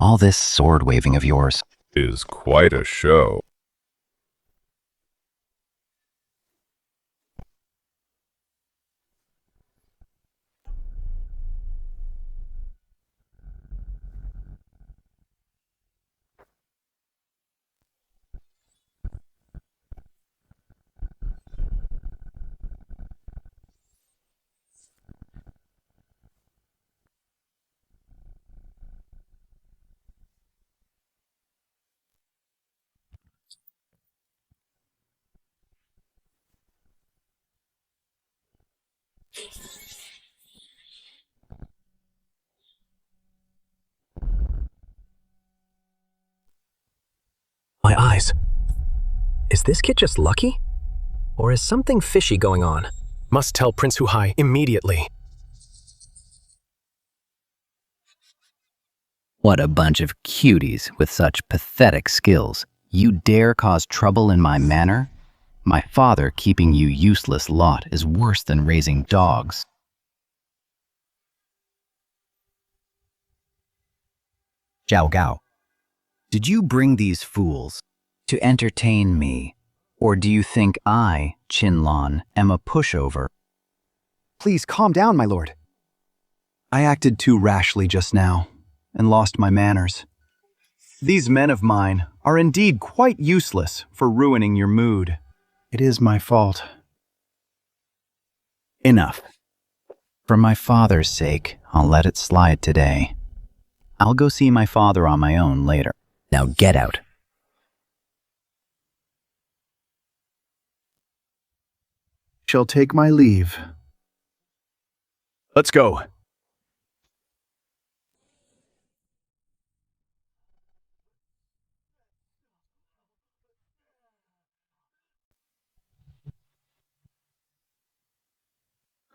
All this sword-waving of yours is quite a show. My eyes. Is this kid just lucky? Or is something fishy going on? Must tell Prince Huhai immediately. What a bunch of cuties with such pathetic skills. You dare cause trouble in my manor? My father keeping you useless lot is worse than raising dogs. Zhao Gao, did you bring these fools to entertain me? Or do you think I, Qin Lan, am a pushover? Please calm down, my lord. I acted too rashly just now and lost my manners. These men of mine are indeed quite useless for ruining your mood. It is my fault. Enough. For my father's sake, I'll let it slide today. I'll go see my father on my own later. Now get out. Shall take my leave. Let's go.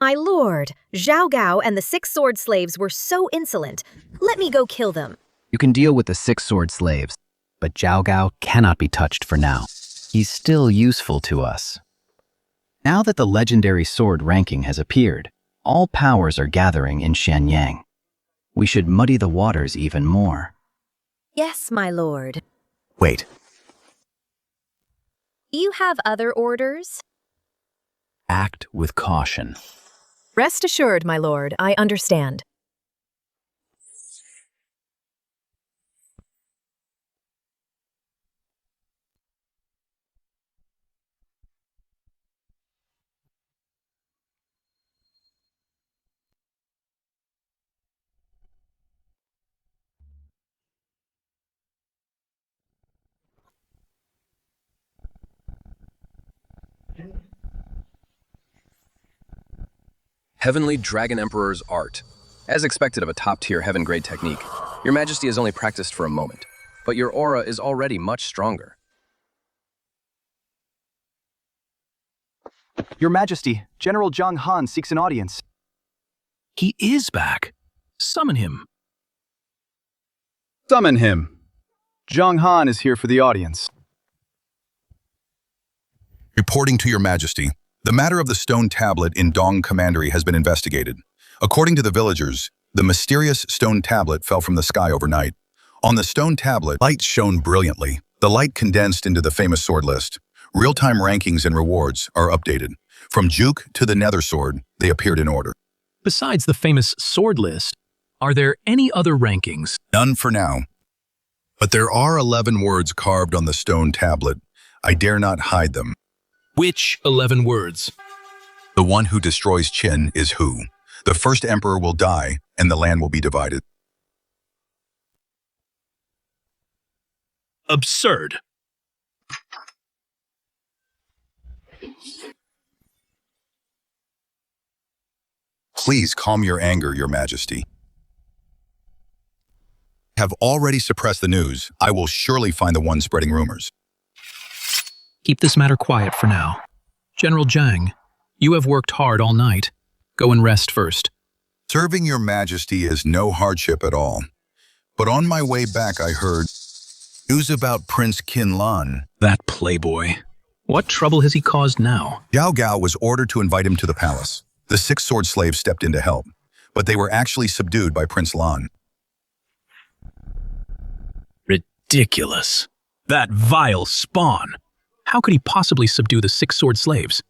My lord, Zhao Gao and the 6 sword slaves were so insolent. Let me go kill them. You can deal with the 6 sword slaves, but Zhao Gao cannot be touched for now. He's still useful to us. Now that the legendary sword ranking has appeared, all powers are gathering in Shenyang. We should muddy the waters even more. Yes, my lord. Wait. You have other orders? Act with caution. Rest assured, my lord, I understand. Heavenly Dragon Emperor's art. As expected of a top-tier heaven-grade technique, Your Majesty has only practiced for a moment, but your aura is already much stronger. Your Majesty, General Zhang Han seeks an audience. He is back. Summon him. Summon him. Zhang Han is here for the audience. Reporting to Your Majesty, the matter of the stone tablet in Dong Commandery has been investigated. According to the villagers, the mysterious stone tablet fell from the sky overnight. On the stone tablet, light shone brilliantly. The light condensed into the famous sword list. Real-time rankings and rewards are updated. From Juke to the Nether Sword, they appeared in order. Besides the famous sword list, are there any other rankings? None for now. But there are 11 words carved on the stone tablet. I dare not hide them. Which 11 words? The one who destroys Qin is who. The first emperor will die, and the land will be divided. Absurd. Please calm your anger, Your Majesty. Have already suppressed the news. I will surely find the one spreading rumors. Keep this matter quiet for now. General Zhang, you have worked hard all night. Go and rest first. Serving Your Majesty is no hardship at all. But on my way back, I heard news about Prince Qin Lan. That playboy. What trouble has he caused now? Zhao Gao was ordered to invite him to the palace. The 6 sword slaves stepped in to help, but they were actually subdued by Prince Lan. Ridiculous. That vile spawn. How could he possibly subdue the 6 sword slaves?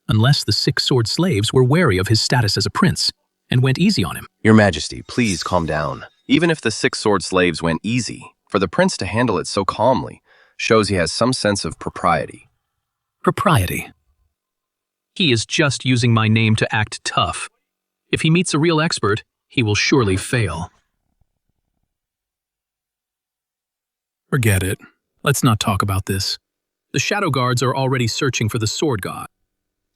Unless the 6 sword slaves were wary of his status as a prince and went easy on him. Your Majesty, please calm down. Even if the 6 sword slaves went easy, for the prince to handle it so calmly shows he has some sense of propriety. Propriety. He is just using my name to act tough. If he meets a real expert, he will surely fail. Forget it. Let's not talk about this. The Shadow Guards are already searching for the Sword God.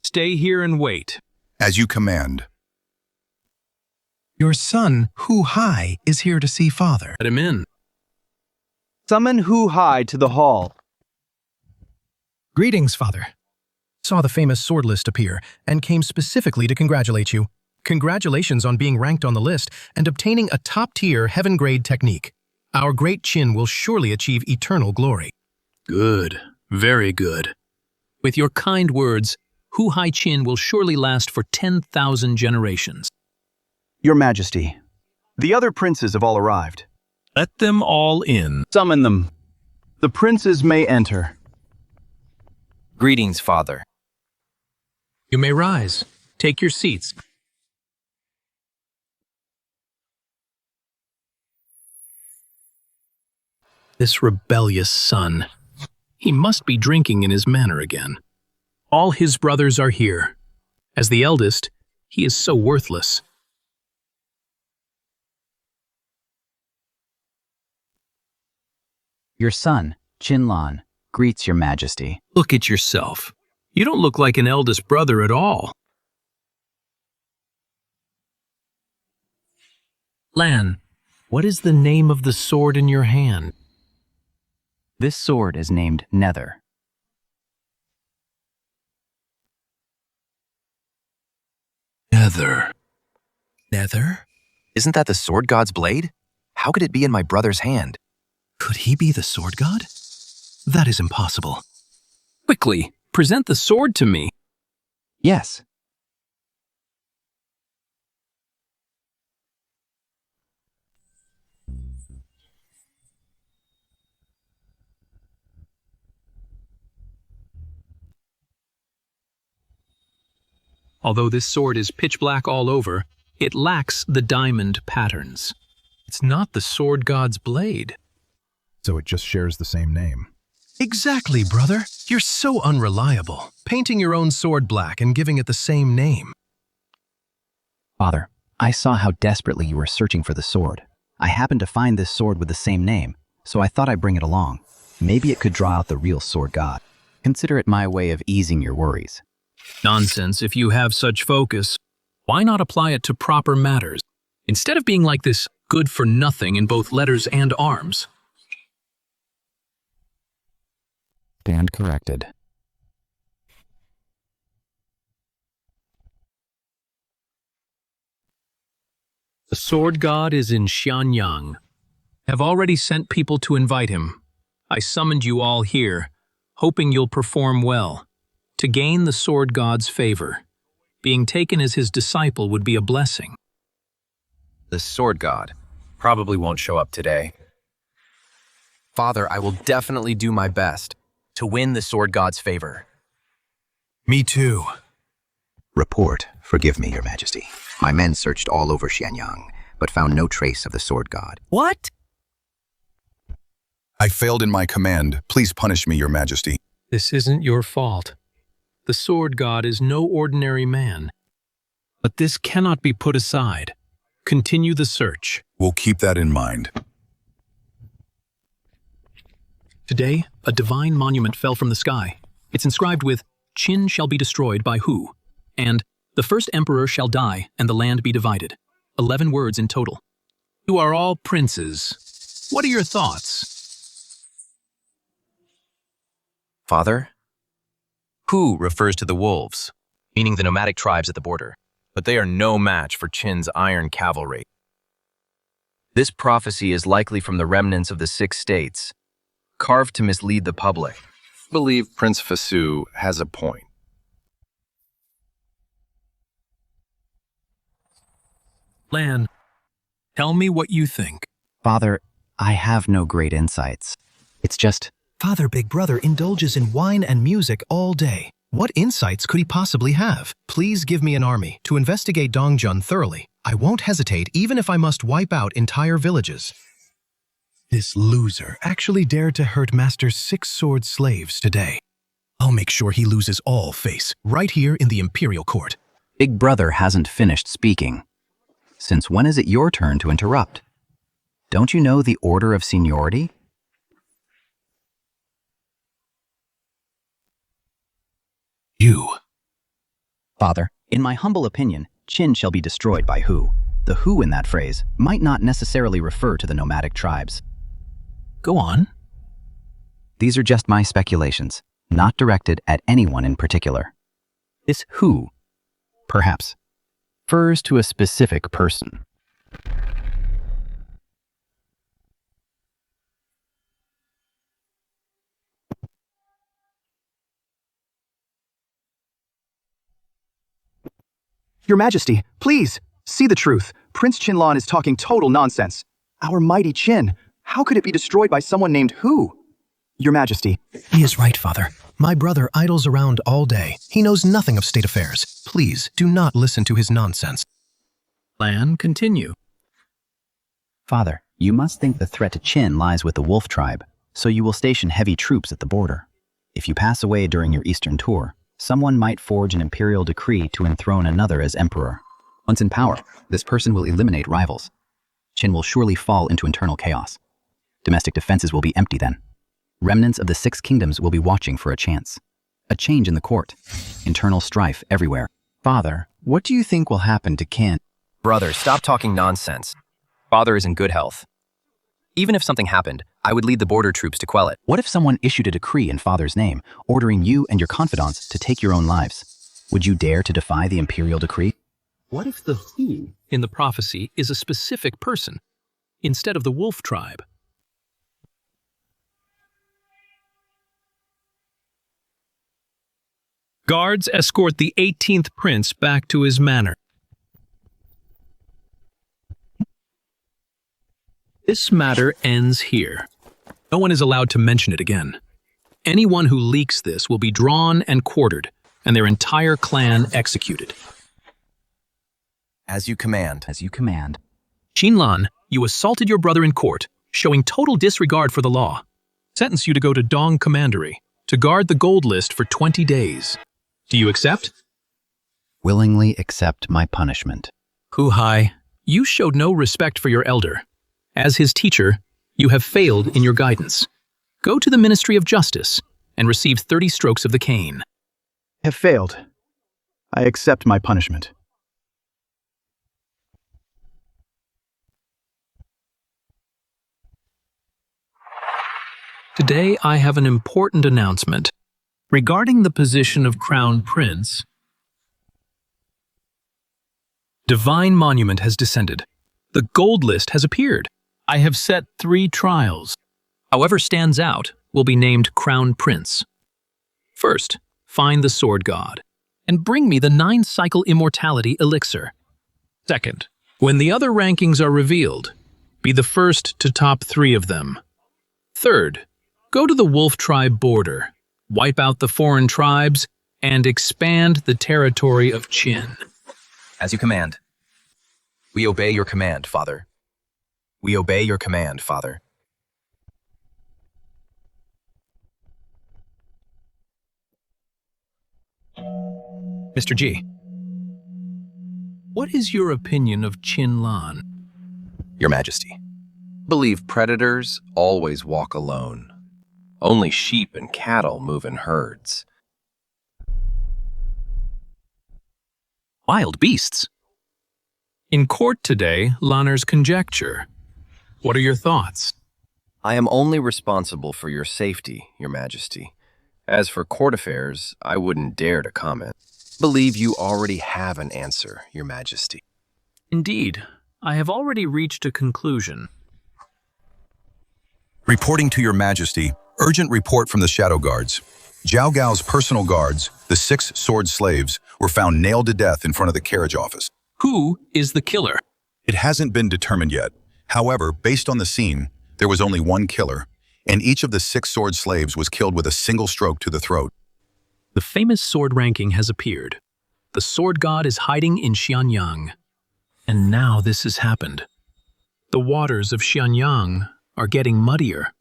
Stay here and wait. As you command. Your son, Hu Hai, is here to see father. Let him in. Summon Hu Hai to the hall. Greetings, father. Saw the famous sword list appear and came specifically to congratulate you. Congratulations on being ranked on the list and obtaining a top-tier heaven-grade technique. Our Great Qin will surely achieve eternal glory. Good. Very good. With your kind words, Hu Hai Qin will surely last for 10,000 generations. Your Majesty, the other princes have all arrived. Let them all in. Summon them. The princes may enter. Greetings, father. You may rise. Take your seats. This rebellious son. He must be drinking in his manor again. All his brothers are here. As the eldest, he is so worthless. Your son, Qinlan, greets your Majesty. Look at yourself. You don't look like an eldest brother at all. Lan, what is the name of the sword in your hand? This sword is named Nether. Nether. Nether? Isn't that the sword god's blade? How could it be in my brother's hand? Could he be the sword god? That is impossible. Quickly, present the sword to me. Yes. Although this sword is pitch black all over, it lacks the diamond patterns. It's not the sword god's blade. So it just shares the same name. Exactly, brother. You're so unreliable. Painting your own sword black and giving it the same name. Father, I saw how desperately you were searching for the sword. I happened to find this sword with the same name, so I thought I'd bring it along. Maybe it could draw out the real sword god. Consider it my way of easing your worries. Nonsense, if you have such focus. Why not apply it to proper matters, instead of being like this good-for-nothing in both letters and arms? Stand corrected. The sword god is in Xianyang. Have already sent people to invite him. I summoned you all here, hoping you'll perform well, to gain the sword god's favor. Being taken as his disciple would be a blessing. The sword god probably won't show up today. Father, I will definitely do my best to win the sword god's favor. Me too. Report. Forgive me, Your Majesty. My men searched all over Xianyang, but found no trace of the sword god. What? I failed in my command. Please punish me, Your Majesty. This isn't your fault. The sword god is no ordinary man. But this cannot be put aside. Continue the search. We'll keep that in mind. Today, a divine monument fell from the sky. It's inscribed with, "Qin shall be destroyed by Hu," and "The first emperor shall die and the land be divided." 11 words in total. You are all princes. What are your thoughts? Father? Hu refers to the wolves, meaning the nomadic tribes at the border, but they are no match for Qin's iron cavalry. This prophecy is likely from the remnants of the 6 states, carved to mislead the public. I believe Prince Fasu has a point. Lan, tell me what you think. Father, I have no great insights. It's just... Father Big Brother indulges in wine and music all day. What insights could he possibly have? Please give me an army to investigate Dongjun thoroughly. I won't hesitate even if I must wipe out entire villages. This loser actually dared to hurt Master's 6 sword slaves today. I'll make sure he loses all face, right here in the Imperial Court. Big Brother hasn't finished speaking. Since when is it your turn to interrupt? Don't you know the order of seniority? You. Father, in my humble opinion, Qin shall be destroyed by who. The who in that phrase might not necessarily refer to the nomadic tribes. Go on. These are just my speculations, not directed at anyone in particular. This who, perhaps, refers to a specific person. Your Majesty, please, see the truth. Prince Qinlan is talking total nonsense. Our mighty Qin, how could it be destroyed by someone named who? Your Majesty. He is right, Father. My brother idles around all day. He knows nothing of state affairs. Please, do not listen to his nonsense. Lan, continue. Father, you must think the threat to Qin lies with the Wolf tribe, so you will station heavy troops at the border. If you pass away during your eastern tour, someone might forge an imperial decree to enthrone another as emperor. Once in power, this person will eliminate rivals. Qin will surely fall into internal chaos. Domestic defenses will be empty then. Remnants of the 6 kingdoms will be watching for a chance. A change in the court. Internal strife everywhere. Father, what do you think will happen to Qin? Brother, stop talking nonsense. Father is in good health. Even if something happened, I would lead the border troops to quell it. What if someone issued a decree in Father's name, ordering you and your confidants to take your own lives? Would you dare to defy the imperial decree? What if the who in the prophecy is a specific person, instead of the Wolf tribe? Guards escort the 18th prince back to his manor. This matter ends here. No one is allowed to mention it again. Anyone who leaks this will be drawn and quartered, and their entire clan executed. As you command. As you command. Qinlan, you assaulted your brother in court, showing total disregard for the law. Sentence you to go to Dong Commandery to guard the gold list for 20 days. Do you accept? Willingly accept my punishment. Hu Hai, you showed no respect for your elder. As his teacher, you have failed in your guidance. Go to the Ministry of Justice and receive 30 strokes of the cane. I have failed. I accept my punishment. Today I have an important announcement. Regarding the position of Crown Prince, Divine Monument has descended. The gold list has appeared. I have set 3 trials. However stands out will be named Crown Prince. First, find the Sword God, and bring me the 9-cycle immortality elixir. Second, when the other rankings are revealed, be the first to top 3 of them. Third, go to the Wolf tribe border, wipe out the foreign tribes, and expand the territory of Qin. As you command. We obey your command, Father. We obey your command, Father. Mr. G, what is your opinion of Qinlan? Your Majesty. Believe predators always walk alone. Only sheep and cattle move in herds. Wild beasts. In court today, Lanner's conjecture. What are your thoughts? I am only responsible for your safety, Your Majesty. As for court affairs, I wouldn't dare to comment. Believe you already have an answer, Your Majesty. Indeed, I have already reached a conclusion. Reporting to Your Majesty, urgent report from the Shadow Guards. Zhao Gao's personal guards, the 6 sword slaves, were found nailed to death in front of the carriage office. Who is the killer? It hasn't been determined yet. However, based on the scene, there was only one killer. and each of the 6 sword slaves was killed with a single stroke to the throat. The famous sword ranking has appeared. The sword god is hiding in Xianyang. And now this has happened. The waters of Xianyang are getting muddier.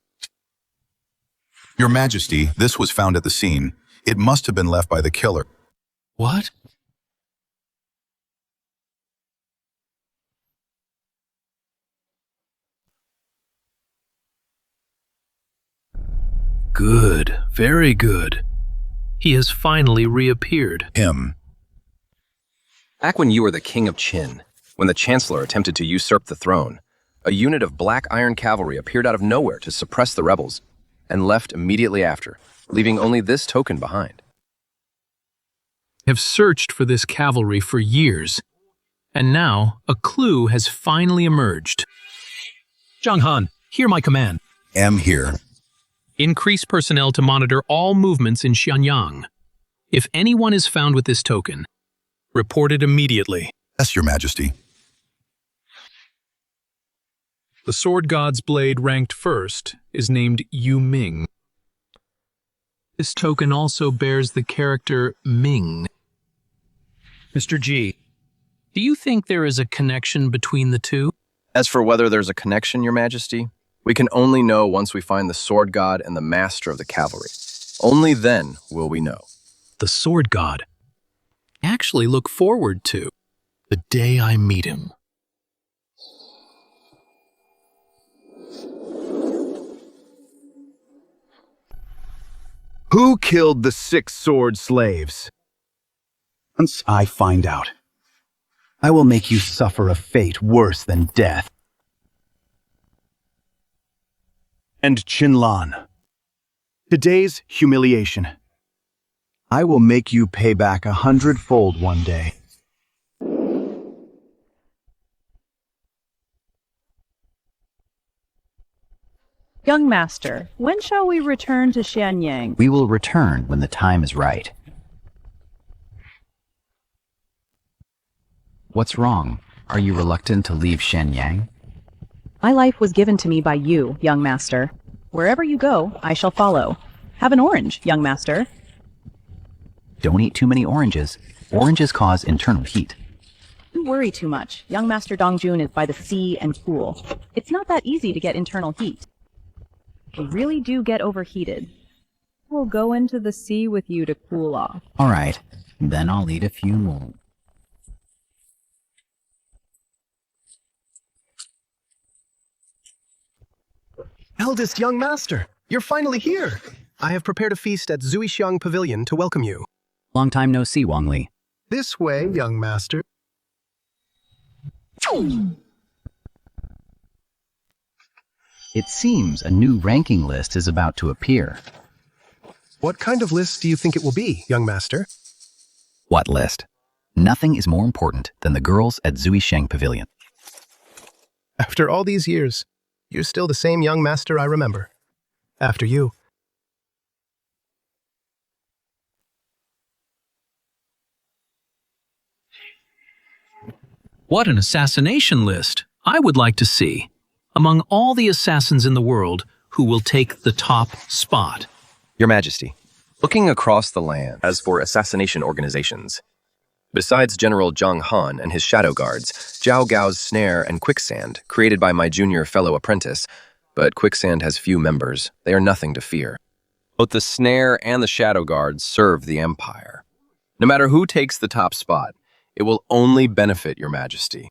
Your Majesty, this was found at the scene. It must have been left by the killer. What? Good, very good. He has finally reappeared. Him. Back when you were the king of Qin, when the chancellor attempted to usurp the throne, a unit of black iron cavalry appeared out of nowhere to suppress the rebels and left immediately after, leaving only this token behind. Have searched for this cavalry for years, and now a clue has finally emerged. Zhang Han, hear my command. Am here. Increase personnel to monitor all movements in Xianyang. If anyone is found with this token, report it immediately. Yes, Your Majesty. The sword god's blade ranked first is named Yu Ming. This token also bears the character Ming. Mr. G, do you think there is a connection between the two? As for whether there's a connection, Your Majesty, we can only know once we find the sword god and the master of the cavalry. Only then will we know. The sword god. I actually look forward to the day I meet him. Who killed the 6 sword slaves? Once I find out, I will make you suffer a fate worse than death. And Qinlan, today's humiliation. I will make you pay back 100-fold one day. Young master, when shall we return to Xianyang? We will return when the time is right. What's wrong? Are you reluctant to leave Shenyang? My life was given to me by you, young master. Wherever you go, I shall follow. Have an orange, young master. Don't eat too many oranges. Oranges cause internal heat. Don't worry too much. Young master Dongjun is by the sea and cool. It's not that easy to get internal heat. We really do get overheated. We'll go into the sea with you to cool off. All right, then I'll eat a few more. Eldest young master, you're finally here. I have prepared a feast at Zuixiang Pavilion to welcome you. Long time no see, Wang Li. This way, young master. It seems a new ranking list is about to appear. What kind of list do you think it will be, young master? What list? Nothing is more important than the girls at Zuixiang Pavilion. After all these years, you're still the same young master I remember. After you. What an assassination list! I would like to see. Among all the assassins in the world, who will take the top spot? Your Majesty, looking across the land as for assassination organizations, besides General Zhang Han and his shadow guards, Zhao Gao's snare and quicksand, created by my junior fellow apprentice, but quicksand has few members. They are nothing to fear. Both the snare and the shadow guards serve the Empire. No matter who takes the top spot, it will only benefit Your Majesty.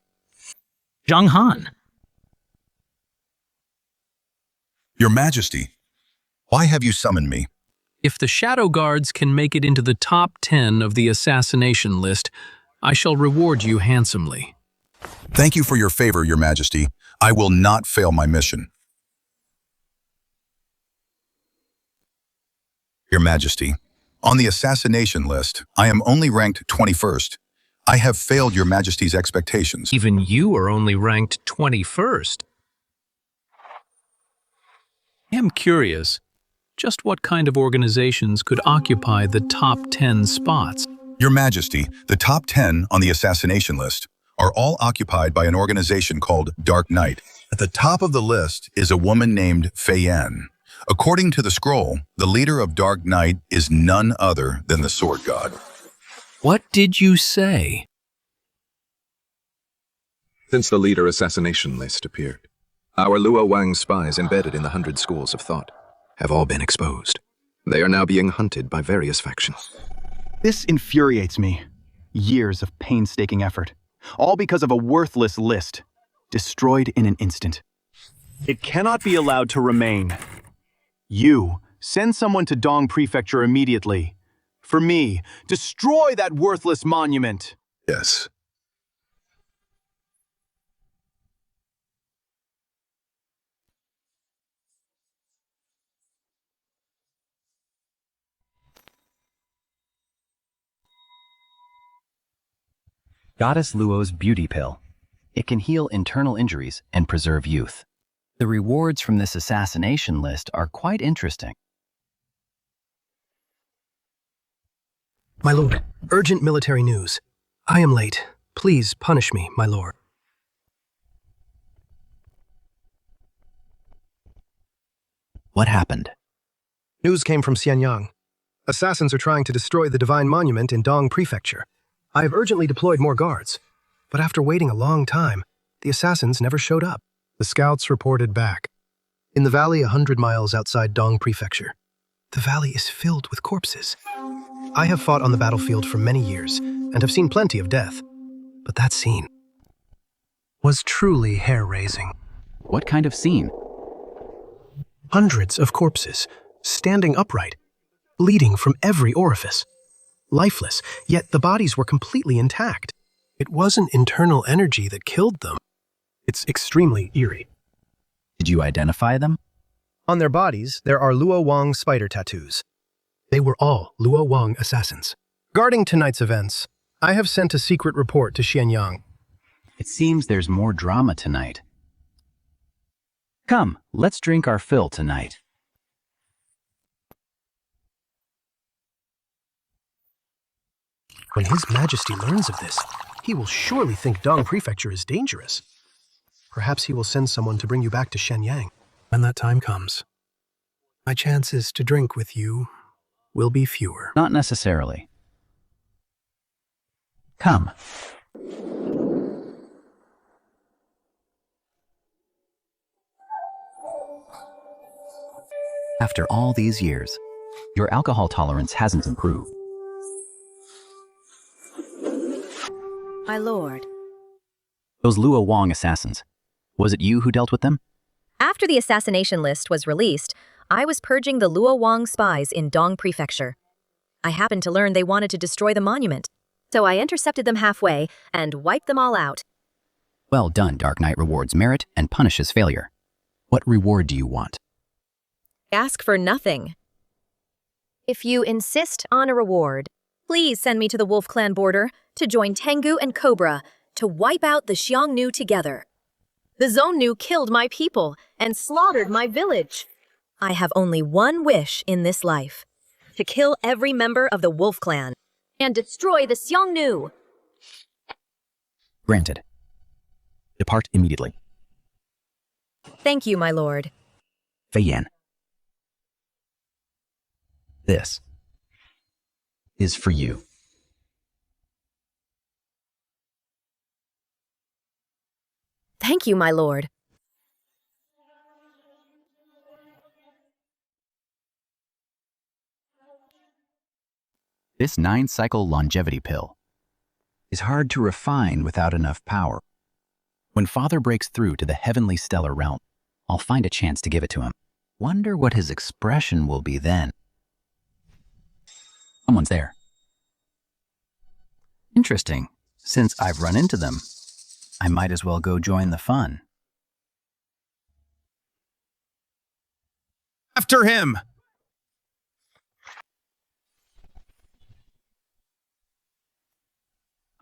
Zhang Han. Your Majesty, why have you summoned me? If the shadow guards can make it into the top 10 of the assassination list, I shall reward you handsomely. Thank you for your favor, Your Majesty. I will not fail my mission. Your Majesty, on the assassination list, I am only ranked 21st. I have failed Your Majesty's expectations. Even you are only ranked 21st. I am curious, just what kind of organizations could occupy the top 10 spots? Your Majesty, the top 10 on the assassination list are all occupied by an organization called Dark Knight. At the top of the list is a woman named Fei Yan, According to the scroll, the leader of Dark Knight is none other than the Sword God. What did you say? Since the leader assassination list appeared, our Luo Wang spies embedded in the 100 schools of thought have all been exposed. They are now being hunted by various factions. This infuriates me. Years of painstaking effort, all because of a worthless list, destroyed in an instant. It cannot be allowed to remain. You, send someone to Dong Prefecture immediately. For me, destroy that worthless monument. Yes. Goddess Luo's Beauty Pill. It can heal internal injuries and preserve youth. The rewards from this assassination list are quite interesting. My lord, urgent military news. I am late. Please punish me, my lord. What happened? News came from Xianyang. Assassins are trying to destroy the divine monument in Dong Prefecture. I have urgently deployed more guards, but after waiting a long time, the assassins never showed up. The scouts reported back. In the valley 100 miles outside Dong Prefecture, the valley is filled with corpses. I have fought on the battlefield for many years and have seen plenty of death, but that scene was truly hair-raising. What kind of scene? Hundreds of corpses, standing upright, bleeding from every orifice. Lifeless, yet the bodies were completely intact. It wasn't internal energy that killed them. It's extremely eerie. Did you identify them? On their bodies, there are Luo Wang spider tattoos. They were all Luo Wang assassins. Guarding tonight's events, I have sent a secret report to Xianyang. It seems there's more drama tonight. Come, let's drink our fill tonight. When His Majesty learns of this, he will surely think Dong Prefecture is dangerous. Perhaps he will send someone to bring you back to Shenyang. When that time comes, my chances to drink with you will be fewer. Not necessarily. Come. After all these years, your alcohol tolerance hasn't improved. My lord. Those Luo Wang assassins, was it you who dealt with them? After the assassination list was released, I was purging the Luo Wang spies in Dong Prefecture. I happened to learn they wanted to destroy the monument, so I intercepted them halfway and wiped them all out. Well done, Dark Knight rewards merit and punishes failure. What reward do you want? Ask for nothing. If you insist on a reward, please send me to the Wolf Clan border to join Tengu and Cobra to wipe out the Xiongnu together. The Zhongnu killed my people and slaughtered my village. I have only one wish in this life, to kill every member of the Wolf Clan and destroy the Xiongnu. Granted. Depart immediately. Thank you, my lord. Fei Yan. This is for you. Thank you, my lord. This 9-cycle longevity pill is hard to refine without enough power. When Father breaks through to the heavenly stellar realm, I'll find a chance to give it to him. Wonder what his expression will be then. Someone's there. Interesting. Since I've run into them, I might as well go join the fun. After him!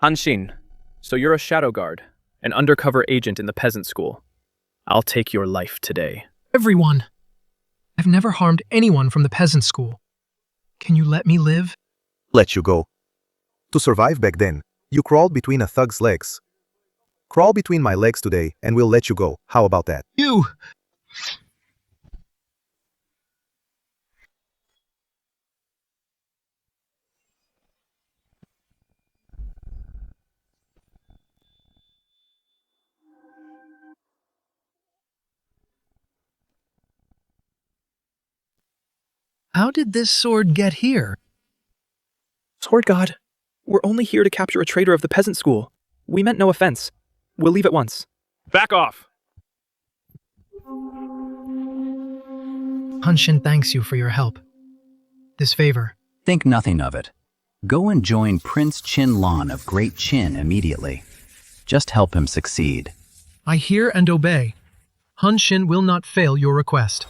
Hanshin, so you're a shadow guard, an undercover agent in the peasant school. I'll take your life today. Everyone! I've never harmed anyone from the peasant school. Can you let me live? Let you go. To survive back then, you crawled between a thug's legs. Crawl between my legs today and we'll let you go. How about that? You! How did this sword get here? Sword God, we're only here to capture a traitor of the peasant school. We meant no offense. We'll leave at once. Back off! Han Xin thanks you for your help. This favor. Think nothing of it. Go and join Prince Qin Lan of Great Qin immediately. Just help him succeed. I hear and obey. Han Xin will not fail your request.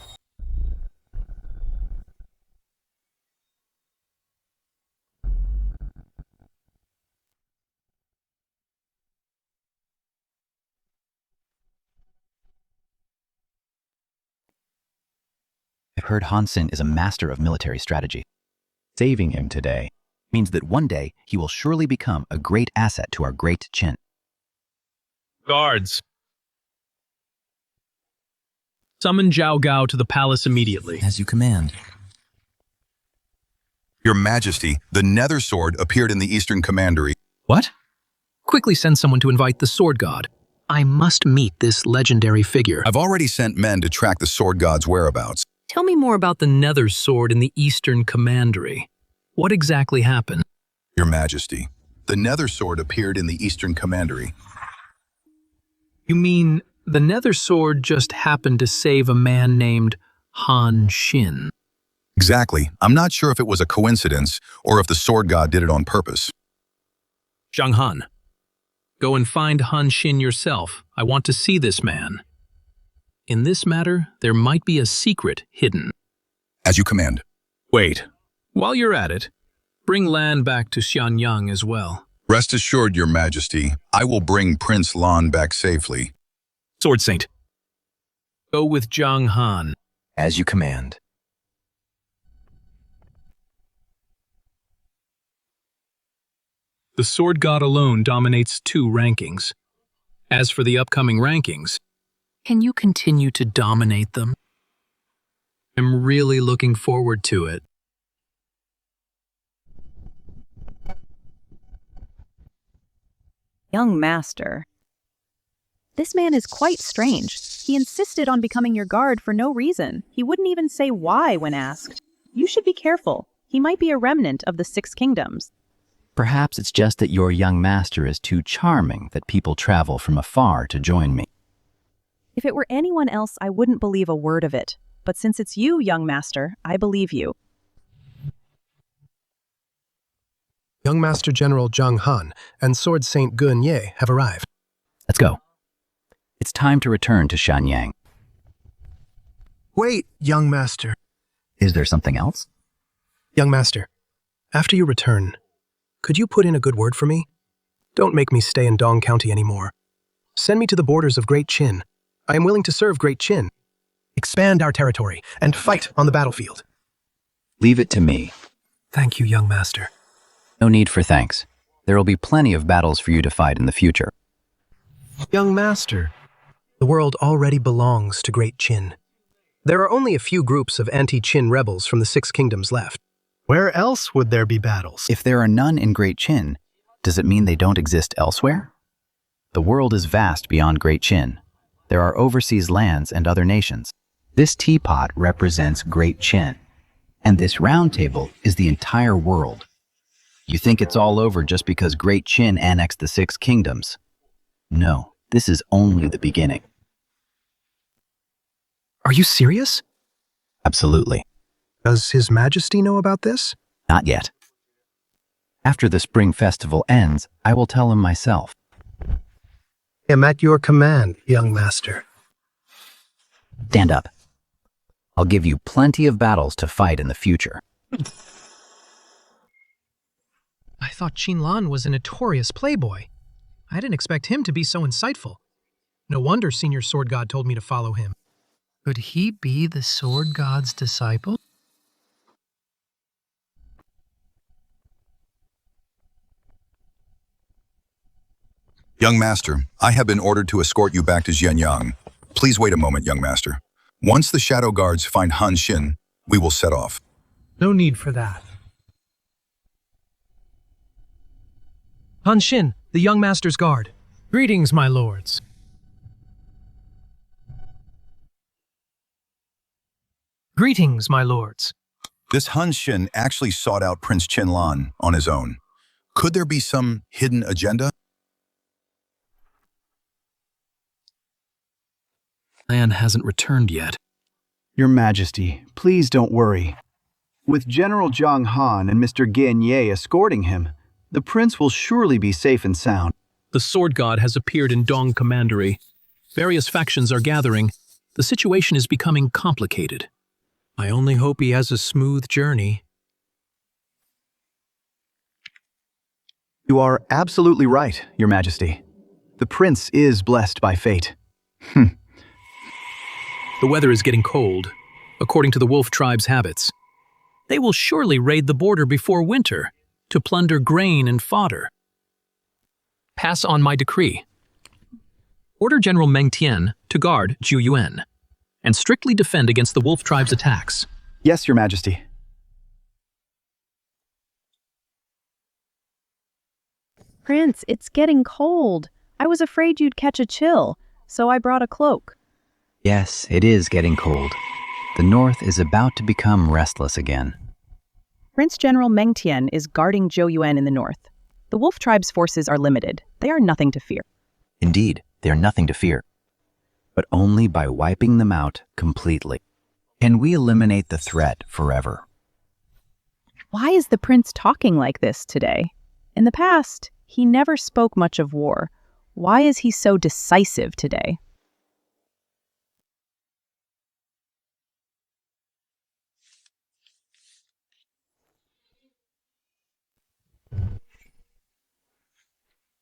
I've heard Han Xin is a master of military strategy. Saving him today means that one day he will surely become a great asset to our Great Qin. Guards! Summon Zhao Gao to the palace immediately. As you command. Your Majesty, the Nether Sword appeared in the Eastern Commandery. What? Quickly send someone to invite the Sword God. I must meet this legendary figure. I've already sent men to track the Sword God's whereabouts. Tell me more about the Nether Sword in the Eastern Commandery. What exactly happened? Your Majesty, the Nether Sword appeared in the Eastern Commandery. You mean the Nether Sword just happened to save a man named Han Xin? Exactly. I'm not sure if it was a coincidence or if the Sword God did it on purpose. Zhang Han, go and find Han Xin yourself. I want to see this man. In this matter, there might be a secret hidden. As you command. Wait. While you're at it, bring Lan back to Xianyang as well. Rest assured, Your Majesty, I will bring Prince Lan back safely. Sword Saint, go with Zhang Han. As you command. The Sword God alone dominates 2 rankings. As for the upcoming rankings, can you continue to dominate them? I'm really looking forward to it. Young master. This man is quite strange. He insisted on becoming your guard for no reason. He wouldn't even say why when asked. You should be careful. He might be a remnant of the 6 kingdoms. Perhaps it's just that your young master is too charming that people travel from afar to join me. If it were anyone else, I wouldn't believe a word of it. But since it's you, young master, I believe you. Young Master General Zhang Han and Sword Saint Gun Ye have arrived. Let's go. It's time to return to Xianyang. Wait, young master. Is there something else? Young master, after you return, could you put in a good word for me? Don't make me stay in Dong County anymore. Send me to the borders of Great Qin. I am willing to serve Great Qin. Expand our territory and fight on the battlefield. Leave it to me. Thank you, young master. No need for thanks. There will be plenty of battles for you to fight in the future. Young master, the world already belongs to Great Qin. There are only a few groups of anti-Qin rebels from the 6 kingdoms left. Where else would there be battles? If there are none in Great Qin, does it mean they don't exist elsewhere? The world is vast beyond Great Qin. There are overseas lands and other nations. This teapot represents Great Qin, and this round table is the entire world. You think it's all over just because Great Qin annexed the 6 kingdoms? No, this is only the beginning. Are you serious? Absolutely. Does His Majesty know about this? Not yet. After the spring festival ends, I will tell him myself. I am at your command, young master. Stand up. I'll give you plenty of battles to fight in the future. I thought Qin Lan was a notorious playboy. I didn't expect him to be so insightful. No wonder Senior Sword God told me to follow him. Could he be the Sword God's disciple? Young Master, I have been ordered to escort you back to Xianyang. Please wait a moment, young master. Once the Shadow Guards find Han Xin, we will set off. No need for that. Han Xin, the young master's guard. Greetings, my lords. Greetings, my lords. This Han Xin actually sought out Prince Qinlan on his own. Could there be some hidden agenda? Lan hasn't returned yet. Your Majesty, please don't worry. With General Zhang Han and Mr. Gan Ye escorting him, the prince will surely be safe and sound. The sword god has appeared in Dong Commandery. Various factions are gathering. The situation is becoming complicated. I only hope he has a smooth journey. You are absolutely right, Your Majesty. The prince is blessed by fate. The weather is getting cold, according to the wolf tribe's habits. They will surely raid the border before winter to plunder grain and fodder. Pass on my decree. Order General Meng Tian to guard Zhu Yuan and strictly defend against the wolf tribe's attacks. Yes, Your Majesty. Prince, it's getting cold. I was afraid you'd catch a chill, so I brought a cloak. Yes, it is getting cold. The north is about to become restless again. Prince General Meng Tian is guarding Zhou Yuan in the north. The wolf tribe's forces are limited. They are nothing to fear. Indeed, they are nothing to fear. But only by wiping them out completely. Can we eliminate the threat forever? Why is the prince talking like this today? In the past, he never spoke much of war. Why is he so decisive today?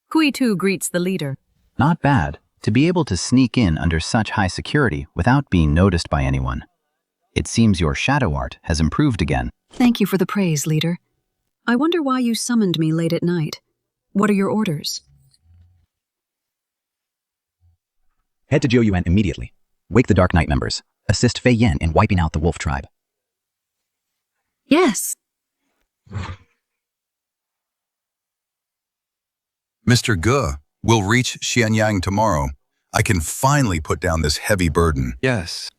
Kui Tu greets the leader. Not bad, to be able to sneak in under such high security without being noticed by anyone. It seems your shadow art has improved again. Thank you for the praise, leader. I wonder why you summoned me late at night. What are your orders? Head to Zhou Yuan immediately. Wake the Dark Knight members. Assist Fei Yan in wiping out the wolf tribe. Yes. Mr. Ge will reach Xianyang tomorrow. I can finally put down this heavy burden. Yes.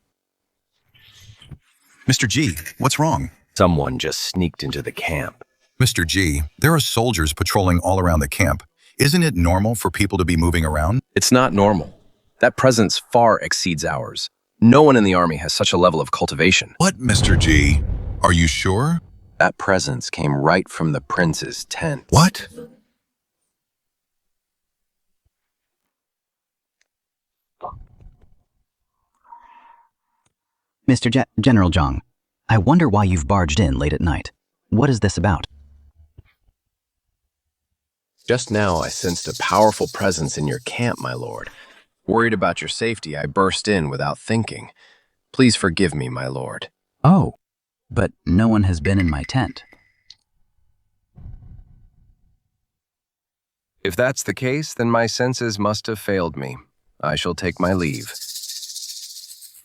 Mr. G, what's wrong? Someone just sneaked into the camp. Mr. G, there are soldiers patrolling all around the camp. Isn't it normal for people to be moving around? It's not normal. That presence far exceeds ours. No one in the army has such a level of cultivation. What, Mr. G? Are you sure? That presence came right from the prince's tent. What? Mr. General Zhang, I wonder why you've barged in late at night. What is this about? Just now I sensed a powerful presence in your camp, my lord. Worried about your safety, I burst in without thinking. Please forgive me, my lord. Oh, but no one has been in my tent. If that's the case, then my senses must have failed me. I shall take my leave.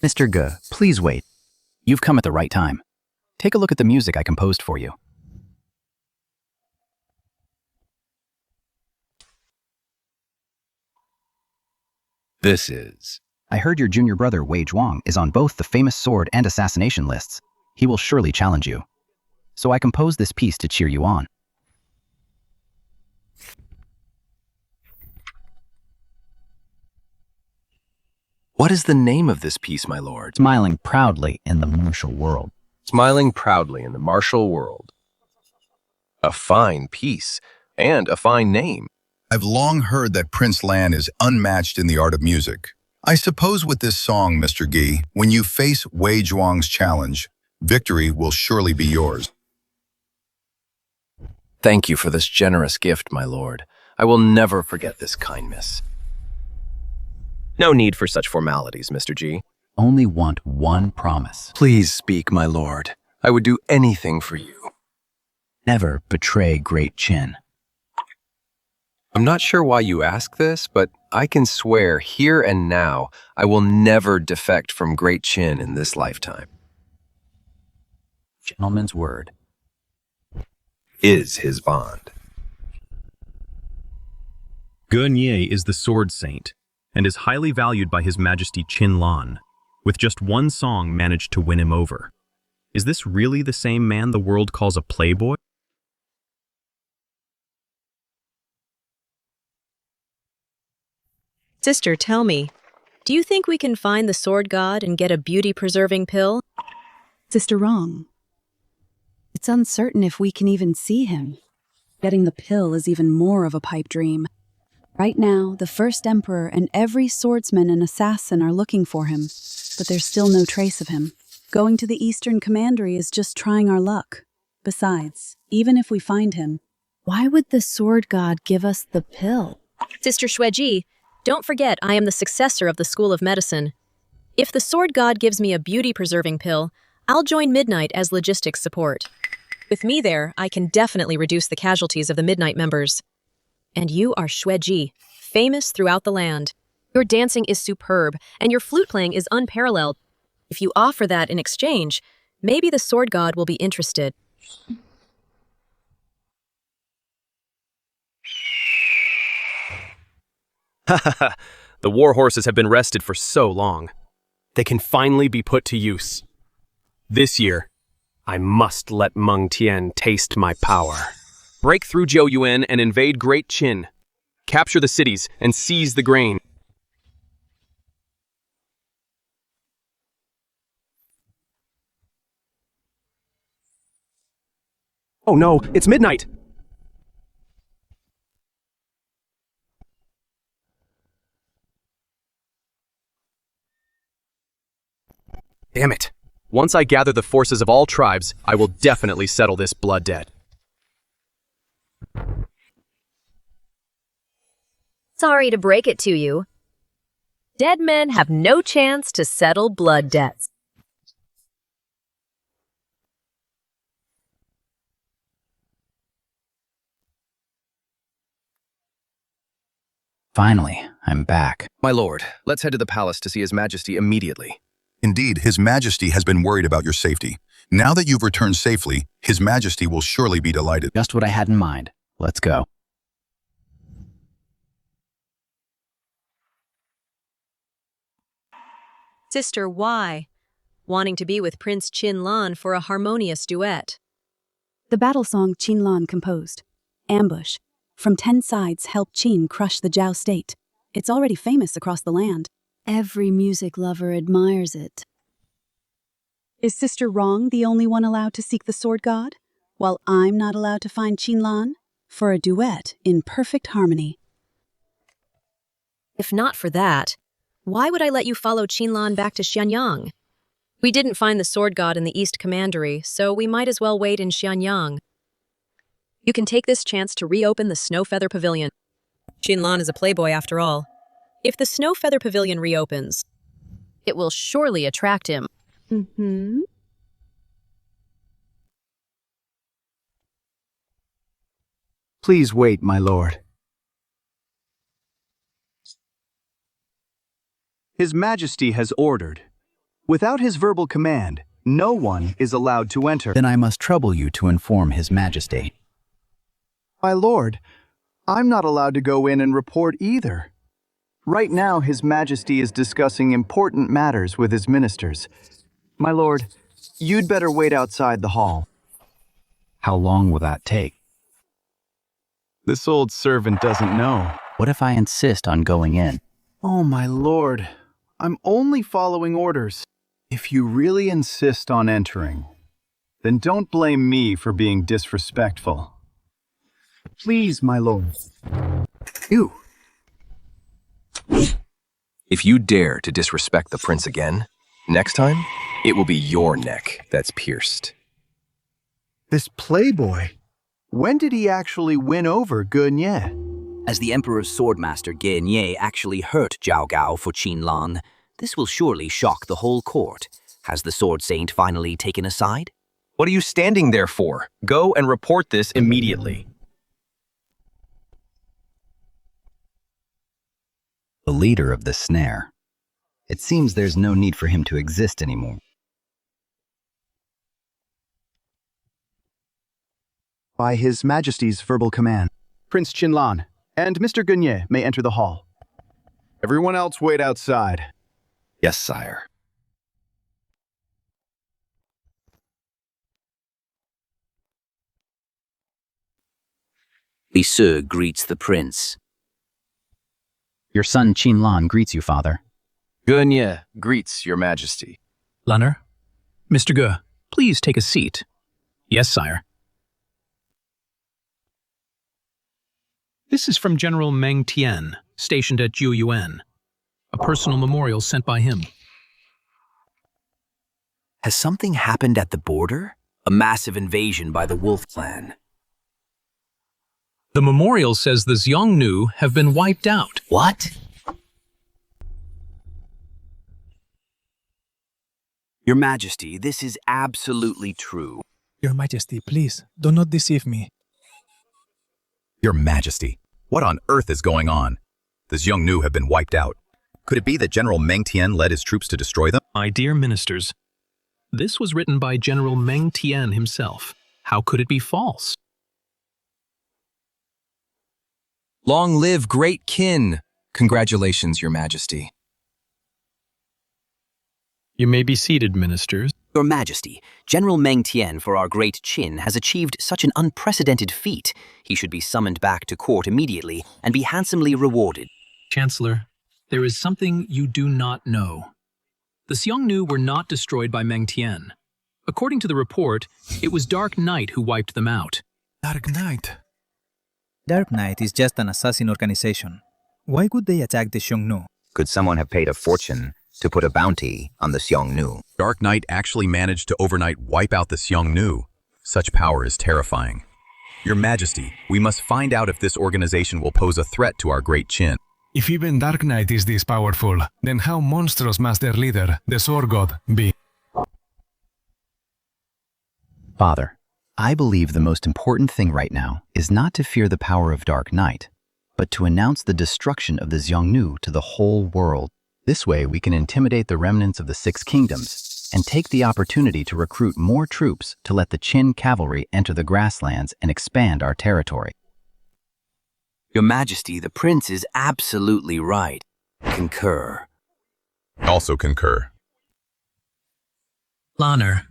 Mr. Ge, please wait. You've come at the right time. Take a look at the music I composed for you. This is... I heard your junior brother, Wei Zhuang, is on both the famous sword and assassination lists. He will surely challenge you. So I composed this piece to cheer you on. What is the name of this piece, my lord? Smiling proudly in the martial world. Smiling proudly in the martial world. A fine piece, and a fine name. I've long heard that Prince Lan is unmatched in the art of music. I suppose with this song, Mr. Ge, when you face Wei Zhuang's challenge, victory will surely be yours. Thank you for this generous gift, my lord. I will never forget this kindness. No need for such formalities, Mr. G. Only want one promise. Please speak, my lord. I would do anything for you. Never betray Great Qin. I'm not sure why you ask this, but I can swear here and now I will never defect from Great Qin in this lifetime. Gentleman's word. Is his bond. Gan Ye is the sword saint, and is highly valued by His Majesty Qin Lan, with just one song managed to win him over. Is this really the same man the world calls a playboy? Sister, tell me, do you think we can find the sword god and get a beauty-preserving pill? Sister, wrong. It's uncertain if we can even see him. Getting the pill is even more of a pipe dream. Right now, the first emperor and every swordsman and assassin are looking for him, but there's still no trace of him. Going to the Eastern Commandery is just trying our luck. Besides, even if we find him, why would the sword god give us the pill? Sister Xueji, don't forget I am the successor of the School of Medicine. If the sword god gives me a beauty-preserving pill, I'll join Midnight as logistics support. With me there, I can definitely reduce the casualties of the Midnight members. And you are Xueji, famous throughout the land. Your dancing is superb, and your flute playing is unparalleled. If you offer that in exchange, maybe the sword god will be interested. The war horses have been rested for so long. They can finally be put to use. This year, I must let Meng Tian taste my power. Break through Zhou Yuan and invade Great Qin. Capture the cities and seize the grain. Oh no, it's midnight! Damn it. Once I gather the forces of all tribes, I will definitely settle this blood debt. Sorry to break it to you. Dead men have no chance to settle blood debts. Finally, I'm back. My lord, let's head to the palace to see His Majesty immediately. Indeed, His Majesty has been worried about your safety. Now that you've returned safely, His Majesty will surely be delighted. Just what I had in mind. Let's go. Sister, why? Wanting to be with Prince Qin Lan for a harmonious duet. The battle song Qin Lan composed, Ambush, from 10 sides helped Qin crush the Zhao state. It's already famous across the land. Every music lover admires it. Is Sister Wrong the only one allowed to seek the sword god, while I'm not allowed to find Qin Lan for a duet in perfect harmony? If not for that, why would I let you follow Qin Lan back to Xianyang? We didn't find the sword god in the East Commandery, so we might as well wait in Xianyang. You can take this chance to reopen the Snow Feather Pavilion. Qin Lan is a playboy after all. If the Snow Feather Pavilion reopens, it will surely attract him. Please wait, my lord. His Majesty has ordered. Without his verbal command, no one is allowed to enter. Then I must trouble you to inform His Majesty. My lord, I'm not allowed to go in and report either. Right now, His Majesty is discussing important matters with his ministers. My lord, you'd better wait outside the hall. How long will that take? This old servant doesn't know. What if I insist on going in? Oh, my lord, I'm only following orders. If you really insist on entering, then don't blame me for being disrespectful. Please, my lord. You. If you dare to disrespect the prince again, next time, it will be your neck that's pierced. This playboy, when did he actually win over Ge? As the Emperor's swordmaster Ge actually hurt Zhao Gao for Qin Lan, this will surely shock the whole court. Has the sword saint finally taken a side? What are you standing there for? Go and report this immediately. The leader of the snare. It seems there's no need for him to exist anymore. By His Majesty's verbal command, Prince Qin Lan and Mr. Ge may enter the hall. Everyone else wait outside. Yes, sire. Li Si greets the prince. Your son Qin Lan greets you, father. Ge greets your majesty. Lanner? Mr. Ge, please take a seat. Yes, sire. This is from General Meng Tian, stationed at Juyuan. A personal memorial sent by him. Has something happened at the border? A massive invasion by the Wolf Clan. The memorial says the Xiongnu have been wiped out. What? Your Majesty, this is absolutely true. Your Majesty, please, do not deceive me. Your Majesty, what on earth is going on? The Xiongnu have been wiped out. Could it be that General Meng Tian led his troops to destroy them? My dear ministers, this was written by General Meng Tian himself. How could it be false? Long live Great Qin! Congratulations, Your Majesty. You may be seated, ministers. Your Majesty, General Meng Tian for our Great Qin has achieved such an unprecedented feat. He should be summoned back to court immediately and be handsomely rewarded. Chancellor, there is something you do not know. The Xiongnu were not destroyed by Meng Tian. According to the report, it was Dark Knight who wiped them out. Dark Knight. Dark Knight is just an assassin organization. Why would they attack the Xiongnu? Could someone have paid a fortune to put a bounty on the Xiongnu? Dark Knight actually managed to overnight wipe out the Xiongnu. Such power is terrifying. Your Majesty, we must find out if this organization will pose a threat to our Great Qin. If even Dark Knight is this powerful, then how monstrous must their leader, the Sword God, be? Father, I believe the most important thing right now is not to fear the power of Dark Knight, but to announce the destruction of the Xiongnu to the whole world. This way we can intimidate the remnants of the Six Kingdoms and take the opportunity to recruit more troops to let the Qin cavalry enter the grasslands and expand our territory. Your Majesty, the prince is absolutely right. Concur. Also concur. Lanner,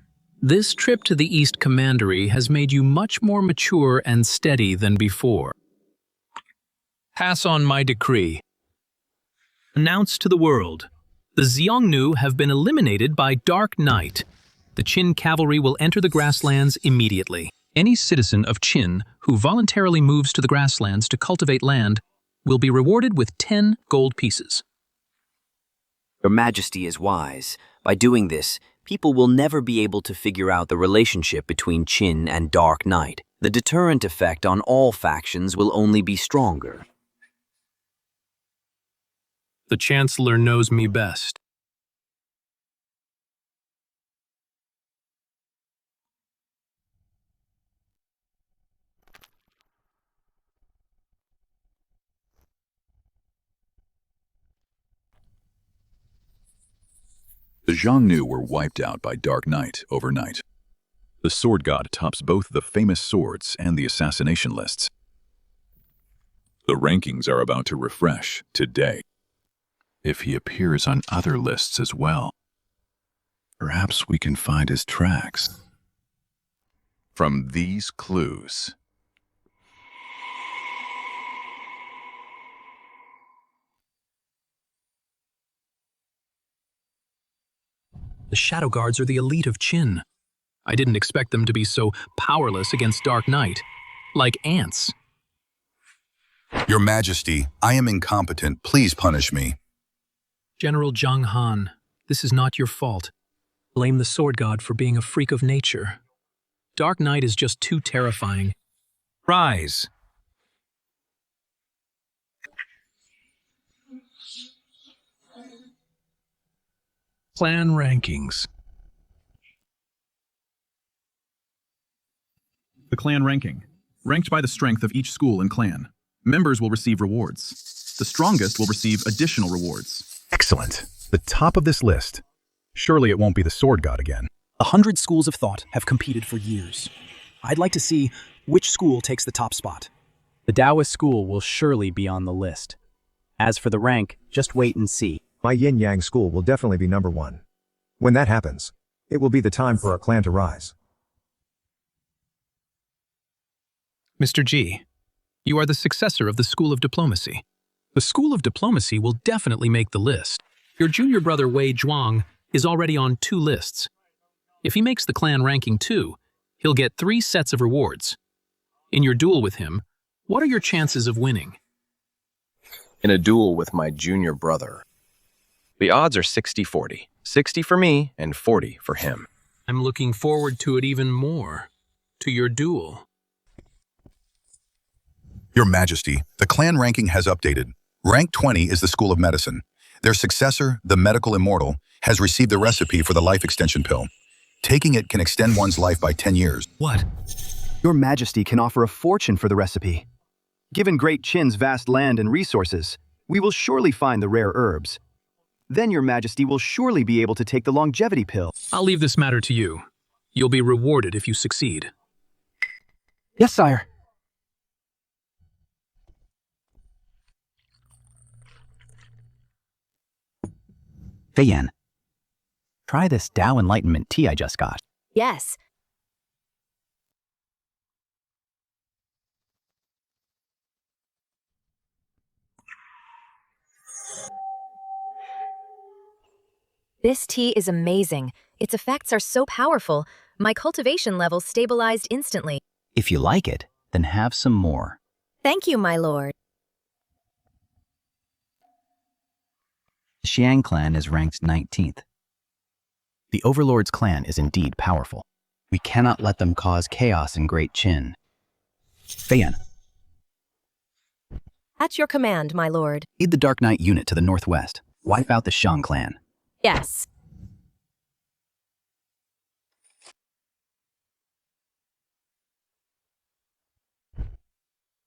this trip to the East Commandery has made you much more mature and steady than before. Pass on my decree. Announce to the world, the Xiongnu have been eliminated by Dark Knight. The Qin cavalry will enter the grasslands immediately. Any citizen of Qin who voluntarily moves to the grasslands to cultivate land will be rewarded with 10 gold pieces. Your Majesty is wise. By doing this, people will never be able to figure out the relationship between Qin and Dark Knight. The deterrent effect on all factions will only be stronger. The Chancellor knows me best. The Xiongnu were wiped out by Dark Knight overnight. The Sword God tops both the famous swords and the assassination lists. The rankings are about to refresh today. If he appears on other lists as well, perhaps we can find his tracks from these clues. The Shadow Guards are the elite of Qin. I didn't expect them to be so powerless against Dark Knight. Like ants. Your Majesty, I am incompetent. Please punish me. General Zhang Han, this is not your fault. Blame the Sword God for being a freak of nature. Dark Knight is just too terrifying. Rise. Clan rankings. The clan ranking. Ranked by the strength of each school and clan. Members will receive rewards. The strongest will receive additional rewards. Excellent. The top of this list. Surely it won't be the Sword God again. 100 schools of thought have competed for years. I'd like to see which school takes the top spot. The Taoist school will surely be on the list. As for the rank, just wait and see. My yin-yang school will definitely be number 1. When that happens, it will be the time for our clan to rise. Mr. G, You are the successor of the School of Diplomacy. The School of Diplomacy will definitely make the list. Your junior brother Wei Zhuang is already on 2 lists. If he makes the clan ranking 2, he'll get 3 sets of rewards. In your duel with him, what are your chances of winning? In a duel with my junior brother, the odds are 60-40. 60 for me and 40 for him. I'm looking forward to it even more. To your duel. Your Majesty, the clan ranking has updated. Rank 20 is the School of Medicine. Their successor, the Medical Immortal, has received the recipe for the life extension pill. Taking it can extend one's life by 10 years. What? Your Majesty can offer a fortune for the recipe. Given Great Qin's vast land and resources, we will surely find the rare herbs. Then Your Majesty will surely be able to take the longevity pill. I'll leave this matter to you. You'll be rewarded if you succeed. Yes, sire. Fei Yan, try this Tao Enlightenment tea I just got. Yes. This tea is amazing. Its effects are so powerful. My cultivation levels stabilized instantly. If you like it, then have some more. Thank you, my lord. The Xiang clan is ranked 19th. The Overlord's clan is indeed powerful. We cannot let them cause chaos in Great Qin. Fei Yan, At your command, my lord. lead the Dark Knight unit to the northwest. Wipe out the Xiang clan. Yes.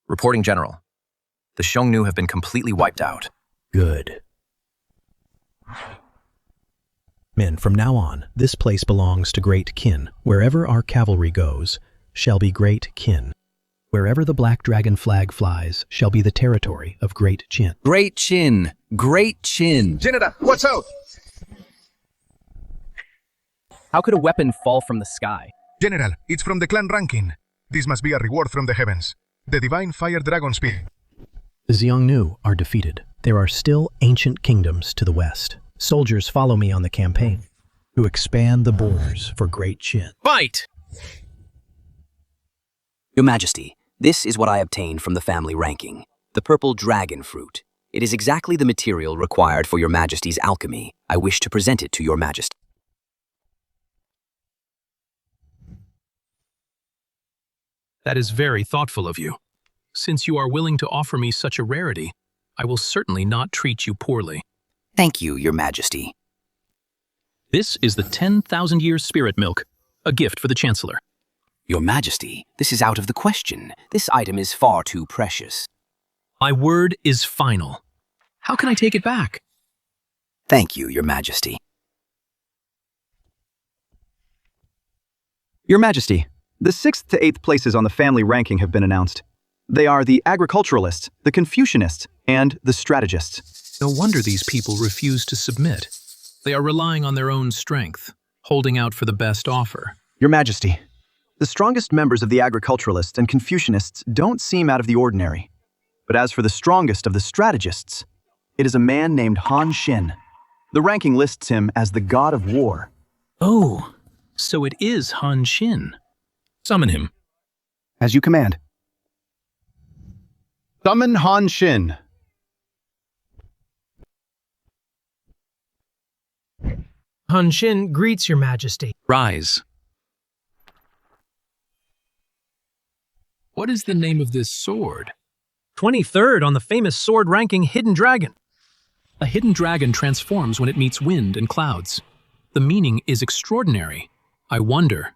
Reporting General. The Xiongnu have been completely wiped out. Good. Men, from now on, this place belongs to Great Qin. Wherever our cavalry goes, shall be Great Qin. Wherever the Black Dragon flag flies, shall be the territory of Great Qin. Great Qin! Great Qin! General, watch out! How could a weapon fall from the sky? General, it's from the clan ranking. This must be a reward from the heavens. The divine fire dragon spear. The Xiongnu are defeated. There are still ancient kingdoms to the west. Soldiers follow me on the campaign to expand the borders for Great Qin. Fight! Your Majesty, this is what I obtained from the family ranking. The purple dragon fruit. It is exactly the material required for Your Majesty's alchemy. I wish to present it to Your Majesty. That is very thoughtful of you. Since you are willing to offer me such a rarity, I will certainly not treat you poorly. Thank you, Your Majesty. This is the 10,000-year spirit milk, a gift for the Chancellor. Your Majesty, this is out of the question. This item is far too precious. My word is final. How can I take it back? Thank you, Your Majesty. Your Majesty, the 6th to 8th places on the family ranking have been announced. They are the agriculturalists, the Confucianists, and the strategists. No wonder these people refuse to submit. They are relying on their own strength, holding out for the best offer. Your Majesty, the strongest members of the agriculturalists and Confucianists don't seem out of the ordinary. But as for the strongest of the strategists, it is a man named Han Xin. The ranking lists him as the god of war. Oh, so it is Han Xin. Summon him. As you command. Summon Han Xin. Han Xin greets Your Majesty. Rise. What is the name of this sword? 23rd on the famous sword ranking Hidden Dragon. A hidden dragon transforms when it meets wind and clouds. The meaning is extraordinary. I wonder,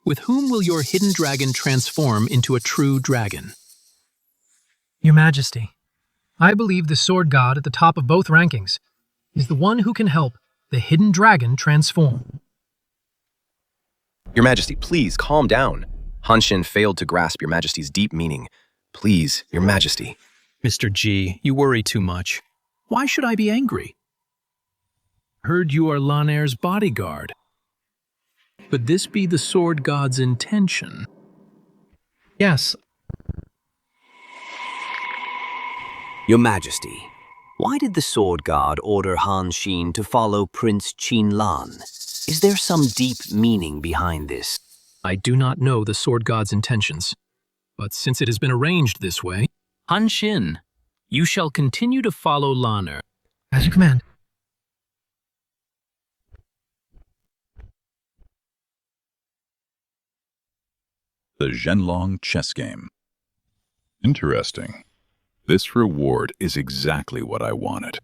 with whom will your hidden dragon transform into a true dragon? Your Majesty, I believe the sword god at the top of both rankings is the one who can help the hidden dragon transform. Your Majesty, please calm down. Han Xin failed to grasp Your Majesty's deep meaning. Please, Your Majesty. Mr. G, you worry too much. Why should I be angry? Heard you are Lan'er's bodyguard. Could this be the sword god's intention? Yes. Your Majesty, why did the Sword God order Han Xin to follow Prince Qin Lan? Is there some deep meaning behind this? I do not know the Sword God's intentions, but since it has been arranged this way, Han Xin, you shall continue to follow Lan'er. As you command. The Zhenlong chess game. Interesting. This reward is exactly what I wanted.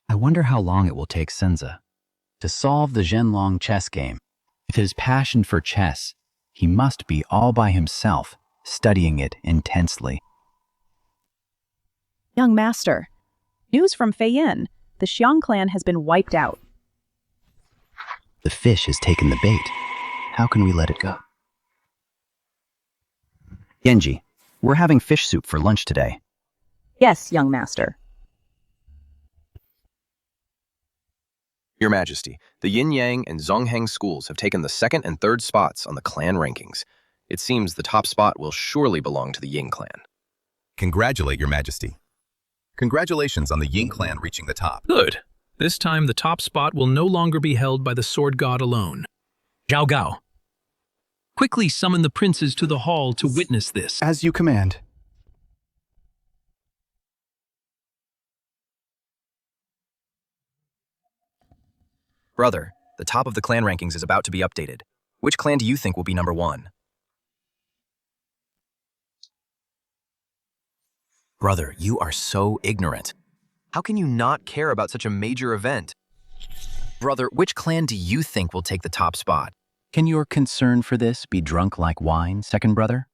I wonder how long it will take Senza to solve the Zhenlong chess game. With his passion for chess, he must be all by himself, studying it intensely. Young master, news from Feiyin. The Xiang clan has been wiped out. The fish has taken the bait. How can we let it go? Genji, we're having fish soup for lunch today. Yes, young master. Your Majesty, the Yin Yang and Zongheng schools have taken the second and third spots on the clan rankings. It seems the top spot will surely belong to the Ying clan. Congratulate Your Majesty. Congratulations on the Ying clan reaching the top. Good. This time the top spot will no longer be held by the Sword God alone. Zhao Gao, quickly summon the princes to the hall to witness this. As you command. Brother, the top of the clan rankings is about to be updated. Which clan do you think will be number 1? Brother, you are so ignorant. How can you not care about such a major event? Brother, which clan do you think will take the top spot? Can your concern for this be drunk like wine, second brother?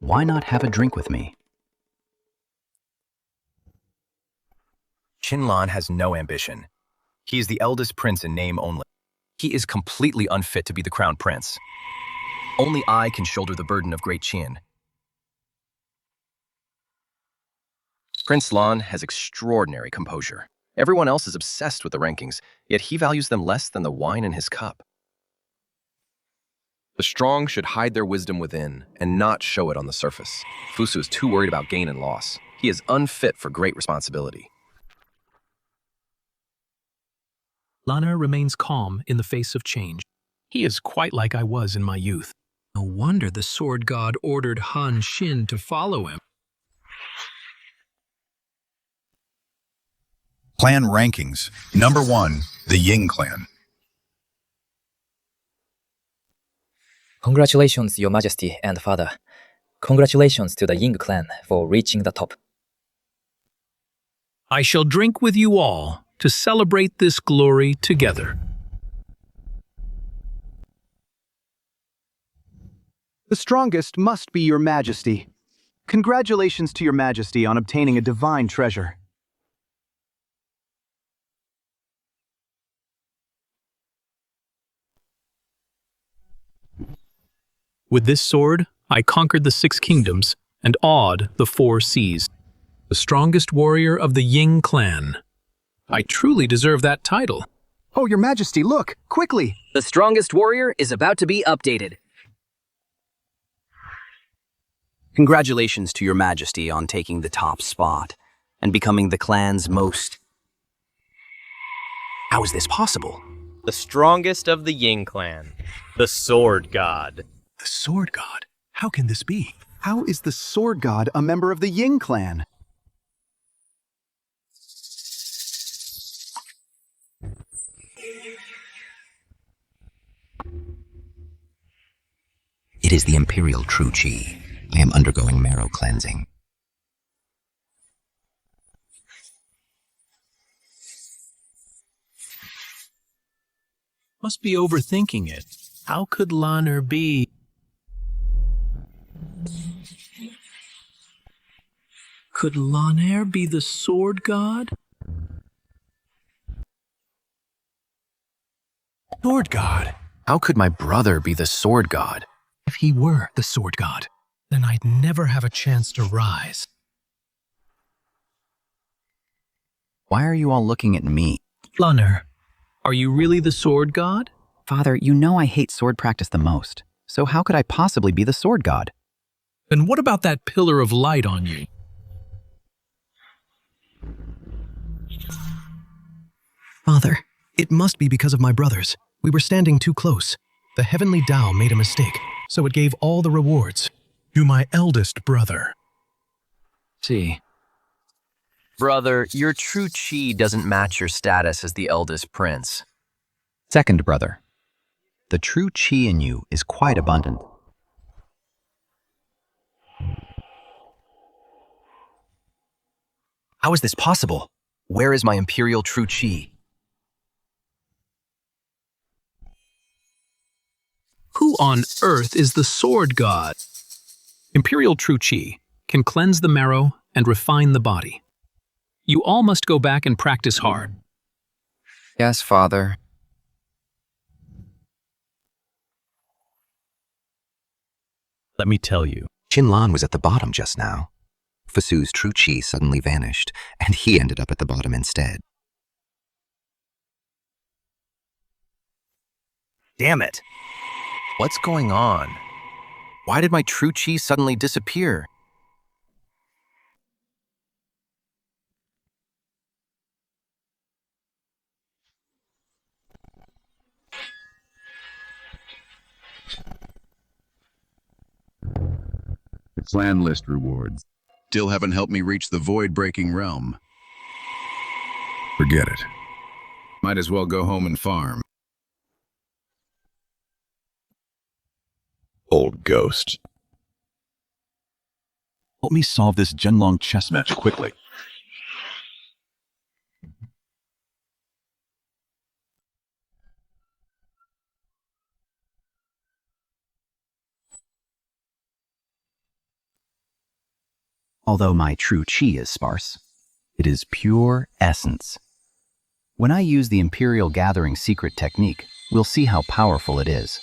Why not have a drink with me? Qinlan has no ambition. He is the eldest prince in name only. He is completely unfit to be the crown prince. Only I can shoulder the burden of Great Qin. Prince Lan has extraordinary composure. Everyone else is obsessed with the rankings, yet he values them less than the wine in his cup. The strong should hide their wisdom within and not show it on the surface. Fusu is too worried about gain and loss. He is unfit for great responsibility. Lan'er remains calm in the face of change. He is quite like I was in my youth. No wonder the Sword God ordered Han Xin to follow him. Clan rankings. Number 1, the Ying clan. Congratulations, Your Majesty and Father. Congratulations to the Ying clan for reaching the top. I shall drink with you all to celebrate this glory together. The strongest must be Your Majesty. Congratulations to Your Majesty on obtaining a divine treasure. With this sword, I conquered the 6 kingdoms and awed the 4 seas. The strongest warrior of the Ying clan. I truly deserve that title. Oh, Your Majesty, look! Quickly! The strongest warrior is about to be updated. Congratulations to Your Majesty on taking the top spot and becoming the clan's most... How is this possible? The strongest of the Ying clan. The Sword God. The Sword God? How can this be? How is the Sword God a member of the Ying clan? It is the Imperial True Qi. I am undergoing marrow cleansing. Must be overthinking it. How could Lan'er be? Could Lan'er be the Sword God? Sword God? How could my brother be the Sword God? If he were the Sword God, then I'd never have a chance to rise. Why are you all looking at me? Lan'er, are you really the Sword God? Father, you know I hate sword practice the most, so how could I possibly be the sword god? Then what about that pillar of light on you? Father, it must be because of my brothers. We were standing too close. The heavenly Tao made a mistake, so it gave all the rewards to my eldest brother. See. Brother, your true chi doesn't match your status as the eldest prince. Second brother, the true chi in you is quite abundant. How is this possible? Where is my imperial true chi? Who on earth is the sword god? Imperial true chi can cleanse the marrow and refine the body. You all must go back and practice hard. Yes, Father. Let me tell you, Qinlan was at the bottom just now. Fusu's true chi suddenly vanished, and he ended up at the bottom instead. Damn it. What's going on? Why did my true chi suddenly disappear? The clan list rewards still haven't helped me reach the void-breaking realm. Forget it. Might as well go home and farm. Old ghost. Help me solve this Zhenlong chess match quickly. Although my true chi is sparse, it is pure essence. When I use the Imperial Gathering secret technique, we'll see how powerful it is.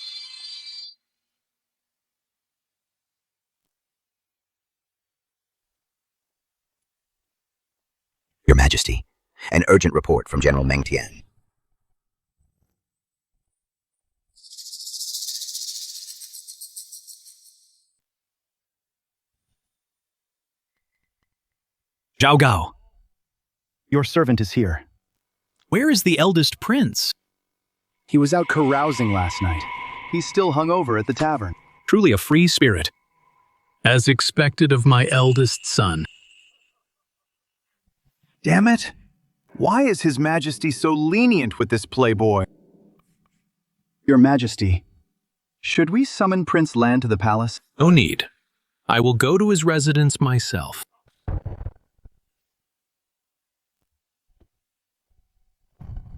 Your Majesty, an urgent report from General Meng Tian. Zhao Gao, Your servant is here. where is the eldest prince? He was out carousing last night. He's still hungover at the tavern. Truly a free spirit. As expected of my eldest son. Damn it! Why is His Majesty so lenient with this playboy? Your Majesty, should we summon Prince Lan to the palace? No need. I will go to his residence myself.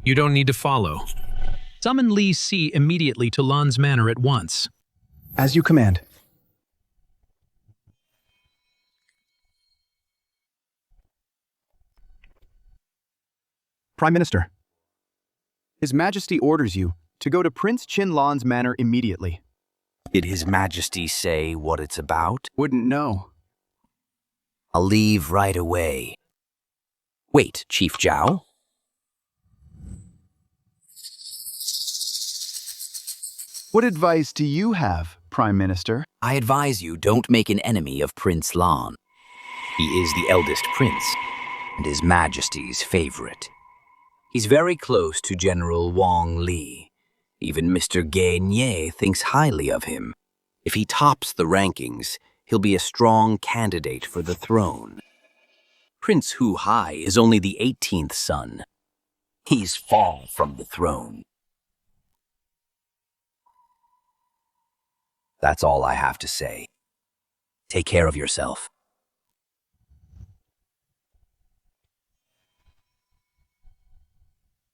You don't need to follow. Summon Li Si immediately to Lan's manor at once. As you command. Prime Minister, His Majesty orders you to go to Prince Qinlan's manor immediately. Did His Majesty say what it's about? Wouldn't know. I'll leave right away. Wait, Chief Zhao? What advice do you have, Prime Minister? I advise you don't make an enemy of Prince Lan. He is the eldest prince, and His Majesty's favorite. He's very close to General Wang Li. Even Mr. Ge Nye thinks highly of him. If he tops the rankings, he'll be a strong candidate for the throne. Prince Hu Hai is only the 18th son. He's far from the throne. That's all I have to say. Take care of yourself.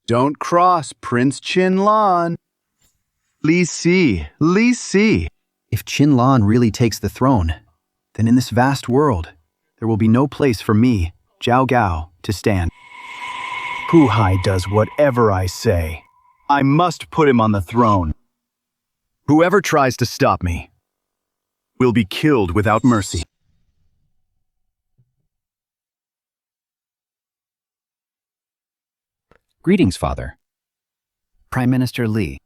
Don't cross Prince Qinlan. Li Si, Li Si. If Qinlan really takes the throne, then in this vast world, there will be no place for me, Zhao Gao, to stand. Hu Hai does whatever I say. I must put him on the throne. Whoever tries to stop me will be killed without mercy. Greetings, Father. Prime Minister Li.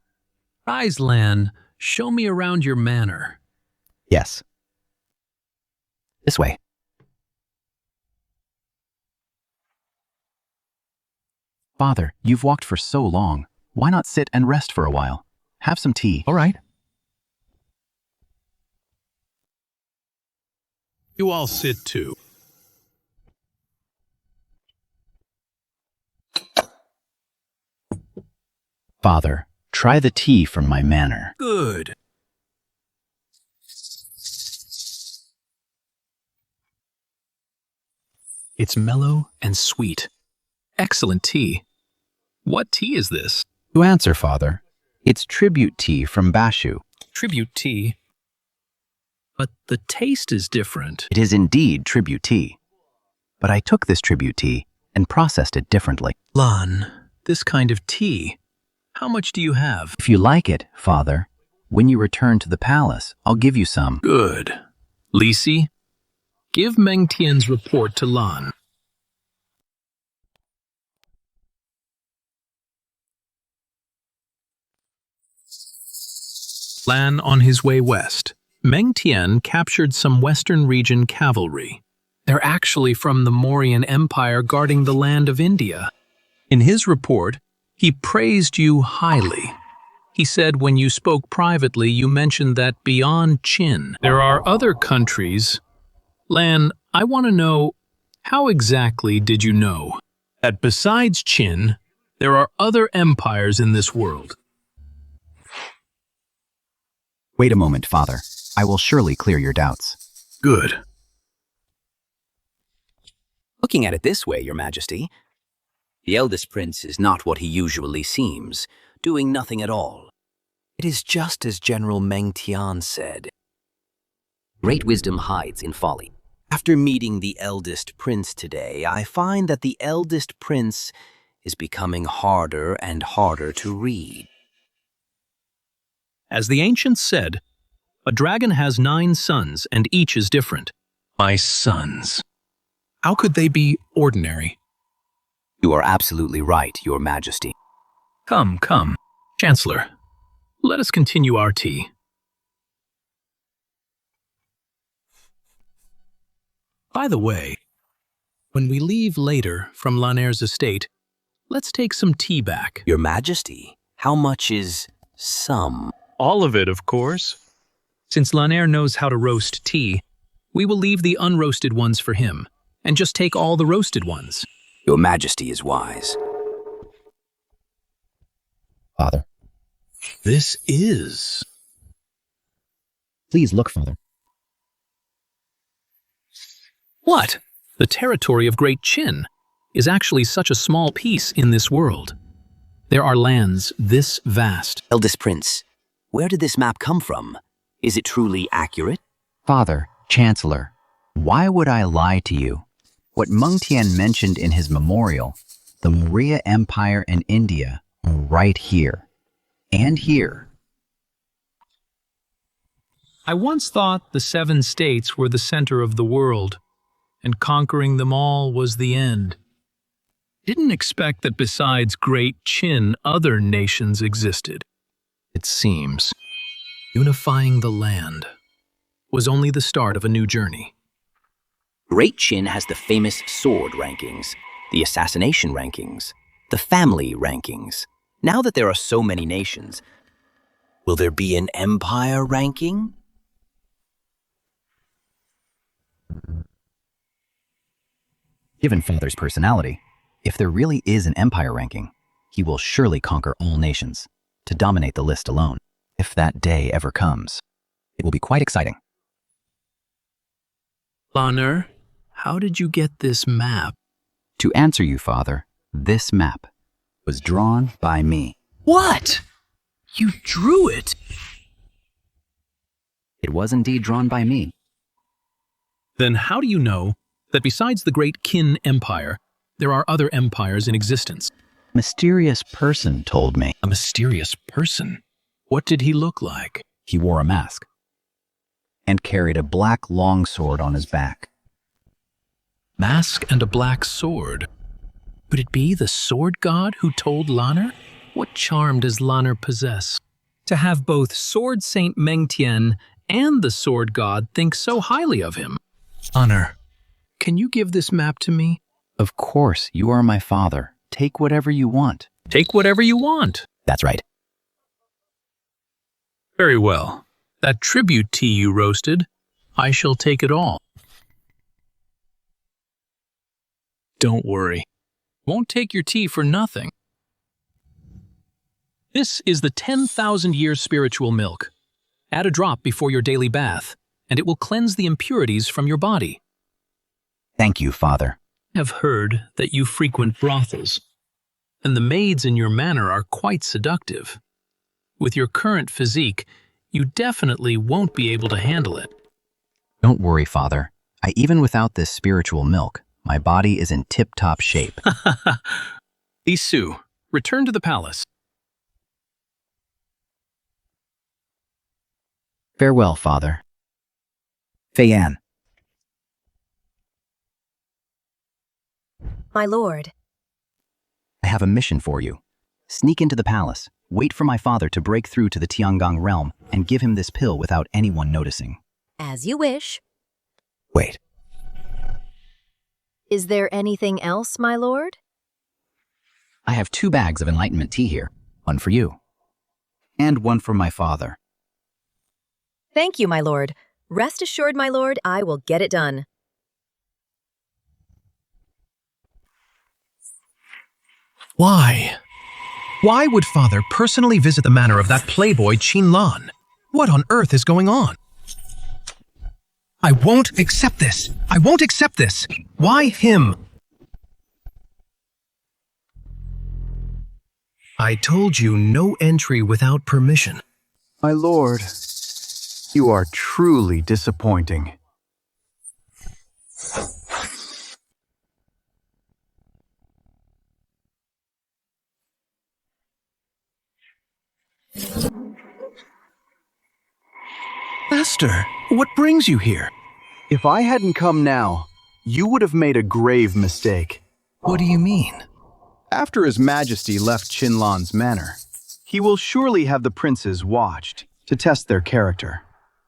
Rise, Lan. Show me around your manor. Yes. This way. Father, you've walked for so long. Why not sit and rest for a while? Have some tea. All right. You all sit too. Father, try the tea from my manor. Good. It's mellow and sweet. Excellent tea. What tea is this? To answer, Father, it's tribute tea from Bashu. Tribute tea? But the taste is different. It is indeed tribute tea. But I took this tribute tea and processed it differently. Lan, this kind of tea. How much do you have? If you like it, Father, when you return to the palace, I'll give you some. Good. Lisi, give Meng Tian's report to Lan. Lan on his way west. Meng Tian captured some Western region cavalry. They're actually from the Mauryan Empire guarding the land of India. In his report, he praised you highly. He said when you spoke privately, you mentioned that beyond Qin, there are other countries. Lan, I want to know, how exactly did you know that besides Qin, there are other empires in this world? Wait a moment, Father. I will surely clear your doubts. Good. Looking at it this way, Your Majesty, the eldest prince is not what he usually seems, doing nothing at all. It is just as General Meng Tian said. Great wisdom hides in folly. After meeting the eldest prince today, I find that the eldest prince is becoming harder and harder to read. As the ancients said, a dragon has 9 sons, and each is different. My sons. How could they be ordinary? You are absolutely right, Your Majesty. Come, come. Chancellor, let us continue our tea. By the way, when we leave later from Lanner's estate, let's take some tea back. Your Majesty, how much is some? All of it, of course. Since Lanner knows how to roast tea, we will leave the unroasted ones for him, and just take all the roasted ones. Your Majesty is wise. Father. This is... Please look, Father. What? The territory of Great Qin is actually such a small piece in this world. There are lands this vast. Eldest Prince, where did this map come from? Is it truly accurate? Father, Chancellor, why would I lie to you? What Meng Tian mentioned in his memorial, the Maurya Empire and India, are right here. And here. I once thought the 7 states were the center of the world, and conquering them all was the end. Didn't expect that besides Great Qin, other nations existed. It seems unifying the land was only the start of a new journey. Great Qin has the famous sword rankings, the assassination rankings, the family rankings. Now that there are so many nations, will there be an empire ranking? Given Father's personality, if there really is an empire ranking, he will surely conquer all nations, to dominate the list alone. If that day ever comes, it will be quite exciting. Lanner, how did you get this map? To answer you, Father, this map was drawn by me. What? You drew it? It was indeed drawn by me. Then how do you know that besides the Great Qin Empire, there are other empires in existence? Mysterious person told me. A mysterious person? What did he look like? He wore a mask and carried a black longsword on his back. Mask and a black sword. Could it be the sword god who told Lanner? What charm does Lanner possess? to have both Sword Saint Mengtian and the Sword God think so highly of him. Honor, can you give this map to me? Of course, you are my father. Take whatever you want. Take whatever you want. That's right. Very well. That tribute tea you roasted, I shall take it all. Don't worry. Won't take your tea for nothing. This is the 10,000-year spiritual milk. Add a drop before your daily bath, and it will cleanse the impurities from your body. Thank you, Father. I have heard that you frequent brothels, and the maids in your manor are quite seductive. With your current physique, you definitely won't be able to handle it. Don't worry, Father. Even without this spiritual milk, my body is in tip-top shape. Isu, return to the palace. Farewell, Father. Fei-Yan. My lord. I have a mission for you. Sneak into the palace, wait for my father to break through to the Tiangong realm, and give him this pill without anyone noticing. As you wish. Wait. Is there anything else, my lord? I have 2 bags of enlightenment tea here. One for you. And one for my father. Thank you, my lord. Rest assured, my lord, I will get it done. Why? Why would Father personally visit the manor of that playboy Qin Lan? What on earth is going on? I won't accept this. I won't accept this. Why him? I told you no entry without permission. My lord, you are truly disappointing. Master, what brings you here? If I hadn't come now, you would have made a grave mistake. What do you mean? After His Majesty left Qinlan's manor, he will surely have the princes watched to test their character.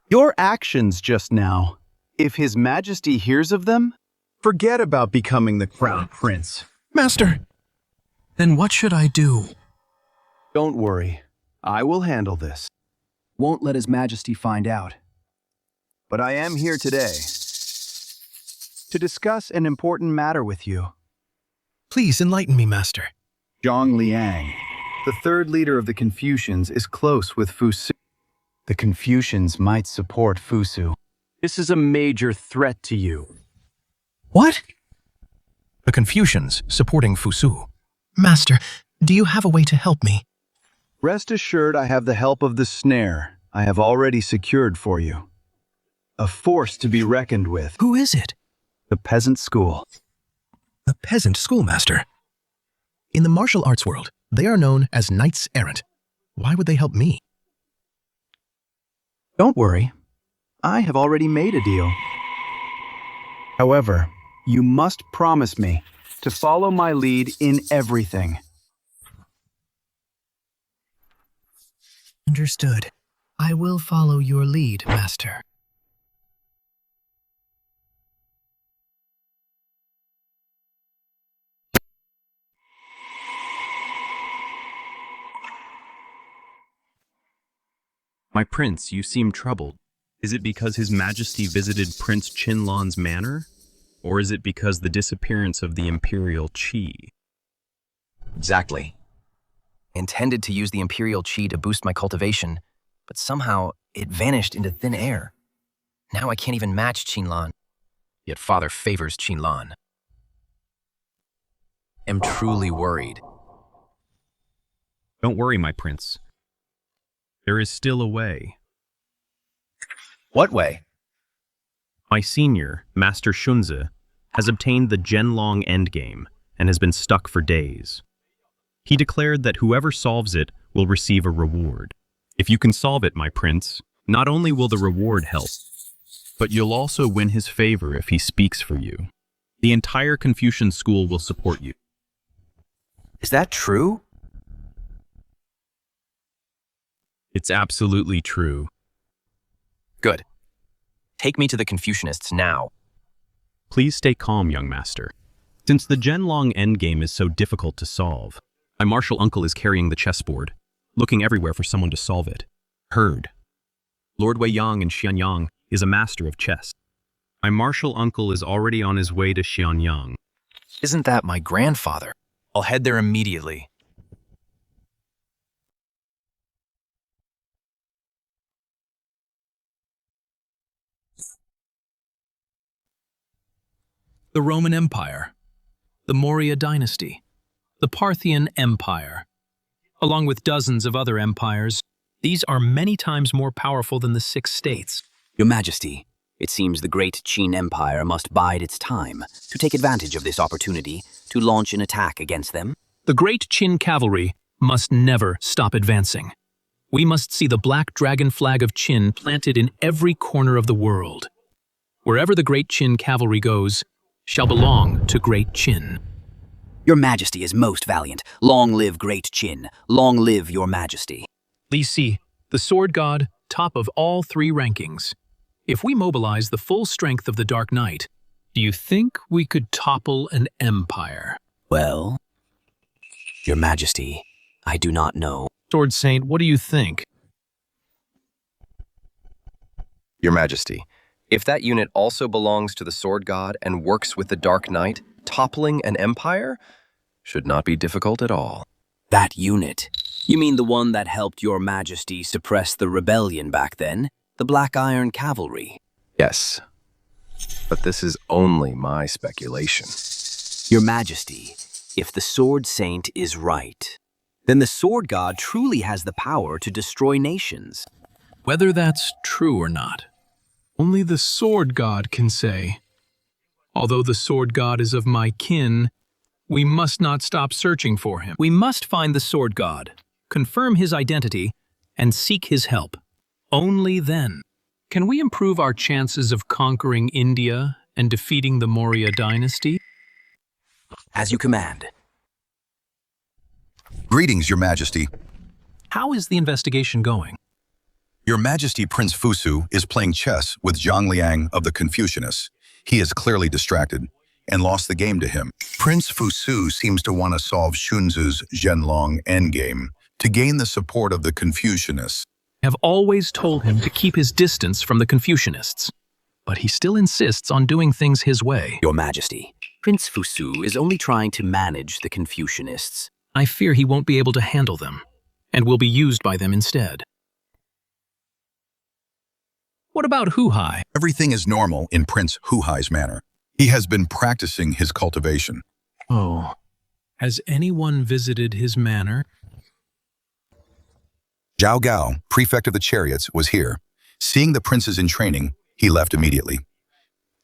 Your actions just now, if His Majesty hears of them, forget about becoming the crown prince. Master, then what should I do? Don't worry, I will handle this. Won't let His Majesty find out. But I am here today to discuss an important matter with you. Please enlighten me, Master. Zhang Liang, the 3rd leader of the Confucians, is close with Fusu. The Confucians might support Fusu. This is a major threat to you. What? The Confucians supporting Fusu. Master, do you have a way to help me? Rest assured I have the help of the snare I have already secured for you. A force to be reckoned with. Who is it? The peasant school. The peasant schoolmaster. In the martial arts world, they are known as knights errant. Why would they help me? Don't worry. I have already made a deal. However, you must promise me to follow my lead in everything. Understood. I will follow your lead, Master. My prince, you seem troubled. Is it because His Majesty visited Prince Qinlan's manor? Or is it because the disappearance of the imperial qi? Exactly. Intended to use the imperial qi to boost my cultivation, but somehow it vanished into thin air. Now I can't even match Qinlan. Yet Father favors Qinlan. Am truly worried. Don't worry, my prince. There is still a way. What way? My senior, Master Shunzi, has obtained the Zhenlong endgame and has been stuck for days. He declared that whoever solves it will receive a reward. If you can solve it, my prince, not only will the reward help, but you'll also win his favor if he speaks for you. The entire Confucian school will support you. Is that true? It's absolutely true. Good. Take me to the Confucianists now. Please stay calm, young master. Since the Zhenlong endgame is so difficult to solve, my martial uncle is carrying the chessboard, looking everywhere for someone to solve it. Heard. Lord Wei Yang in Xianyang is a master of chess. My martial uncle is already on his way to Xianyang. Isn't that my grandfather? I'll head there immediately. The Roman Empire, the Maurya dynasty, the Parthian Empire, along with dozens of other empires, these are many times more powerful than the 6 states. Your Majesty, it seems the Great Qin Empire must bide its time to take advantage of this opportunity to launch an attack against them. The Great Qin cavalry must never stop advancing. We must see the black dragon flag of Qin planted in every corner of the world. Wherever the Great Qin cavalry goes, shall belong to Great Qin. Your Majesty is most valiant. Long live Great Qin. Long live Your Majesty. Li Si, the sword god, top of all 3 rankings. If we mobilize the full strength of the Dark Knight, do you think we could topple an empire? Well, Your Majesty, I do not know. Sword Saint, what do you think? Your Majesty, if that unit also belongs to the Sword God and works with the Dark Knight, toppling an empire should not be difficult at all. That unit? You mean the one that helped Your Majesty suppress the rebellion back then? The Black Iron Cavalry? Yes, but this is only my speculation. Your Majesty, if the Sword Saint is right, then the Sword God truly has the power to destroy nations. Whether that's true or not, only the Sword God can say. Although the Sword God is of my kin, we must not stop searching for him. We must find the Sword God, confirm his identity, and seek his help. Only then can we improve our chances of conquering India and defeating the Maurya dynasty. As you command. Greetings, Your Majesty. How is the investigation going? Your Majesty Prince Fusu is playing chess with Zhang Liang of the Confucianists. He is clearly distracted and lost the game to him. Prince Fusu seems to want to solve Xunzi's Zhenlong endgame to gain the support of the Confucianists. I have always told him to keep his distance from the Confucianists, but he still insists on doing things his way. Your Majesty, Prince Fusu is only trying to manage the Confucianists. I fear he won't be able to handle them, and will be used by them instead. What about Hu Hai? Everything is normal in Prince Hu Hai's manner. He has been practicing his cultivation. Oh, has anyone visited his manor? Zhao Gao, prefect of the chariots, was here. Seeing the princes in training, he left immediately.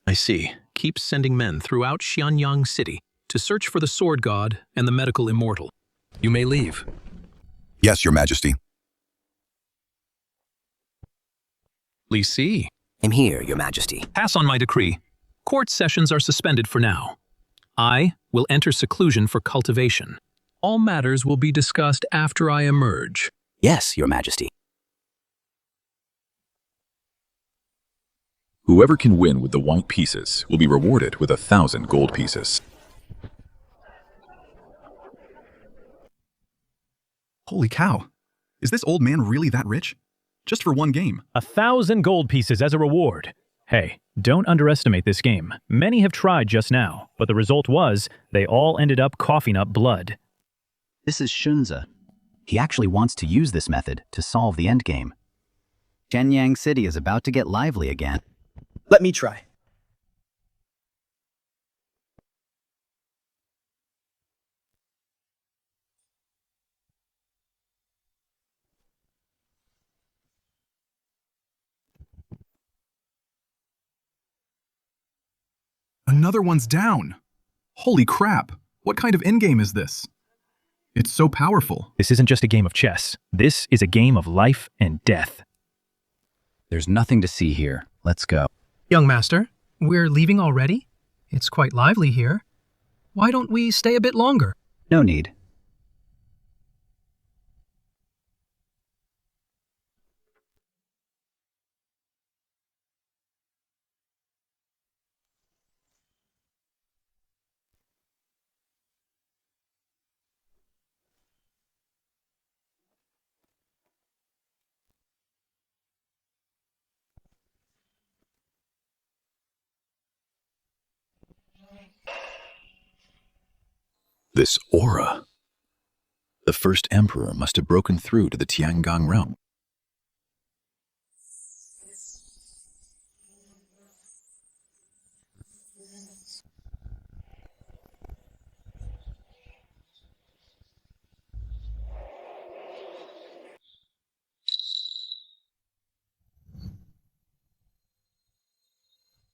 I see. Keep sending men throughout Xianyang City to search for the Sword God and the medical immortal. You may leave. Yes, Your Majesty. Li Si. I'm here, Your Majesty. Pass on my decree. Court sessions are suspended for now. I will enter seclusion for cultivation. All matters will be discussed after I emerge. Yes, Your Majesty. Whoever can win with the white pieces will be rewarded with 1,000 gold pieces. Holy cow. Is this old man really that rich? Just for one game. 1,000 gold pieces as a reward. Hey, don't underestimate this game. Many have tried just now, but the result was they all ended up coughing up blood. This is Xunzi. He actually wants to use this method to solve the endgame. Xianyang City is about to get lively again. Let me try. Another one's down. Holy crap. What kind of endgame is this? It's so powerful. This isn't just a game of chess. This is a game of life and death. There's nothing to see here. Let's go. Young master, we're leaving already? It's quite lively here. Why don't we stay a bit longer? No need. This aura. The first emperor must have broken through to the Tiangong realm.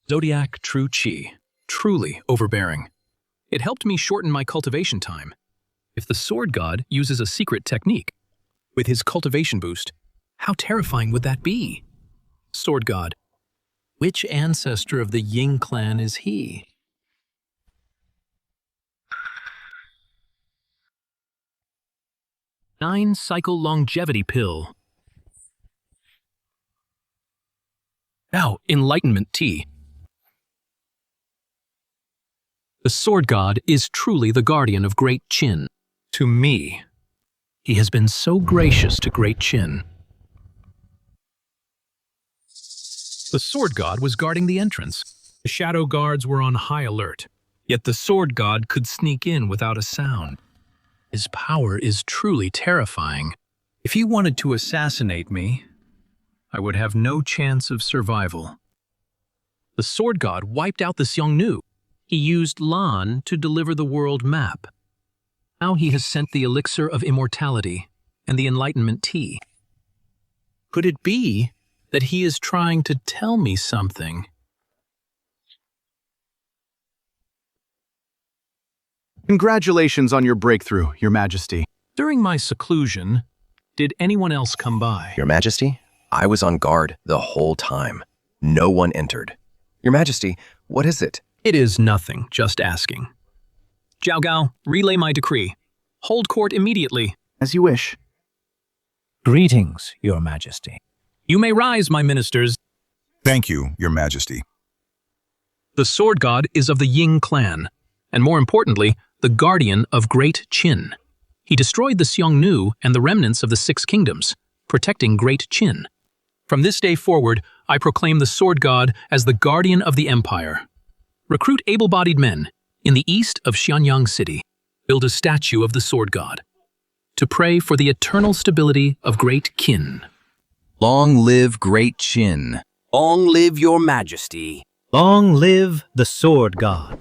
Zodiac True Qi, truly overbearing. It helped me shorten my cultivation time. If the sword god uses a secret technique, with his cultivation boost, how terrifying would that be? Sword god, which ancestor of the Ying clan is he? Nine-cycle longevity pill. Now, enlightenment tea. The sword god is truly the guardian of Great Qin. To me, he has been so gracious to Great Qin. The sword god was guarding the entrance. The shadow guards were on high alert, yet the sword god could sneak in without a sound. His power is truly terrifying. If he wanted to assassinate me, I would have no chance of survival. The sword god wiped out the Xiongnu. He used Lan to deliver the world map. Now he has sent the elixir of immortality and the enlightenment tea. Could it be that he is trying to tell me something? Congratulations on your breakthrough, Your Majesty. During my seclusion, did anyone else come by? Your Majesty, I was on guard the whole time. No one entered. Your Majesty, what is it? It is nothing, just asking. Zhao Gao, relay my decree. Hold court immediately. As you wish. Greetings, Your Majesty. You may rise, my ministers. Thank you, Your Majesty. The sword god is of the Ying clan, and more importantly, the guardian of Great Qin. He destroyed the Xiongnu and the remnants of the Six Kingdoms, protecting Great Qin. From this day forward, I proclaim the sword god as the guardian of the empire. Recruit able-bodied men in the east of Xianyang City. Build a statue of the sword god to pray for the eternal stability of Great Qin. Long live Great Qin. Long live your majesty. Long live the sword god.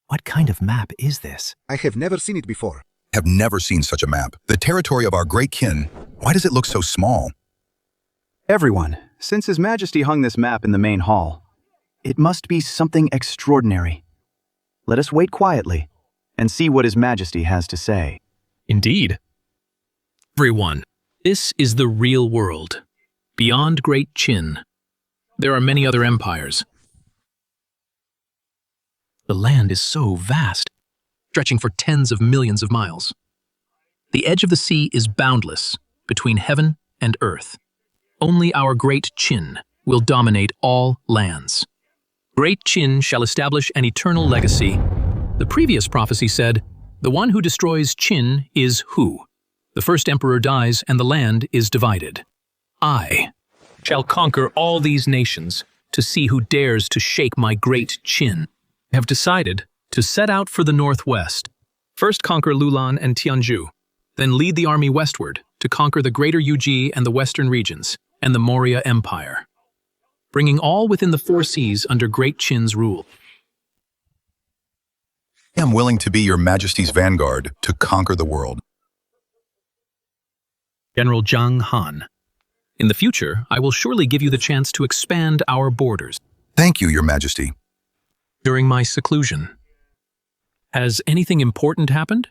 What kind of map is this? I have never seen it before. Have never seen such a map. The territory of our Great Qin. Why does it look so small? Everyone, since His Majesty hung this map in the main hall, it must be something extraordinary. Let us wait quietly and see what His Majesty has to say. Indeed. Everyone, this is the real world. Beyond Great Qin, there are many other empires. The land is so vast, stretching for tens of millions of miles. The edge of the sea is boundless between heaven and earth. Only our Great Qin will dominate all lands. Great Qin shall establish an eternal legacy. The previous prophecy said, the one who destroys Qin is who? The first emperor dies and the land is divided. I shall conquer all these nations to see who dares to shake my Great Qin. I have decided to set out for the northwest. First conquer Lulan and Tianzhu, then lead the army westward to conquer the greater Yuji and the western regions, and the Maurya Empire, bringing all within the 4 seas under Great Qin's rule. I am willing to be Your Majesty's vanguard to conquer the world. General Zhang Han. In the future, I will surely give you the chance to expand our borders. Thank you, Your Majesty. During my seclusion, has anything important happened?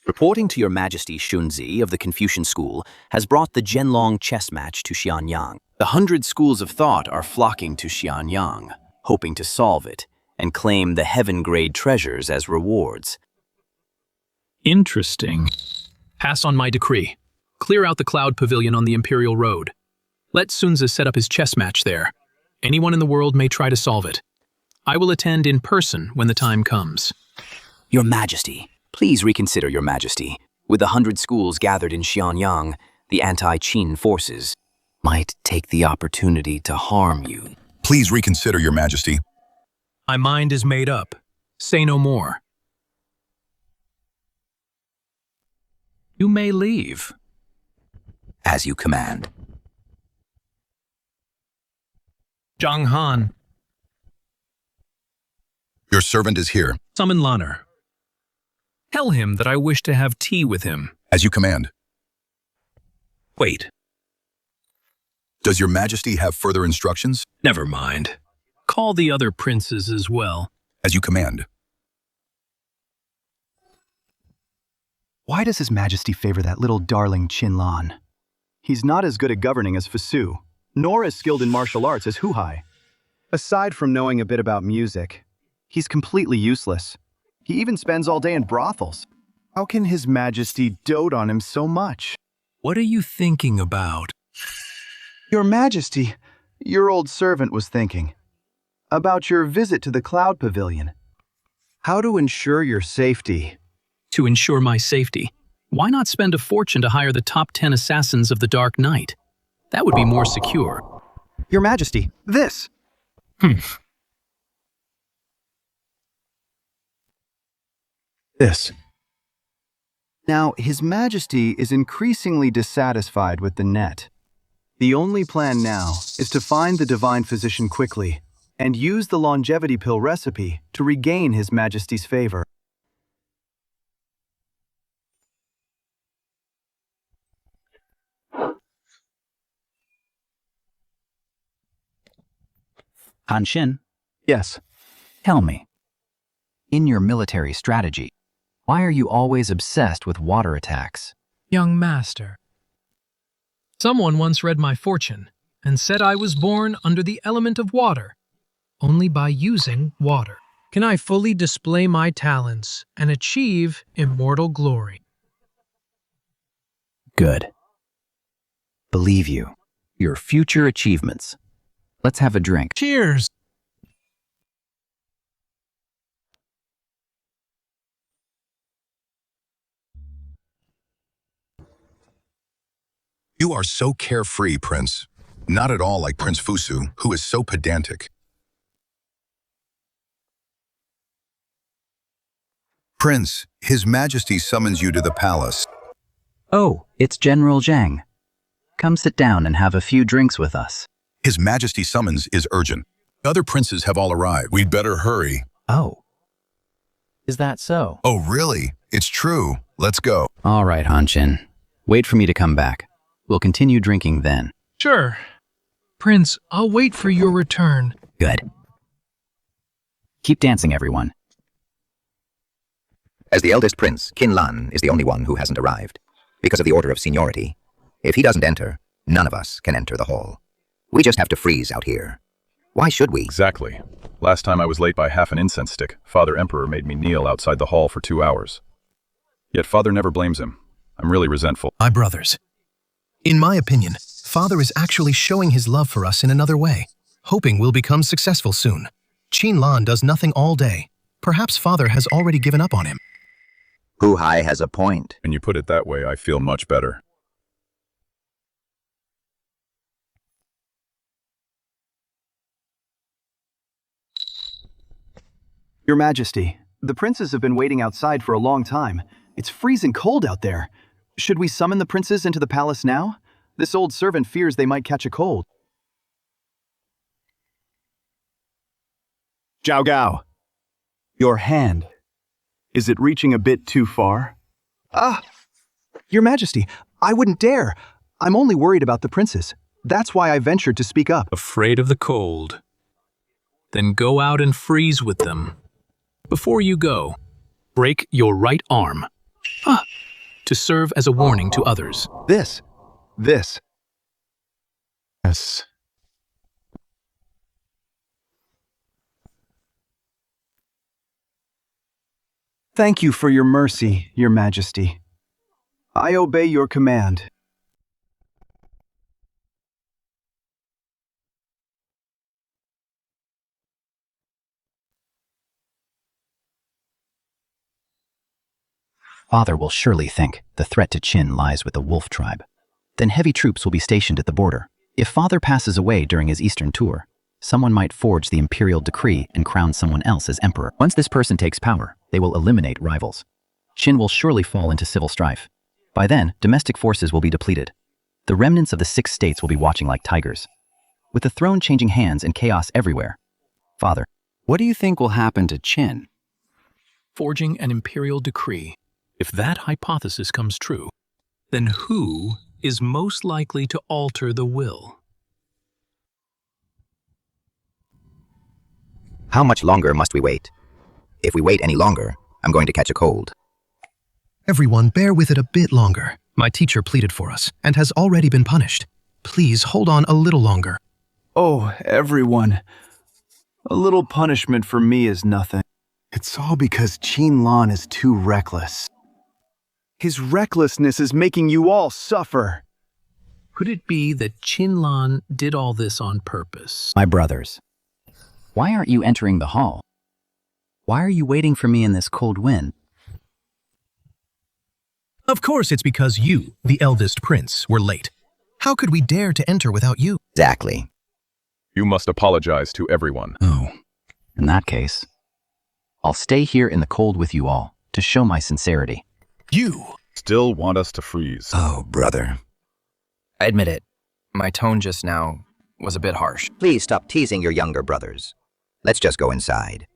Reporting to Your Majesty Shunzi of the Confucian School has brought the Zhenlong chess match to Xianyang. The 100 schools of thought are flocking to Xianyang, hoping to solve it and claim the heaven-grade treasures as rewards. Interesting. Pass on my decree. Clear out the Cloud Pavilion on the Imperial Road. Let Sunzi set up his chess match there. Anyone in the world may try to solve it. I will attend in person when the time comes. Your Majesty, please reconsider, Your Majesty. With the 100 schools gathered in Xianyang, the anti-Qin forces might take the opportunity to harm you. Please reconsider, Your Majesty. My mind is made up. Say no more. You may leave. As you command. Zhang Han, Your servant is here. summon Lanner. Tell him that I wish to have tea with him. As you command. Wait, Does your majesty have further instructions? never mind. Call the other princes as well. As you command. Why does His Majesty favor that little darling Qin? He's not as good at governing as Fasu, nor as skilled in martial arts as Hu Hai. Aside from knowing a bit about music, he's completely useless. He even spends all day in brothels. How can His Majesty dote on him so much? What are you thinking about? Your Majesty, your old servant was thinking about your visit to the Cloud Pavilion. How to ensure your safety. To ensure my safety, why not spend a fortune to hire the top 10 assassins of the Dark Knight? That would be more secure. Your Majesty, this! This. Now, His Majesty is increasingly dissatisfied with the net. The only plan now is to find the Divine Physician quickly and use the longevity pill recipe to regain His Majesty's favor. Han Xin, Yes. tell me, in your military strategy, why are you always obsessed with water attacks? Young master, someone once read my fortune and said I was born under the element of water. Only by using water can I fully display my talents and achieve immortal glory. Good. Believe you. Your future achievements. Let's have a drink. Cheers! You are so carefree, Prince. Not at all like Prince Fusu, who is so pedantic. Prince, His Majesty summons you to the palace. Oh, it's General Zhang. Come sit down and have a few drinks with us. His Majesty summons is urgent. Other princes have all arrived. We'd better hurry. Oh. Is that so? Oh, really? It's true. Let's go. All right, Han Xin. Wait for me to come back. We'll continue drinking then. Sure. Prince, I'll wait for your return. Good. Keep dancing, everyone. As the eldest prince, Qin Lan is the only one who hasn't arrived. Because of the order of seniority. If he doesn't enter, none of us can enter the hall. We just have to freeze out here. Why should we? Exactly. Last time I was late by half an incense stick, Father Emperor made me kneel outside the hall for 2 hours. Yet Father never blames him. I'm really resentful. My brothers. In my opinion, Father is actually showing his love for us in another way, hoping we'll become successful soon. Qin Lan does nothing all day. Perhaps Father has already given up on him. Hu Hai has a point. When you put it that way, I feel much better. Your Majesty, the princes have been waiting outside for a long time. It's freezing cold out there. Should we summon the princes into the palace now? This old servant fears they might catch a cold. Zhao Gao, your hand. Is it reaching a bit too far? Your Majesty, I wouldn't dare. I'm only worried about the princes. That's why I ventured to speak up. Afraid of the cold? Then go out and freeze with them. Before you go, break your right arm. To serve as a warning to others. This. Yes. Thank you for your mercy, Your Majesty. I obey your command. Father will surely think the threat to Qin lies with the wolf tribe. Then heavy troops will be stationed at the border. If Father passes away during his eastern tour, Someone might forge the imperial decree and crown someone else as emperor. Once this person takes power, they will eliminate rivals. Qin will surely fall into civil strife. By then, domestic forces will be depleted. The remnants of the 6 states will be watching like tigers. With the throne changing hands and chaos everywhere. Father, what do you think will happen to Qin? Forging an imperial decree. If that hypothesis comes true, then who is most likely to alter the will? How much longer must we wait? If we wait any longer, I'm going to catch a cold. Everyone, bear with it a bit longer. My teacher pleaded for us and has already been punished. Please hold on a little longer. Oh, everyone. A little punishment for me is nothing. It's all because Qin is too reckless. His recklessness is making you all suffer. Could it be that Qin did all this on purpose? My brothers, why aren't you entering the hall? Why are you waiting for me in this cold wind? Of course it's because you, the eldest prince, were late. How could we dare to enter without you? Exactly. You must apologize to everyone. Oh, in that case, I'll stay here in the cold with you all to show my sincerity. You still want us to freeze. Oh, brother. I admit it. My tone just now was a bit harsh. Please stop teasing your younger brothers. Let's just go inside.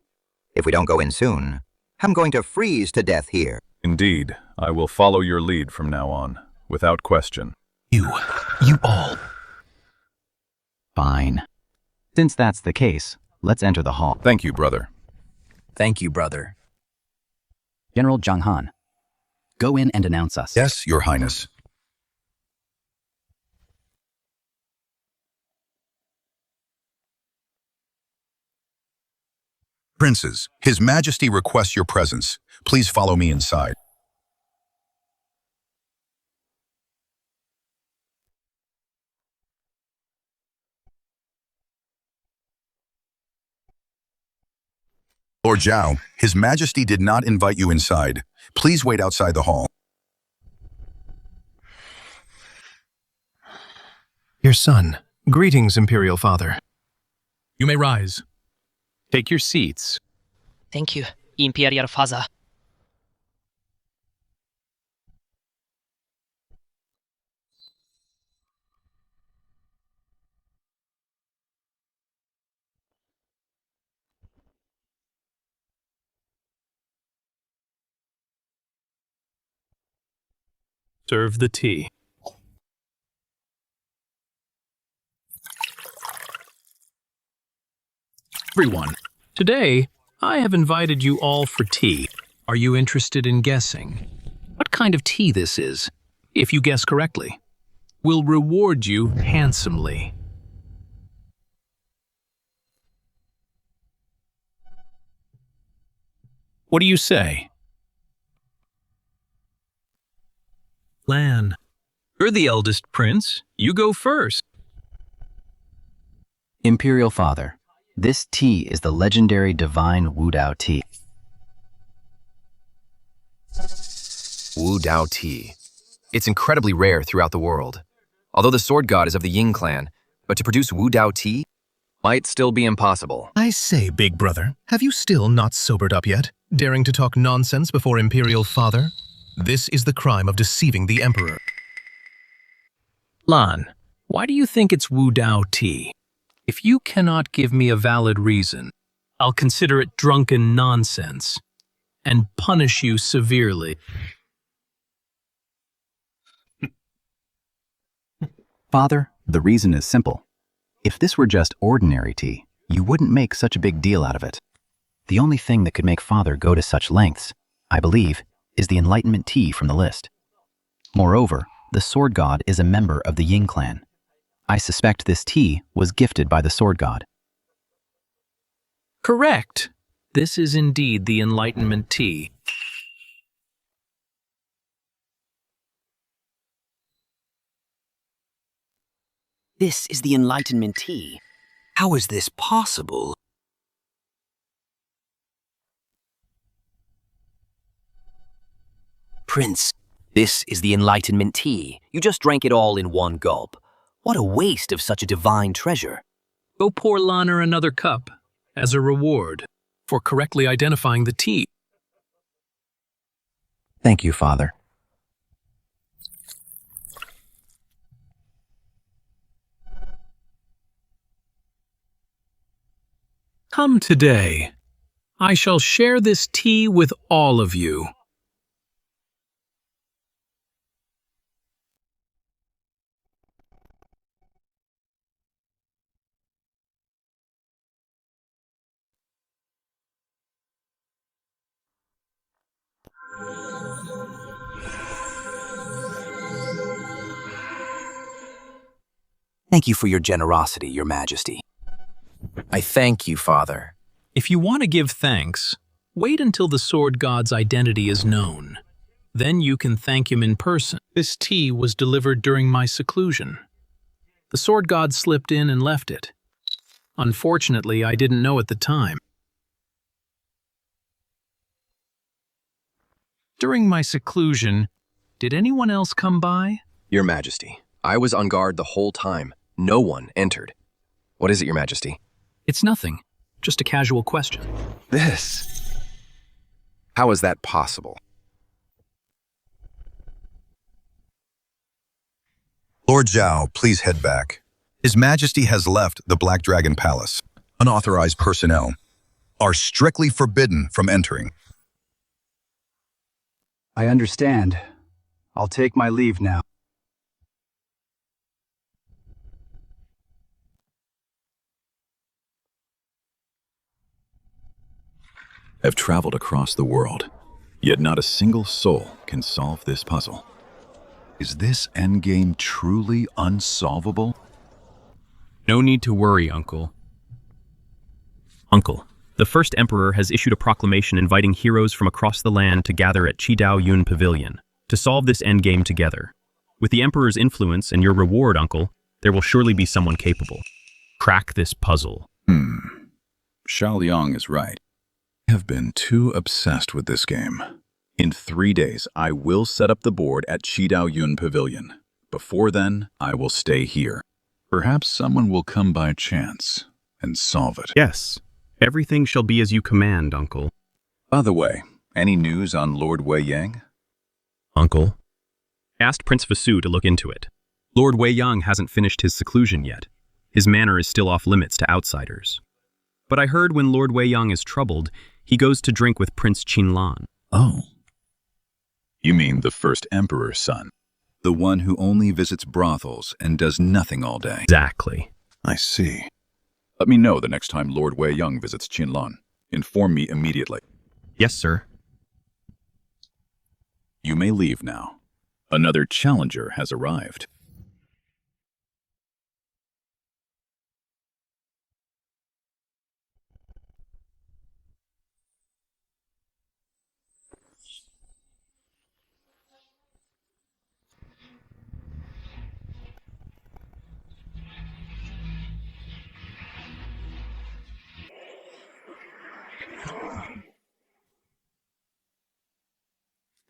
If we don't go in soon, I'm going to freeze to death here. Indeed, I will follow your lead from now on, without question. You all. Fine. Since that's the case, let's enter the hall. Thank you, brother. Thank you, brother. General Zhang Han, go in and announce us. Yes, Your Highness. Princes, His Majesty requests your presence. Please follow me inside. Lord Zhao, His Majesty did not invite you inside. Please wait outside the hall. Your son. Greetings, Imperial Father. You may rise. Take your seats. Thank you, Imperial Father. Serve the tea. Everyone, today I have invited you all for tea. Are you interested in guessing what kind of tea this is? If you guess correctly, we'll reward you handsomely. What do you say? Lan, you're the eldest prince. You go first. Imperial Father, this tea is the legendary divine Wu Dao tea. Wu Dao tea. It's incredibly rare throughout the world. Although the sword god is of the Ying clan, but to produce Wu Dao tea might still be impossible. I say, big brother, have you still not sobered up yet? Daring to talk nonsense before Imperial Father? This is the crime of deceiving the Emperor. Lan, why do you think it's Wu Dao tea? If you cannot give me a valid reason, I'll consider it drunken nonsense and punish you severely. Father, the reason is simple. If this were just ordinary tea, you wouldn't make such a big deal out of it. The only thing that could make Father go to such lengths, I believe, is the Enlightenment tea from the list. Moreover, the sword god is a member of the Ying clan. I suspect this tea was gifted by the sword god. Correct. This is indeed the Enlightenment tea. This is the Enlightenment tea. How is this possible? Prince, this is the Enlightenment tea. You just drank it all in one gulp. What a waste of such a divine treasure. Go pour Lanner another cup as a reward for correctly identifying the tea. Thank you, Father. Come today. I shall share this tea with all of you. Thank you for your generosity, Your Majesty. I thank you, Father. If you want to give thanks, wait until the sword god's identity is known. Then you can thank him in person. This tea was delivered during my seclusion. The sword god slipped in and left it. Unfortunately, I didn't know at the time. During my seclusion, did anyone else come by? Your Majesty, I was on guard the whole time. No one entered. What is it, Your Majesty? It's nothing. Just a casual question. This. How is that possible? Lord Zhao, please head back. His Majesty has left the Black Dragon Palace. Unauthorized personnel are strictly forbidden from entering. I understand. I'll take my leave now. Have traveled across the world, yet not a single soul can solve this puzzle. Is this endgame truly unsolvable? No need to worry, Uncle. Uncle, the first emperor has issued a proclamation inviting heroes from across the land to gather at Qidao Yun Pavilion to solve this endgame together. With the emperor's influence and your reward, Uncle, there will surely be someone capable. Crack this puzzle. Xiao Liang is right. I have been too obsessed with this game. In 3 days, I will set up the board at Qidao Yun Pavilion. Before then, I will stay here. Perhaps someone will come by chance and solve it. Yes, everything shall be as you command, Uncle. By the way, any news on Lord Wei Yang? Uncle, I asked Prince Vasu to look into it. Lord Wei Yang hasn't finished his seclusion yet. His manor is still off limits to outsiders. But I heard when Lord Wei Yang is troubled, he goes to drink with Prince Qinlan. Oh. You mean the first emperor's son? The one who only visits brothels and does nothing all day? Exactly. I see. Let me know the next time Lord Wei Yang visits Qinlan. Inform me immediately. Yes, sir. You may leave now. Another challenger has arrived.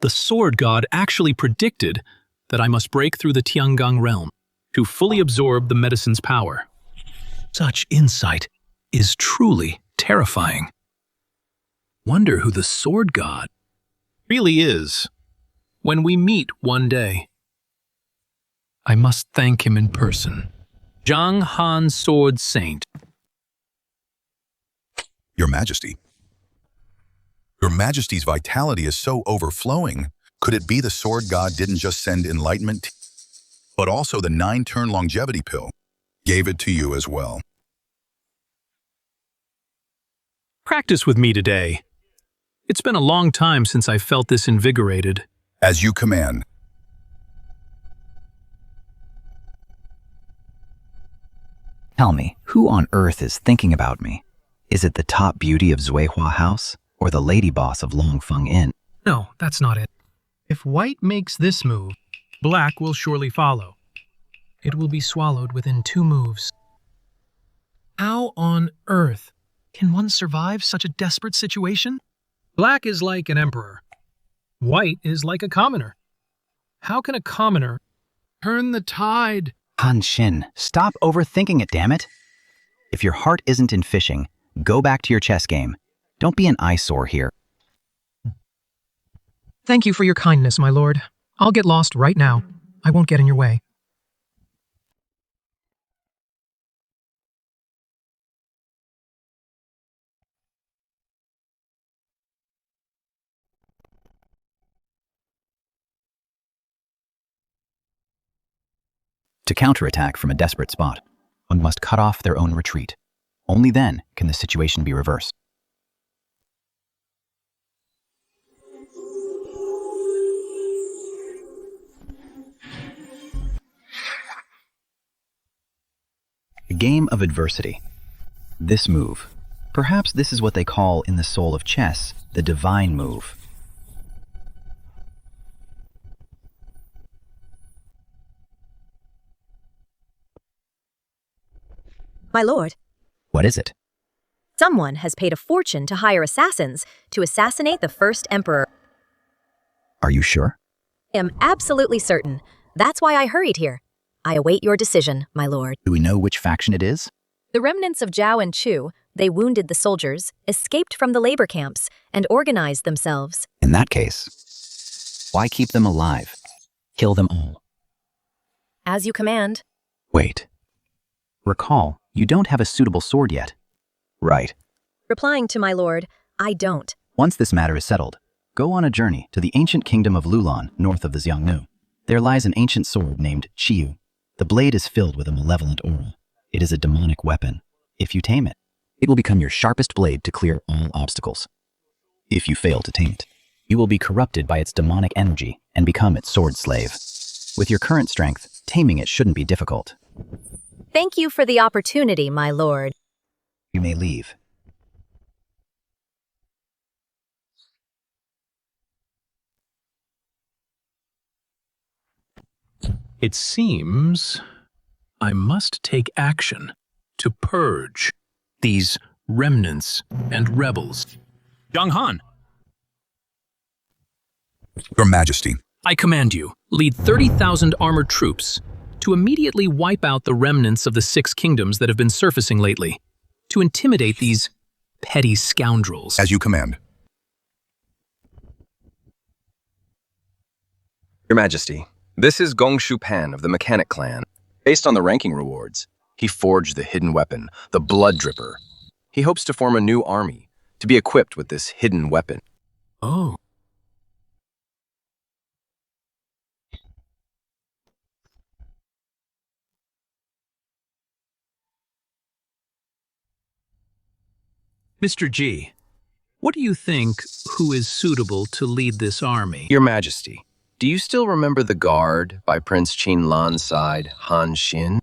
The sword god actually predicted that I must break through the Tiangong realm to fully absorb the medicine's power. Such insight is truly terrifying. Wonder who the sword god really is. When we meet one day, I must thank him in person. Zhang Han Sword Saint. Your Majesty. Your Majesty's vitality is so overflowing. Could it be the sword god didn't just send enlightenment, but also the 9-turn longevity pill? Gave it to you as well. Practice with me today. It's been a long time since I felt this invigorated. As you command. Tell me, who on earth is thinking about me? Is it the top beauty of Zuihua House or the lady boss of Longfeng Inn? No, that's not it. If white makes this move, black will surely follow. It will be swallowed within 2 moves. How on earth can one survive such a desperate situation? Black is like an emperor. White is like a commoner. How can a commoner turn the tide? Han Xin, stop overthinking it, damn it. If your heart isn't in fishing, go back to your chess game. Don't be an eyesore here. Thank you for your kindness, my lord. I'll get lost right now. I won't get in your way. To counterattack from a desperate spot, one must cut off their own retreat. Only then can the situation be reversed. A game of adversity. This move. Perhaps this is what they call in the soul of chess, the divine move. My lord. What is it? Someone has paid a fortune to hire assassins to assassinate the first emperor. Are you sure? I am absolutely certain. That's why I hurried here. I await your decision, my lord. Do we know which faction it is? The remnants of Zhao and Chu, they wounded the soldiers, escaped from the labor camps, and organized themselves. In that case, why keep them alive? Kill them all. As you command. Wait. Recall, you don't have a suitable sword yet. Right. Replying to my lord, I don't. Once this matter is settled, go on a journey to the ancient kingdom of Lulan, north of the Xiongnu. There lies an ancient sword named Qiyu. The blade is filled with a malevolent aura. It is a demonic weapon. If you tame it, it will become your sharpest blade to clear all obstacles. If you fail to tame it, you will be corrupted by its demonic energy and become its sword slave. With your current strength, taming it shouldn't be difficult. Thank you for the opportunity, my lord. You may leave. It seems I must take action to purge these remnants and rebels. Zhang Han, Your Majesty. I command you, lead 30,000 armored troops to immediately wipe out the remnants of the 6 kingdoms that have been surfacing lately, to intimidate these petty scoundrels. As you command. Your Majesty, this is Gong Shupan of the Mechanic Clan. Based on the ranking rewards, he forged the hidden weapon, the Blood Dripper. He hopes to form a new army, to be equipped with this hidden weapon. Oh. Mr. G, what do you think who is suitable to lead this army? Your Majesty, do you still remember the guard by Prince Qin Lan's side, Han Xin? I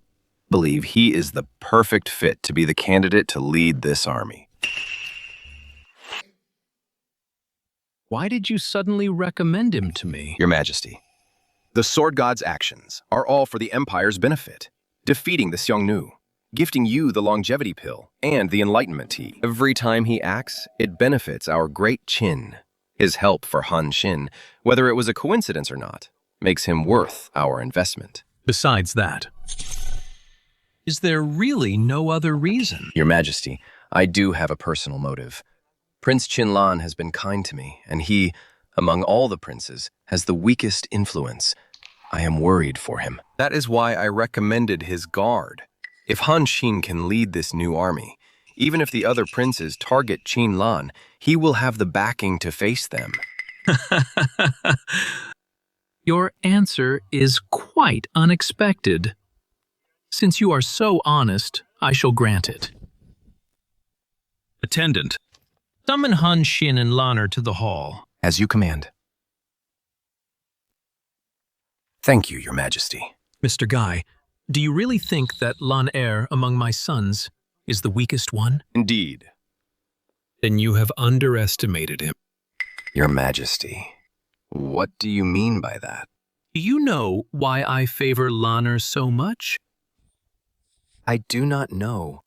believe he is the perfect fit to be the candidate to lead this army. Why did you suddenly recommend him to me? Your Majesty, the Sword God's actions are all for the Empire's benefit, defeating the Xiongnu, gifting you the longevity pill and the enlightenment tea. Every time he acts, it benefits our Great Qin. His help for Han Xin, whether it was a coincidence or not, makes him worth our investment. Besides that, is there really no other reason? Your Majesty, I do have a personal motive. Prince Qinlan has been kind to me, and he, among all the princes, has the weakest influence. I am worried for him. That is why I recommended his guard. If Han Xin can lead this new army, even if the other princes target Qinlan, he will have the backing to face them. Your answer is quite unexpected. Since you are so honest, I shall grant it. Attendant, summon Han Xin and Lanner to the hall. As you command. Thank you, Your Majesty. Mr. Guy, do you really think that Lan Er among my sons is the weakest one? Indeed. Then you have underestimated him. Your Majesty, what do you mean by that? Do you know why I favor Lanner so much? I do not know.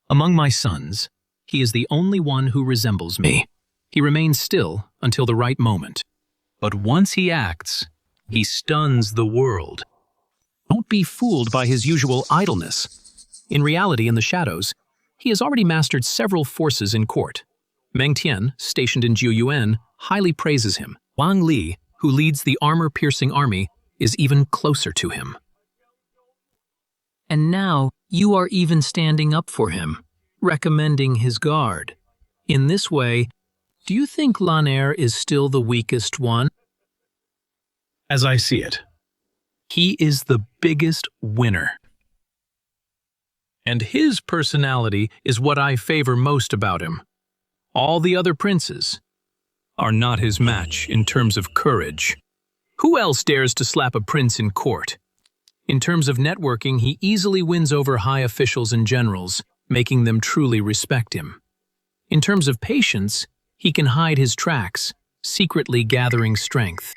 Among my sons, he is the only one who resembles me. He remains still until the right moment. But once he acts, he stuns the world. Don't be fooled by his usual idleness. In reality, in the shadows, he has already mastered several forces in court. Meng Tian, stationed in Jiuyuan, highly praises him. Wang Li, who leads the armor-piercing army, is even closer to him. And now, you are even standing up for him, recommending his guard. In this way, do you think Lan Er is still the weakest one? As I see it, He is the biggest winner. And his personality is what I favor most about him. All the other princes are not his match in terms of courage. Who else dares to slap a prince in court? In terms of networking, he easily wins over high officials and generals, making them truly respect him. In terms of patience, he can hide his tracks, secretly gathering strength.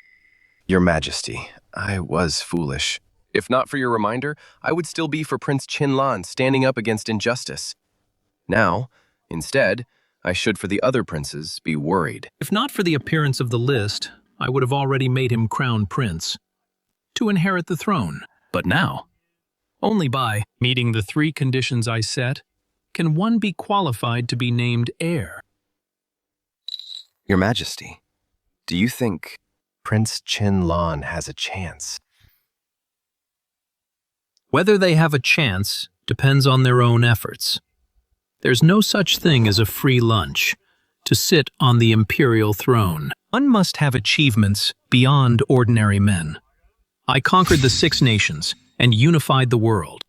Your Majesty, I was foolish. If not for your reminder, I would still be for Prince Qinlan standing up against injustice. Now, instead, I should for the other princes be worried. If not for the appearance of the list, I would have already made him crown prince, to inherit the throne. But now, only by meeting the 3 conditions I set, can one be qualified to be named heir. Your Majesty, do you think Prince Qinlan has a chance? Whether they have a chance depends on their own efforts. There's no such thing as a free lunch to sit on the imperial throne. One must have achievements beyond ordinary men. I conquered the 6 nations and unified the world.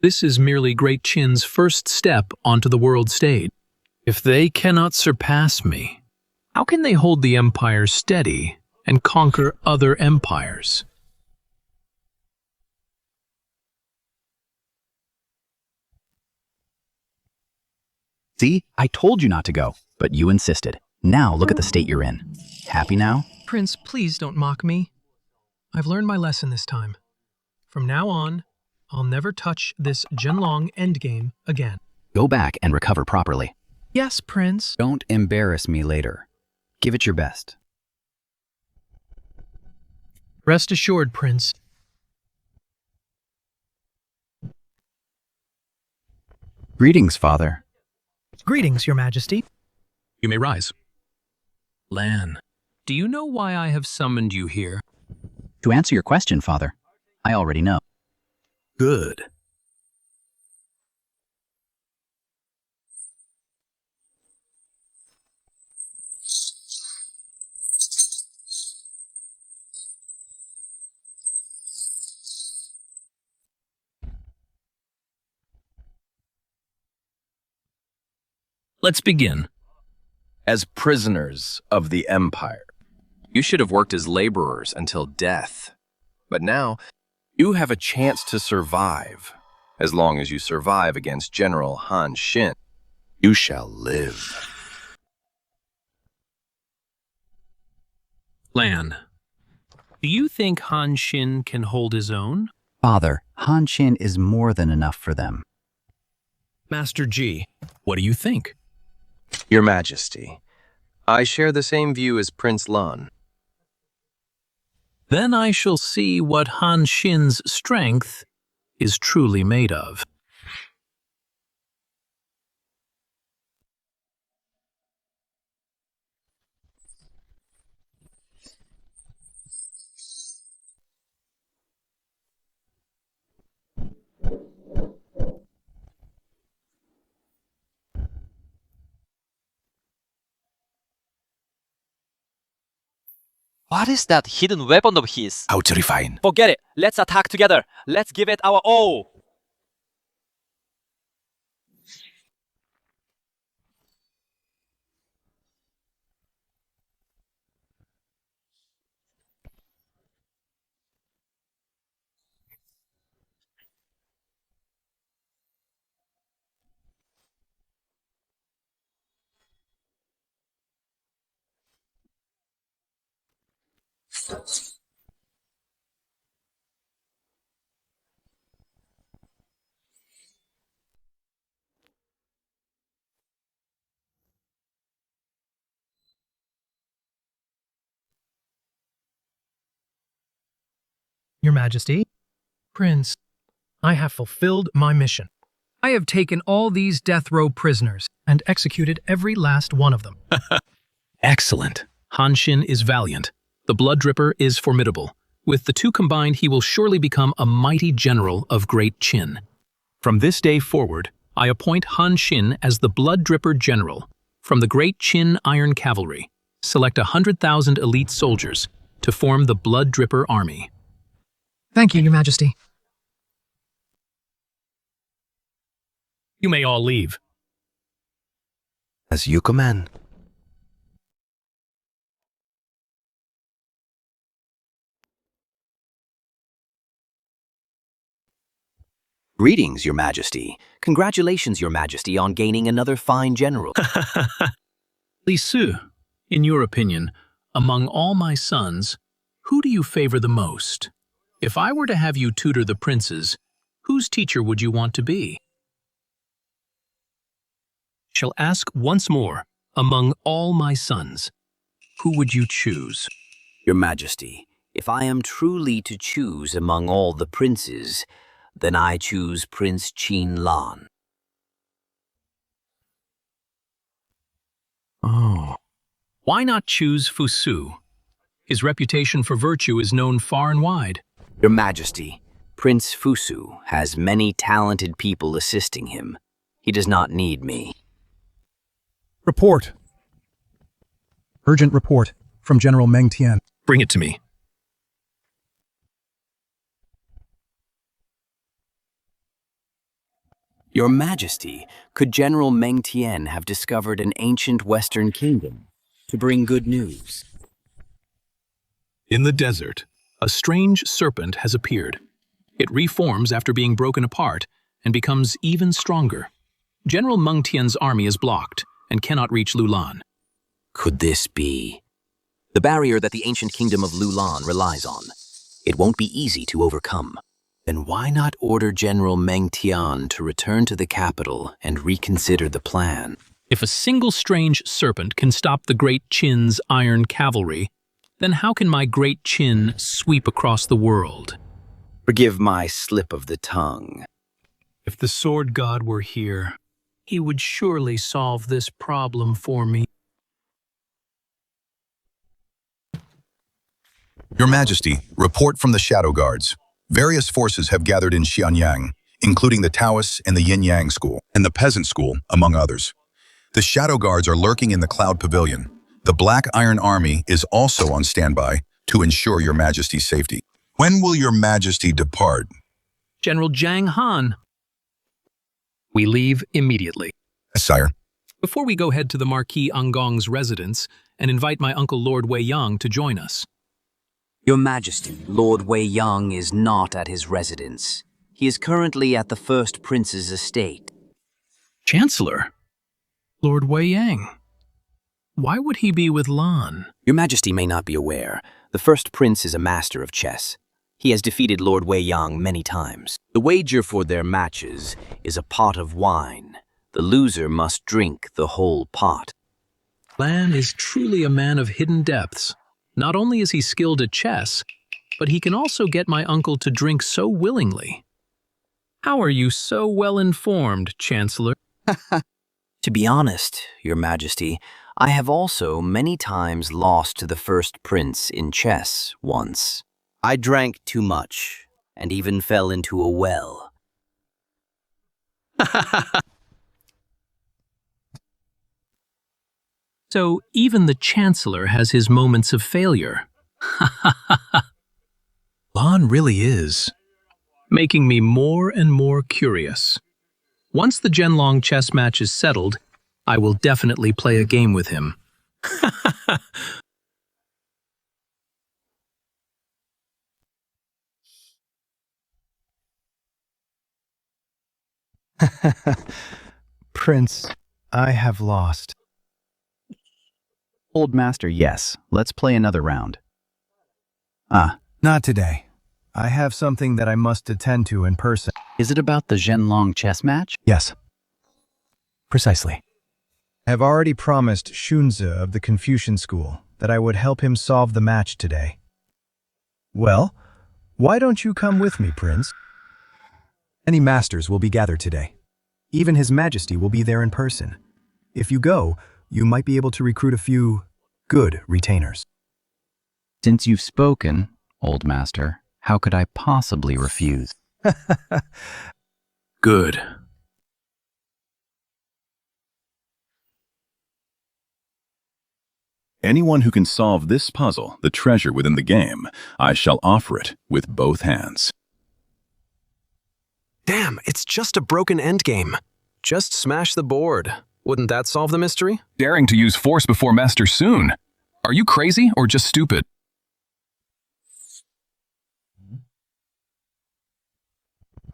This is merely Great Qin's first step onto the world stage. If they cannot surpass me, how can they hold the empire steady and conquer other empires? See, I told you not to go, but you insisted. Now look at the state you're in. Happy now? Prince, please don't mock me. I've learned my lesson this time. From now on, I'll never touch this Zhenlong endgame again. Go back and recover properly. Yes, Prince. Don't embarrass me later. Give it your best. Rest assured, Prince. Greetings, Father. Greetings, Your Majesty. You may rise. Lan, do you know why I have summoned you here? To answer your question, Father, I already know. Good. Let's begin. As prisoners of the Empire, you should have worked as laborers until death. But now, you have a chance to survive. As long as you survive against General Han Xin, you shall live. Lan, do you think Han Xin can hold his own? Father, Han Xin is more than enough for them. Master Ji, what do you think? Your Majesty, I share the same view as Prince Lan. Then I shall see what Han Xin's strength is truly made of. What is that hidden weapon of his? How terrifying. Forget it. Let's attack together. Let's give it our all. Your Majesty. Prince, I have fulfilled my mission. I have taken all these death row prisoners and executed every last one of them. Excellent. Han Xin is valiant. The Blood Dripper is formidable. With the two combined, he will surely become a mighty general of Great Qin. From this day forward, I appoint Han Xin as the Blood Dripper General. From the Great Qin Iron Cavalry, select 100,000 elite soldiers to form the Blood Dripper Army. Thank you, Your Majesty. You may all leave. As you command. Greetings, Your Majesty. Congratulations, Your Majesty, on gaining another fine general. Li Su, in your opinion, among all my sons, who do you favor the most? If I were to have you tutor the princes, whose teacher would you want to be? Shall ask once more, among all my sons, who would you choose? Your Majesty, if I am truly to choose among all the princes, then I choose Prince Qin Lan. Oh. Why not choose Fusu? His reputation for virtue is known far and wide. Your Majesty, Prince Fusu has many talented people assisting him. He does not need me. Report. Urgent report from General Meng Tian. Bring it to me. Your Majesty, could General Meng Tian have discovered an ancient Western kingdom to bring good news? In the desert, a strange serpent has appeared. It reforms after being broken apart and becomes even stronger. General Meng Tian's army is blocked and cannot reach Lulan. Could this be the barrier that the ancient kingdom of Lulan relies on? It won't be easy to overcome. Then why not order General Meng Tian to return to the capital and reconsider the plan? If a single strange serpent can stop the Great Qin's iron cavalry, then how can my Great Qin sweep across the world? Forgive my slip of the tongue. If the sword god were here, he would surely solve this problem for me. Your Majesty, report from the Shadow Guards. Various forces have gathered in Xianyang, including the Taoists and the Yin-Yang School, and the Peasant School, among others. The Shadow Guards are lurking in the Cloud Pavilion. The Black Iron Army is also on standby to ensure Your Majesty's safety. When will Your Majesty depart? General Zhang Han. We leave immediately. Sire. Before we go head to the Marquis Angong's residence and invite my uncle Lord Wei Yang to join us. Your Majesty, Lord Wei Yang is not at his residence. He is currently at the First Prince's estate. Chancellor? Lord Wei Yang. Why would he be with Lan? Your Majesty may not be aware. The First Prince is a master of chess. He has defeated Lord Wei Yang many times. The wager for their matches is a pot of wine. The loser must drink the whole pot. Lan is truly a man of hidden depths. Not only is he skilled at chess, but he can also get my uncle to drink so willingly. How are you so well informed, Chancellor? To be honest, Your Majesty, I have also many times lost to the First Prince in chess once. I drank too much and even fell into a well. So even the Chancellor has his moments of failure. Lan really is. Making me more and more curious. Once the Zhenlong chess match is settled, I will definitely play a game with him. Prince, I have lost. Old Master, yes. Let's play another round. Not today. I have something that I must attend to in person. Is it about the Zhenlong chess match? Yes. Precisely. I have already promised Xunzi of the Confucian School that I would help him solve the match today. Well, why don't you come with me, Prince? Many masters will be gathered today. Even His Majesty will be there in person. If you go, you might be able to recruit a few good retainers. Since you've spoken, old master, how could I possibly refuse? Good. Anyone who can solve this puzzle, the treasure within the game, I shall offer it with both hands. Damn, it's just a broken endgame. Just smash the board. Wouldn't that solve the mystery? Daring to use force before Master Soon. Are you crazy or just stupid?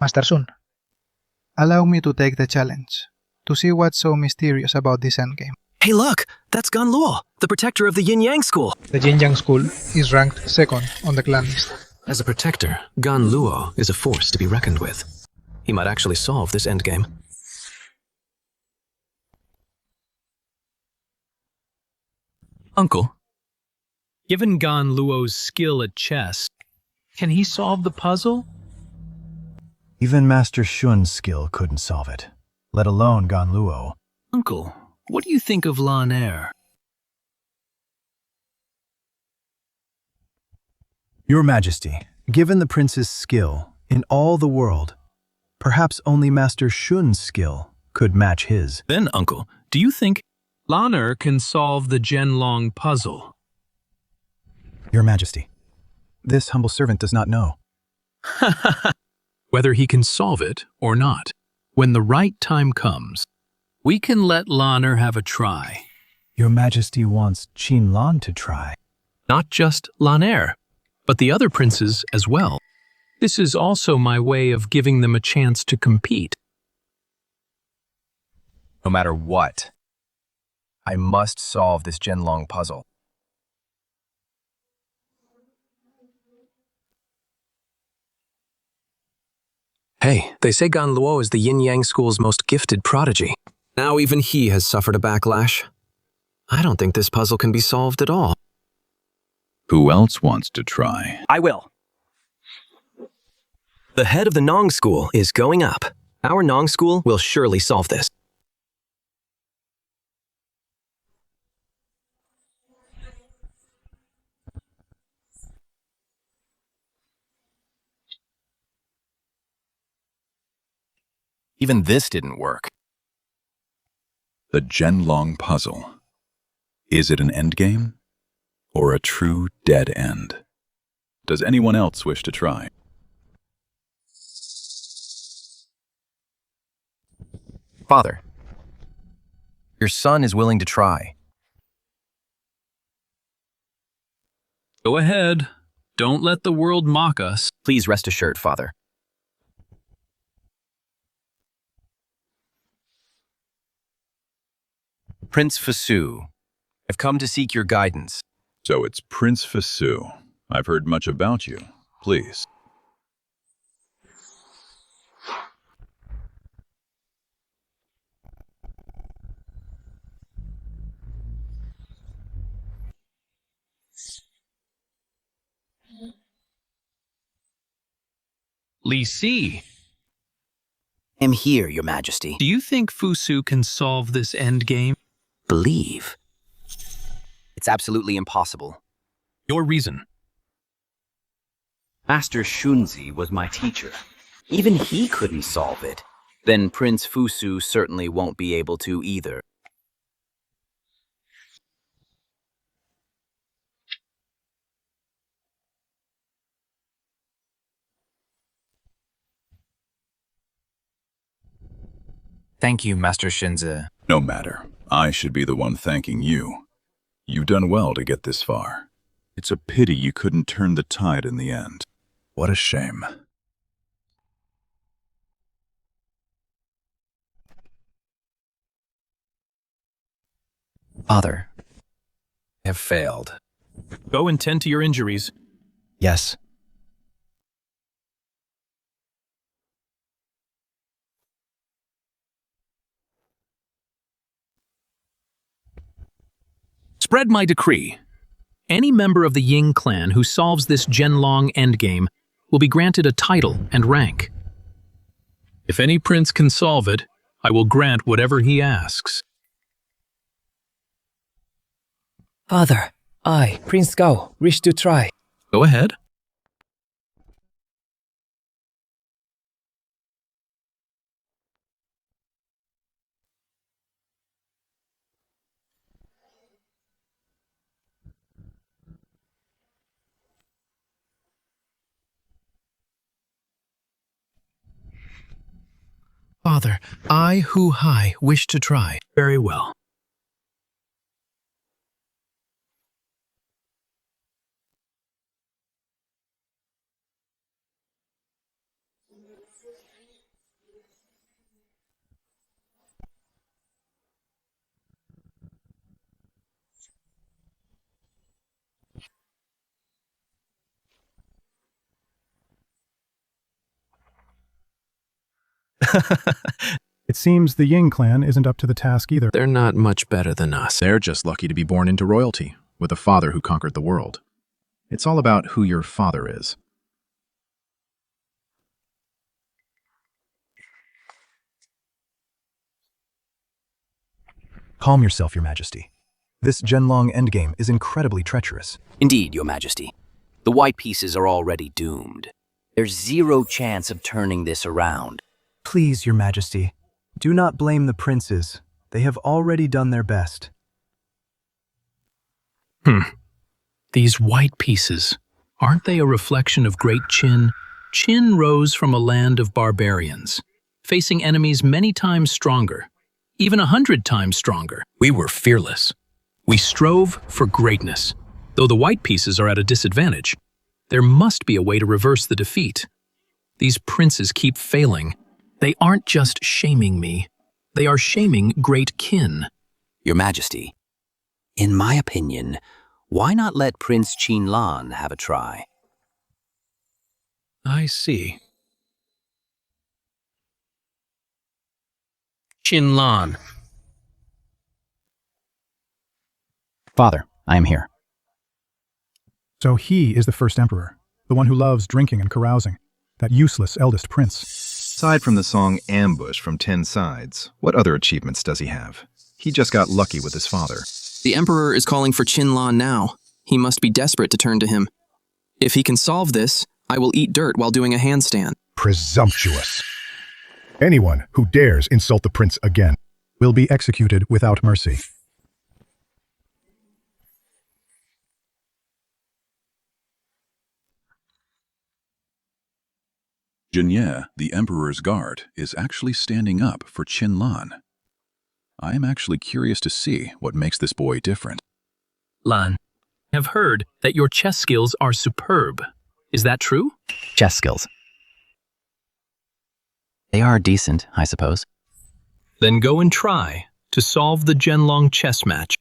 Master Sun, allow me to take the challenge, to see what's so mysterious about this endgame. Hey look, that's Gan Luo, the protector of the Yin-Yang School. The Yin-Yang School is ranked second on the clan list. As a protector, Gan Luo is a force to be reckoned with. He might actually solve this endgame. Uncle, given Gan Luo's skill at chess, can he solve the puzzle? Even Master Shun's skill couldn't solve it, let alone Gan Luo. Uncle, what do you think of Lan Er? Your Majesty, given the prince's skill in all the world, perhaps only Master Shun's skill could match his. Then, Uncle, do you think Lan Er can solve the Zhenlong puzzle? Your Majesty, this humble servant does not know. Whether he can solve it or not, when the right time comes, we can let Lan Er have a try. Your Majesty wants Qin Lan to try. Not just Lan Er, but the other princes as well. This is also my way of giving them a chance to compete. No matter what, I must solve this Zhenlong puzzle. Hey, they say Gan Luo is the Yin-Yang School's most gifted prodigy. Now even he has suffered a backlash. I don't think this puzzle can be solved at all. Who else wants to try? I will. The head of the Nong School is going up. Our Nong School will surely solve this. Even this didn't work. The Zhenlong puzzle. Is it an endgame or a true dead end? Does anyone else wish to try? Father, your son is willing to try. Go ahead. Don't let the world mock us. Please rest assured, Father. Prince Fasu, I've come to seek your guidance. So it's Prince Fasu. I've heard much about you. Please. Li Si, I'm here, Your Majesty. do you think Fusu can solve this endgame? Believe. It's absolutely impossible. Your reason. Master Shunzi was my teacher. Even he couldn't solve it. Then Prince Fusu certainly won't be able to either. Thank you, Master Shinzi. No matter. I should be the one thanking you. You've done well to get this far. It's a pity you couldn't turn the tide in the end. What a shame. Father, I have failed. Go and tend to your injuries. Yes. Spread my decree. Any member of the Ying clan who solves this Zhenlong endgame will be granted a title and rank. If any prince can solve it, I will grant whatever he asks. Father, I, Prince Gao, wish to try. Go ahead. Father, I, Hu Hai, wish to try. Very well. It seems the Ying clan isn't up to the task either. They're not much better than us. They're just lucky to be born into royalty, with a father who conquered the world. It's all about who your father is. Calm yourself, Your Majesty. This Zhenlong endgame is incredibly treacherous. Indeed, Your Majesty. The white pieces are already doomed. There's zero chance of turning this around. Please, Your Majesty, do not blame the princes. They have already done their best. These white pieces, aren't they a reflection of Great Qin? Qin rose from a land of barbarians, facing enemies many times stronger, even 100 times stronger. We were fearless. We strove for greatness. Though the white pieces are at a disadvantage, there must be a way to reverse the defeat. These princes keep failing. They aren't just shaming me. They are shaming Great Qin. Your Majesty, in my opinion, why not let Prince Qinlan have a try? I see. Qinlan. Father, I am here. So he is the first emperor, the one who loves drinking and carousing, that useless eldest prince. Aside from the song Ambush from 10 Sides, what other achievements does he have? He just got lucky with his father. The Emperor is calling for Qinlan now. He must be desperate to turn to him. If he can solve this, I will eat dirt while doing a handstand. Presumptuous. Anyone who dares insult the prince again will be executed without mercy. Jinye, the Emperor's guard, is actually standing up for Qinlan. I am actually curious to see what makes this boy different. Lan, I have heard that your chess skills are superb. Is that true? Chess skills. They are decent, I suppose. Then go and try to solve the Zhenlong chess match.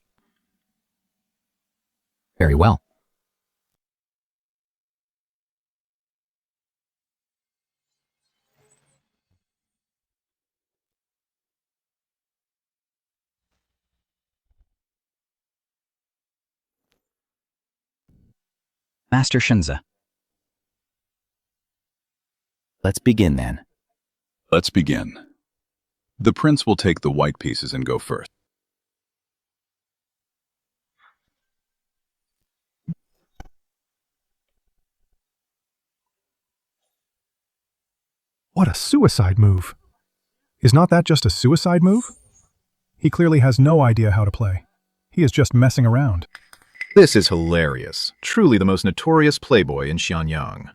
Very well. Master Shenze. Let's begin then. Let's begin. The prince will take the white pieces and go first. What a suicide move. Is not that just a suicide move? He clearly has no idea how to play. He is just messing around. This is hilarious. Truly the most notorious playboy in Xianyang.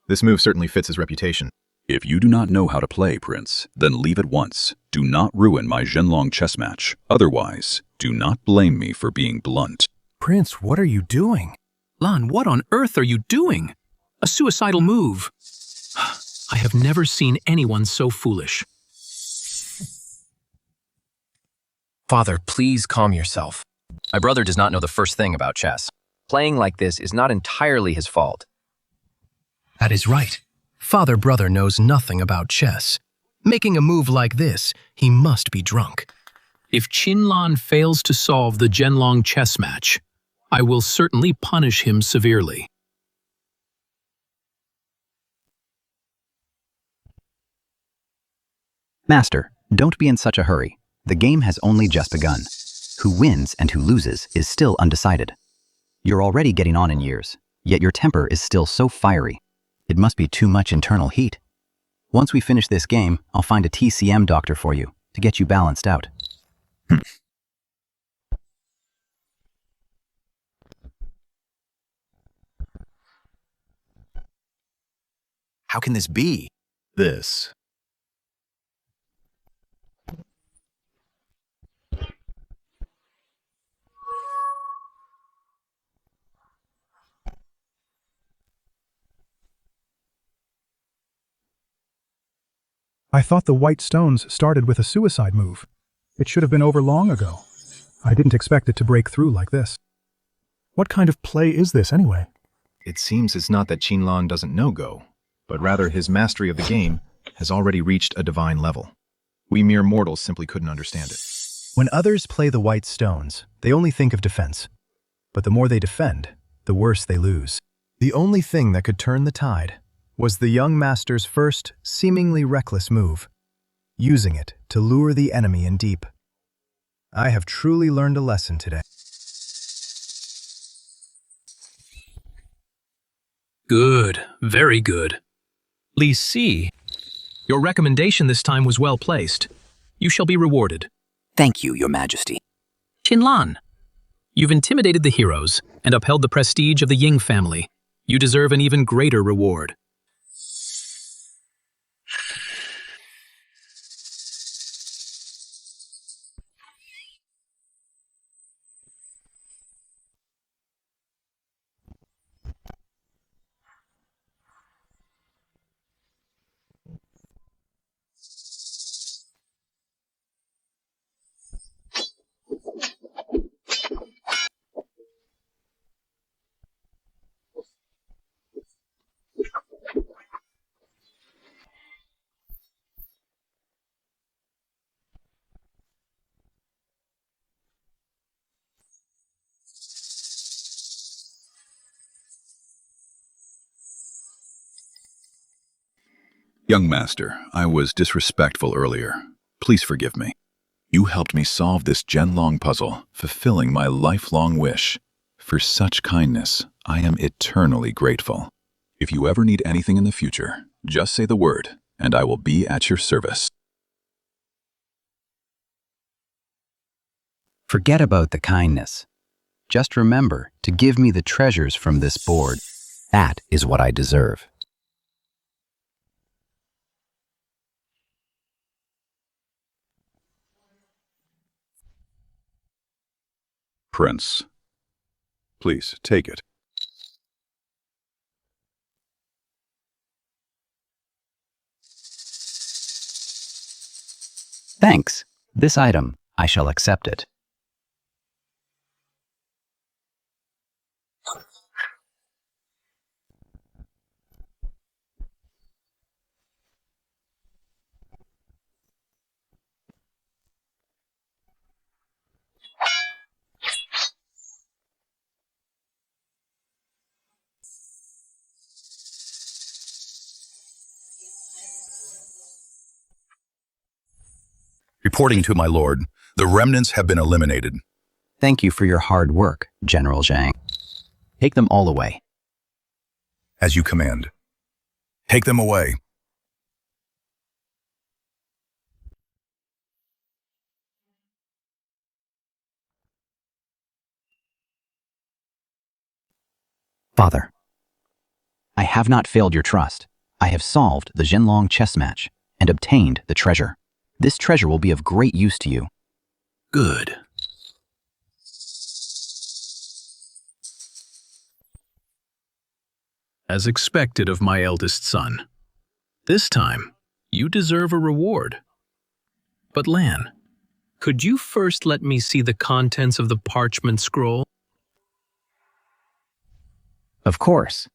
This move certainly fits his reputation. If you do not know how to play, Prince, then leave at once. Do not ruin my Zhenlong chess match. Otherwise, do not blame me for being blunt. Prince, what are you doing? Lan, what on earth are you doing? A suicidal move. I have never seen anyone so foolish. Father, please calm yourself. My brother does not know the first thing about chess. Playing like this is not entirely his fault. That is right. Father-brother knows nothing about chess. Making a move like this, he must be drunk. If Qinlan fails to solve the Zhenlong chess match, I will certainly punish him severely. Master, Don't be in such a hurry. The game has only just begun. Who wins and who loses is still undecided. You're already getting on in years, yet your temper is still so fiery. It must be too much internal heat. Once we finish this game, I'll find a TCM doctor for you to get you balanced out. How can this be? This. I thought the white stones started with a suicide move. It should have been over long ago. I didn't expect it to break through like this. What kind of play is this anyway? It seems it's not that Qinlan doesn't know Go, but rather his mastery of the game has already reached a divine level. We mere mortals simply couldn't understand it. When others play the white stones, they only think of defense. But the more they defend, the worse they lose. The only thing that could turn the tide was the young master's first, seemingly reckless move, using it to lure the enemy in deep. I have truly learned a lesson today. Good, very good. Li Si, your recommendation this time was well placed. You shall be rewarded. Thank you, Your Majesty. Qinlan, you've intimidated the heroes and upheld the prestige of the Ying family. You deserve an even greater reward. Young master, I was disrespectful earlier. Please forgive me. You helped me solve this Zhenlong puzzle, fulfilling my lifelong wish. For such kindness, I am eternally grateful. If you ever need anything in the future, just say the word, and I will be at your service. Forget about the kindness. Just remember to give me the treasures from this board. That is what I deserve. Prince, please take it. Thanks. This item, I shall accept it. Reporting to my lord, the remnants have been eliminated. Thank you for your hard work, General Zhang. Take them all away. As you command. Take them away. Father, I have not failed your trust. I have solved the Zhenlong chess match and obtained the treasure. This treasure will be of great use to you. Good. As expected of my eldest son. This time, you deserve a reward. But Lan, could you first let me see the contents of the parchment scroll? Of course.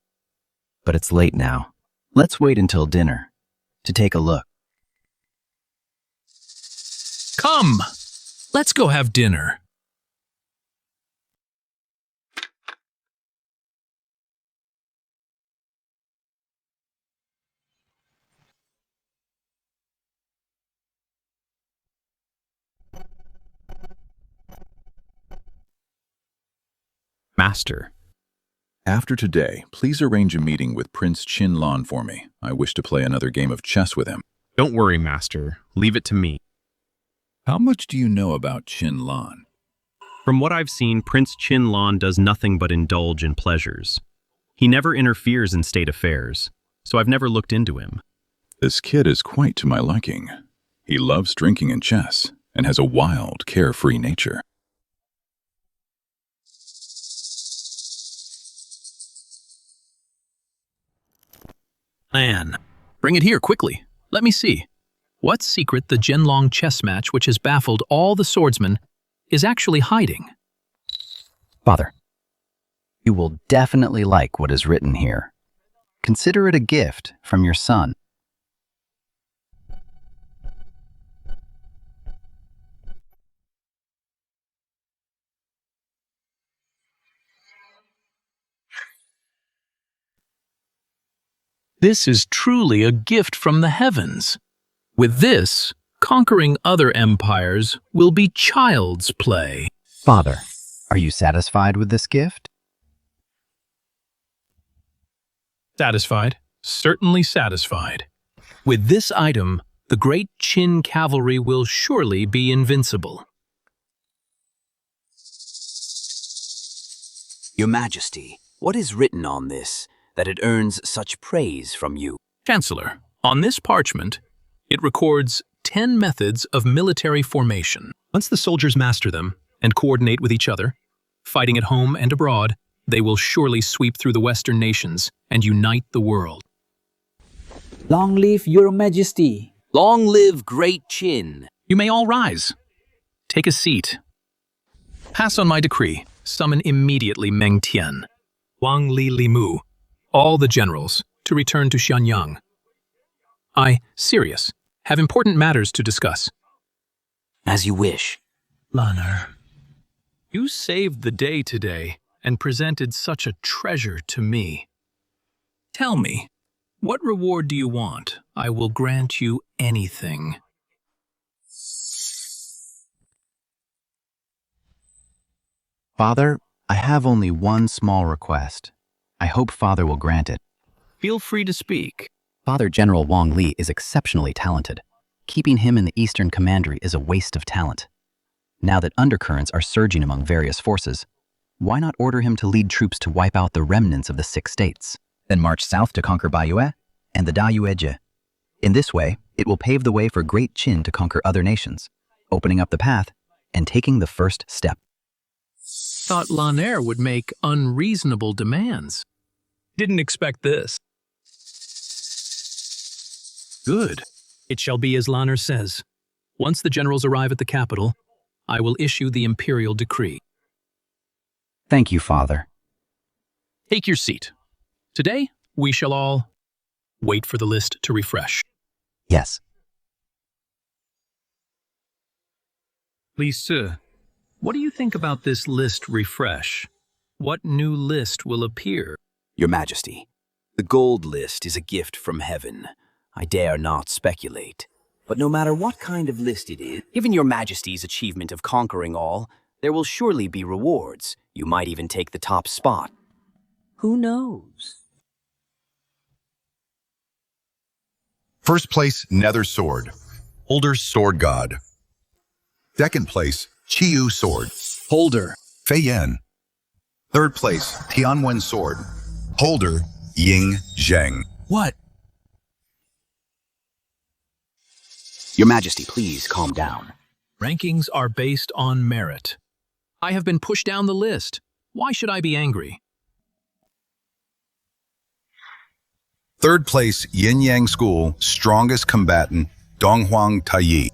But it's late now. Let's wait until dinner to take a look. Come! Let's go have dinner. Master. After today, please arrange a meeting with Prince Qin Lan for me. I wish to play another game of chess with him. Don't worry, Master. Leave it to me. How much do you know about Qin Lan? From what I've seen, Prince Qin Lan does nothing but indulge in pleasures. He never interferes in state affairs, so I've never looked into him. This kid is quite to my liking. He loves drinking and chess, and has a wild, carefree nature. Plan. Bring it here quickly. Let me see. What secret the Zhenlong chess match, which has baffled all the swordsmen, is actually hiding? Father, you will definitely like what is written here. Consider it a gift from your son. This is truly a gift from the heavens. With this, conquering other empires will be child's play. Father, are you satisfied with this gift? Satisfied. Certainly satisfied. With this item, the Great Qin cavalry will surely be invincible. Your Majesty, what is written on this, that it earns such praise from you? Chancellor, on this parchment, it records 10 methods of military formation. Once the soldiers master them and coordinate with each other, fighting at home and abroad, they will surely sweep through the Western nations and unite the world. Long live Your Majesty. Long live Great Qin. You may all rise. Take a seat. Pass on my decree. Summon immediately Meng Tian, Wang Li Limu, all the generals, to return to Xianyang. I, Sirius, have important matters to discuss. As you wish. Lanner, you saved the day today and presented such a treasure to me. Tell me, what reward do you want? I will grant you anything. Father, I have only one small request. I hope Father will grant it. Feel free to speak. Father General Wang Li is exceptionally talented. Keeping him in the Eastern Commandery is a waste of talent. Now that undercurrents are surging among various forces, why not order him to lead troops to wipe out the remnants of the 6 states, then march south to conquer Baiyue and the Dayuezhe? In this way, it will pave the way for Great Qin to conquer other nations, opening up the path and taking the first step. Thought Lanner would make unreasonable demands. Didn't expect this. Good. It shall be as Lanner says. Once the generals arrive at the capital, I will issue the imperial decree. Thank you, Father. Take your seat. Today, we shall all wait for the list to refresh. Yes. Please, sir, what do you think about this list refresh? What new list will appear? Your Majesty, the gold list is a gift from heaven. I dare not speculate. But no matter what kind of list it is, given Your Majesty's achievement of conquering all, there will surely be rewards. You might even take the top spot. Who knows? First place, Nether Sword. Holder, Sword God. Second place, Qiyu Sword. Holder. Fei Yan. Third place, Tianwen Sword. Holder, Ying Zheng. What? Your Majesty, please calm down. Rankings are based on merit. I have been pushed down the list. Why should I be angry? Third place, Yin Yang School, Strongest Combatant, Donghuang Taiyi.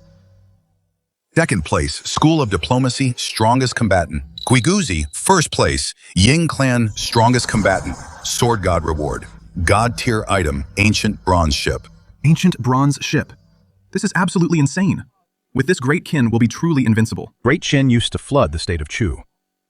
Second place, School of Diplomacy, Strongest Combatant, Guiguzi. First place, Ying Clan, Strongest Combatant, Sword God Reward. God tier item, Ancient Bronze Ship. Ancient bronze ship. This is absolutely insane. With this, Great Qin will be truly invincible. Great Qin used to flood the state of Chu.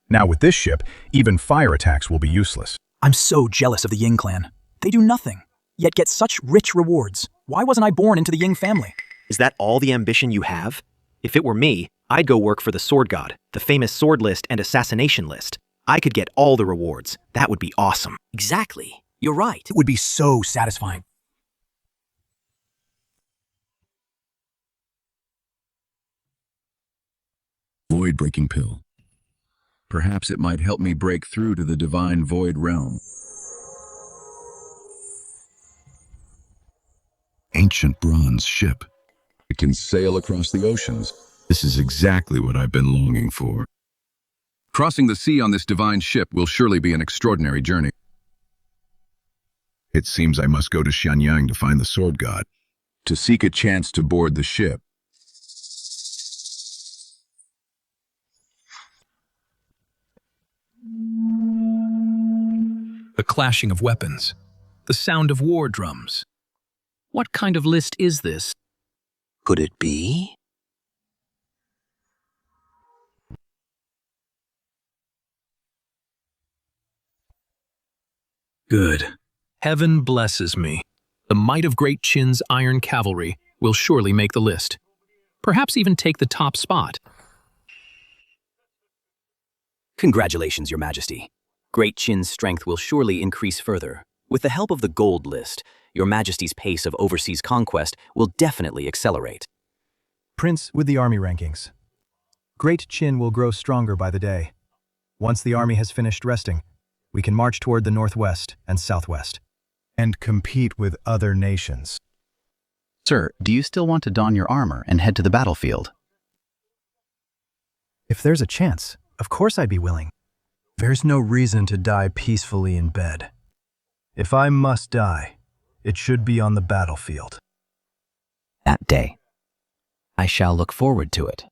Now with this ship, even fire attacks will be useless. I'm so jealous of the Ying clan. They do nothing, yet get such rich rewards. Why wasn't I born into the Ying family? Is that all the ambition you have? If it were me, I'd go work for the Sword God, the famous sword list and assassination list. I could get all the rewards. That would be awesome. Exactly. You're right. It would be so satisfying. Void-breaking pill. Perhaps it might help me break through to the divine void realm. Ancient bronze ship. It can sail across the oceans. This is exactly what I've been longing for. Crossing the sea on this divine ship will surely be an extraordinary journey. It seems I must go to Xianyang to find the sword god, to seek a chance to board the ship. The clashing of weapons. The sound of war drums. What kind of list is this? Could it be? Good. Heaven blesses me. The might of Great Qin's iron cavalry will surely make the list. Perhaps even take the top spot. Congratulations, Your Majesty. Great Qin's strength will surely increase further. With the help of the gold list, Your Majesty's pace of overseas conquest will definitely accelerate. Prince with the army rankings. Great Qin will grow stronger by the day. Once the army has finished resting, we can march toward the northwest and southwest. And compete with other nations. Sir, do you still want to don your armor and head to the battlefield? If there's a chance, of course I'd be willing. There's no reason to die peacefully in bed. If I must die, it should be on the battlefield. That day. I shall look forward to it.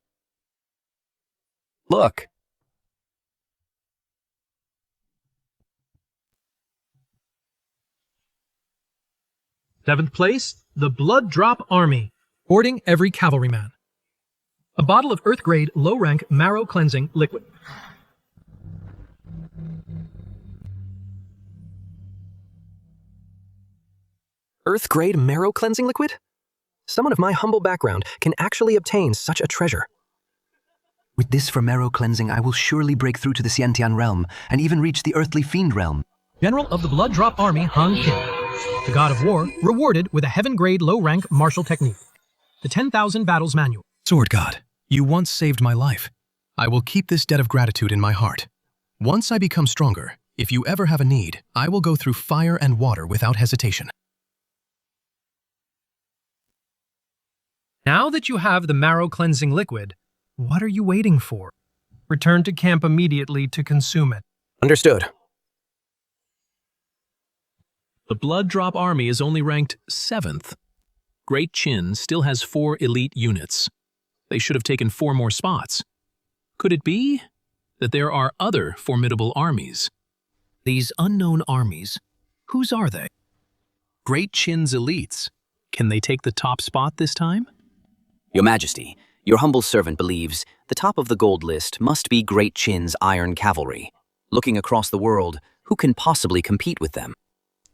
Look! Seventh place, the Blood Drop Army, boarding every cavalryman. A bottle of Earth-grade, low-rank marrow-cleansing liquid. Earth-grade marrow-cleansing liquid? Someone of my humble background can actually obtain such a treasure. With this for marrow cleansing, I will surely break through to the Xiantian realm and even reach the earthly fiend realm. General of the Blood Drop Army, Han Qin. The god of war, rewarded with a heaven-grade low-rank martial technique. The 10,000 Battles Manual. Sword God, you once saved my life. I will keep this debt of gratitude in my heart. Once I become stronger, if you ever have a need, I will go through fire and water without hesitation. Now that you have the marrow-cleansing liquid, what are you waiting for? Return to camp immediately to consume it. Understood. The Blood Drop Army is only ranked 7th. Great Qin still has 4 elite units. They should have taken 4 more spots. Could it be that there are other formidable armies? These unknown armies, whose are they? Great Qin's elites. Can they take the top spot this time? Your Majesty, your humble servant believes the top of the gold list must be Great Qin's iron cavalry. Looking across the world, who can possibly compete with them?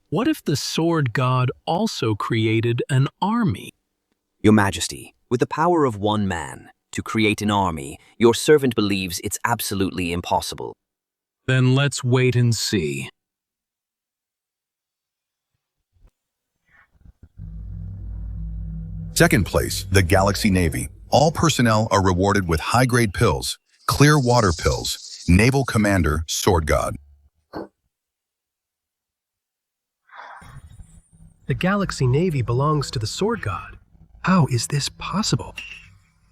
What if the sword god also created an army? Your Majesty, with the power of one man, to create an army, your servant believes it's absolutely impossible. Then let's wait and see. Second place, the Galaxy Navy. All personnel are rewarded with high-grade pills, clear water pills, Naval Commander, Sword God. The Galaxy Navy belongs to the Sword God. How is this possible?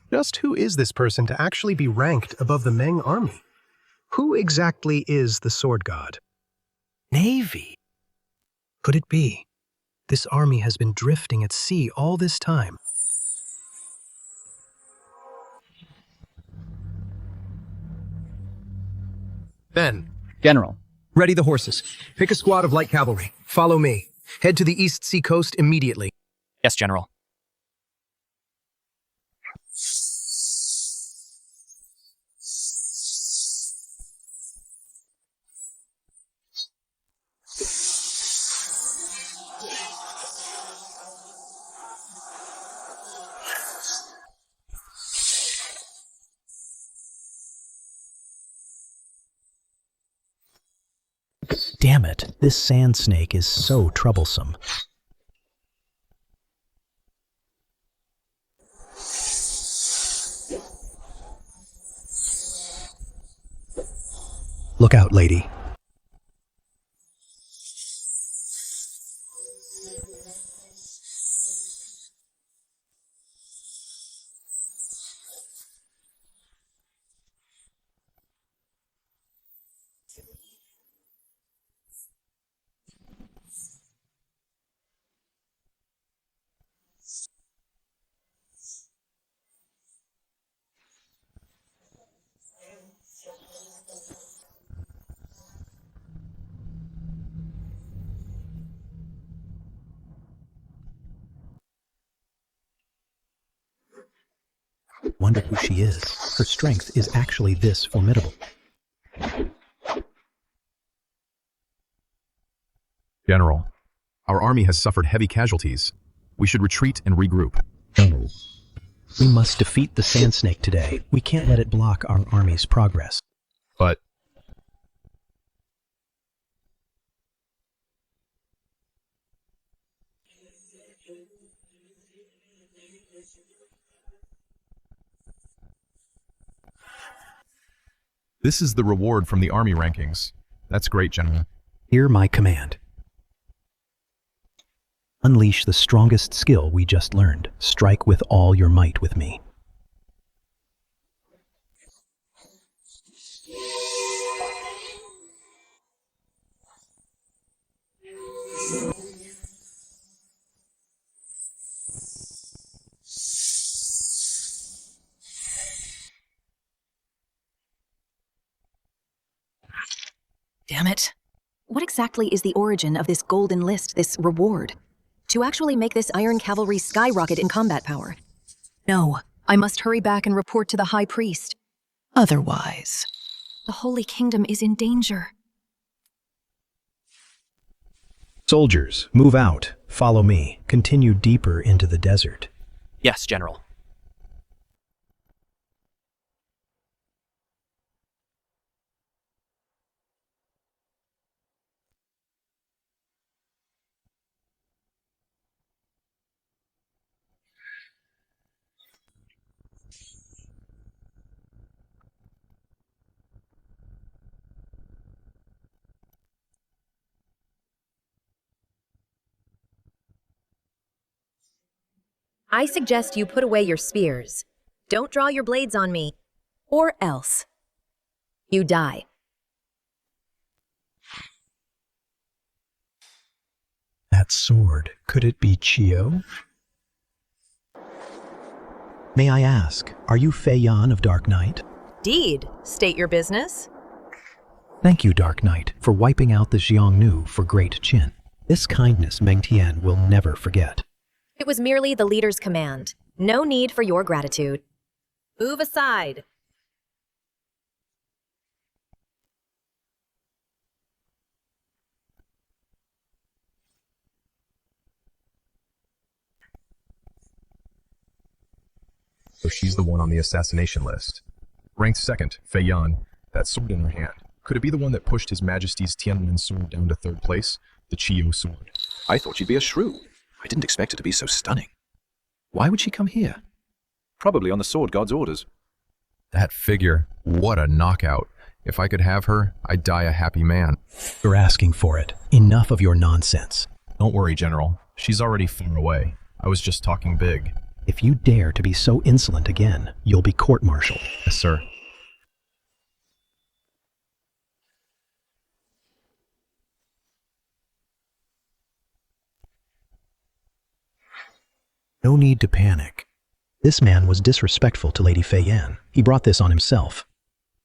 Just who is this person to actually be ranked above the Meng army? Who exactly is the Sword God? Navy. Could it be? This army has been drifting at sea all this time. Ben. General. Ready the horses. Pick a squad of light cavalry. Follow me. Head to the East Sea coast immediately. Yes, General. Damn it, this sand snake is so troublesome. Look out, lady. Wonder who she is. Her strength is actually this formidable. General, our army has suffered heavy casualties. We should retreat and regroup. No. We must defeat the sand snake today. We can't let it block our army's progress. But this is the reward from the army rankings. That's great, General. Hear my command. Unleash the strongest skill we just learned. Strike with all your might with me. Damn it. What exactly is the origin of this golden list, this reward? To actually make this Iron Cavalry skyrocket in combat power? No, I must hurry back and report to the High Priest. Otherwise, the Holy Kingdom is in danger. Soldiers, move out. Follow me. Continue deeper into the desert. Yes, General. I suggest you put away your spears. Don't draw your blades on me, or else you die. That sword, could it be Chio? May I ask, are you Fei Yan of Dark Knight? Deed, state your business. Thank you, Dark Knight, for wiping out the Xiongnu for Great Qin. This kindness Meng Tian will never forget. It was merely the leader's command. No need for your gratitude. Move aside. So she's the one on the assassination list. Ranked second, Fei Yan, that sword in her hand. Could it be the one that pushed His Majesty's Tiananmen sword down to third place? The Chiyo sword. I thought she'd be a shrew. I didn't expect her to be so stunning. Why would she come here? Probably on the Sword God's orders. That figure, what a knockout. If I could have her, I'd die a happy man. You're asking for it. Enough of your nonsense. Don't worry, General. She's already far away. I was just talking big. If you dare to be so insolent again, you'll be court-martialed. Yes, sir. No need to panic. This man was disrespectful to Lady Fei Yan. He brought this on himself.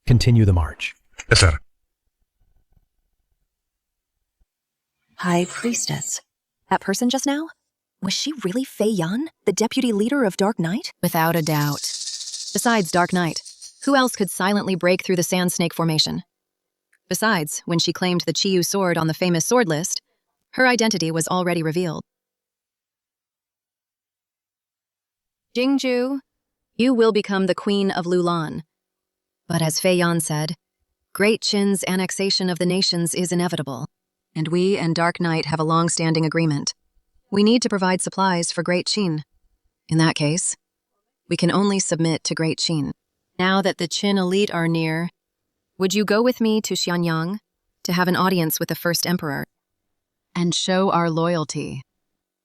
Continue the march. Yes, sir. High Priestess. That person just now? Was she really Fei Yan, the deputy leader of Dark Knight? Without a doubt. Besides Dark Knight, who else could silently break through the Sand Snake formation? Besides, when she claimed the Chiyu sword on the famous sword list, her identity was already revealed. Jingju, you will become the Queen of Lulan. But as Fei Yan said, Great Qin's annexation of the nations is inevitable, and we and Dark Knight have a long-standing agreement. We need to provide supplies for Great Qin. In that case, we can only submit to Great Qin. Now that the Qin elite are near, would you go with me to Xianyang to have an audience with the first emperor and show our loyalty?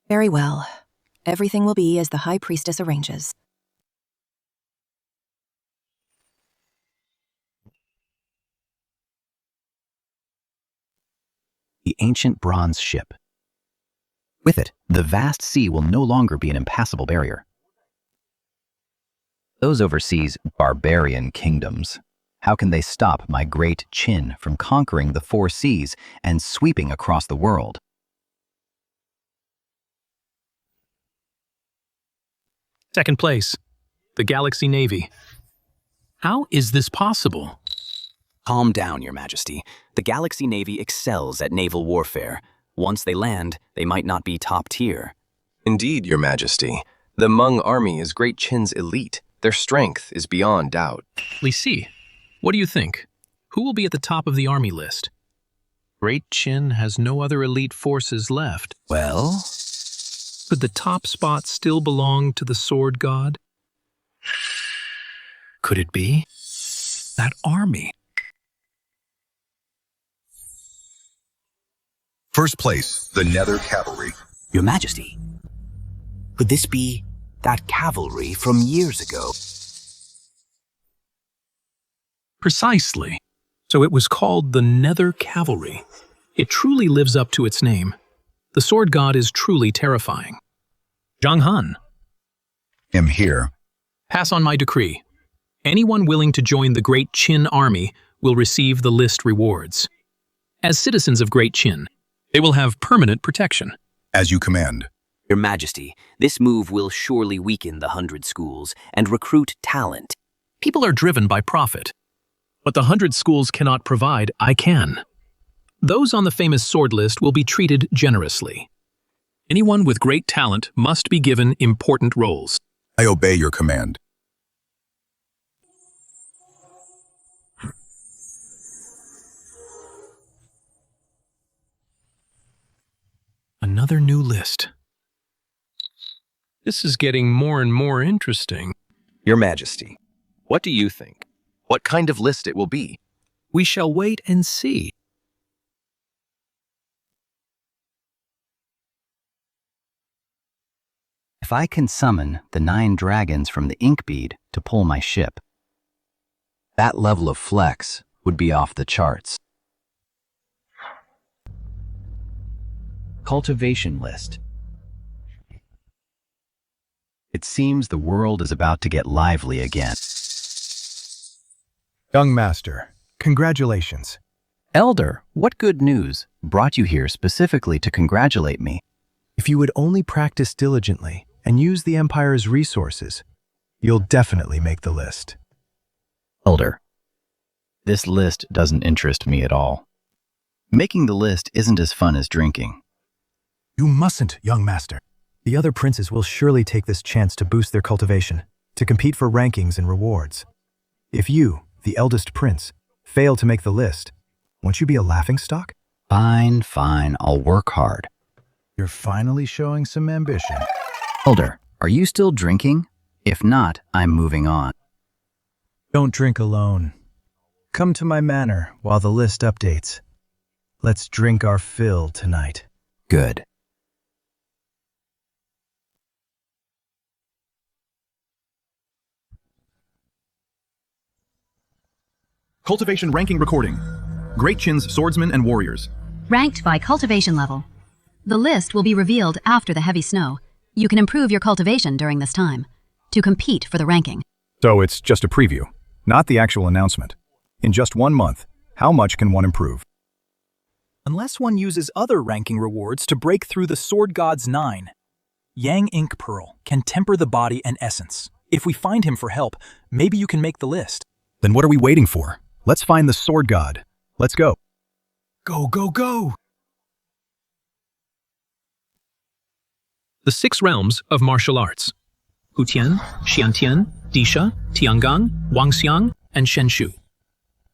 Very well. Everything will be as the High Priestess arranges. The ancient bronze ship. With it, the vast sea will no longer be an impassable barrier. Those overseas barbarian kingdoms, how can they stop my great Qin from conquering the 4 seas and sweeping across the world? Second place, the Galaxy Navy. How is this possible? Calm down, Your Majesty. The Galaxy Navy excels at naval warfare. Once they land, they might not be top tier. Indeed, Your Majesty. The Hmong army is Great Qin's elite. Their strength is beyond doubt. Li Si, what do you think? Who will be at the top of the army list? Great Qin has no other elite forces left. Well? Could the top spot still belong to the sword god? Could it be? That army. First place, the Nether Cavalry. Your Majesty, could this be that cavalry from years ago? Precisely. So it was called the Nether Cavalry. It truly lives up to its name. The sword god is truly terrifying. Zhang Han. Am here. Pass on my decree. Anyone willing to join the Great Qin army will receive the list rewards. As citizens of Great Qin, they will have permanent protection. As you command. Your Majesty, this move will surely weaken the 100 schools and recruit talent. People are driven by profit. What the 100 schools cannot provide, I can. Those on the famous sword list will be treated generously. Anyone with great talent must be given important roles. I obey your command. Another new list. This is getting more and more interesting. Your Majesty, what do you think? What kind of list it will be? We shall wait and see. If I can summon the 9 dragons from the ink bead to pull my ship, that level of flex would be off the charts. Cultivation list. It seems the world is about to get lively again. Young Master, congratulations. Elder, what good news brought you here specifically to congratulate me? If you would only practice diligently and use the Empire's resources, you'll definitely make the list. Elder, this list doesn't interest me at all. Making the list isn't as fun as drinking. You mustn't, young master. The other princes will surely take this chance to boost their cultivation, to compete for rankings and rewards. If you, the eldest prince, fail to make the list, won't you be a laughingstock? Fine, fine, I'll work hard. You're finally showing some ambition. Elder, are you still drinking? If not, I'm moving on. Don't drink alone. Come to my manor while the list updates. Let's drink our fill tonight. Good. Cultivation ranking recording. Great Qin's swordsmen and warriors. Ranked by cultivation level. The list will be revealed after the heavy snow. You can improve your cultivation during this time to compete for the ranking. So it's just a preview, not the actual announcement. In just 1 month, how much can one improve? Unless one uses other ranking rewards to break through the Sword God's 9. Yang Ink Pearl can temper the body and essence. If we find him for help, maybe you can make the list. Then what are we waiting for? Let's find the Sword God. Let's go. Go, go, go! The 6 realms of martial arts. Hutian, Xiantian, Disha, Tiangang, Wangxiang, and Shenshu.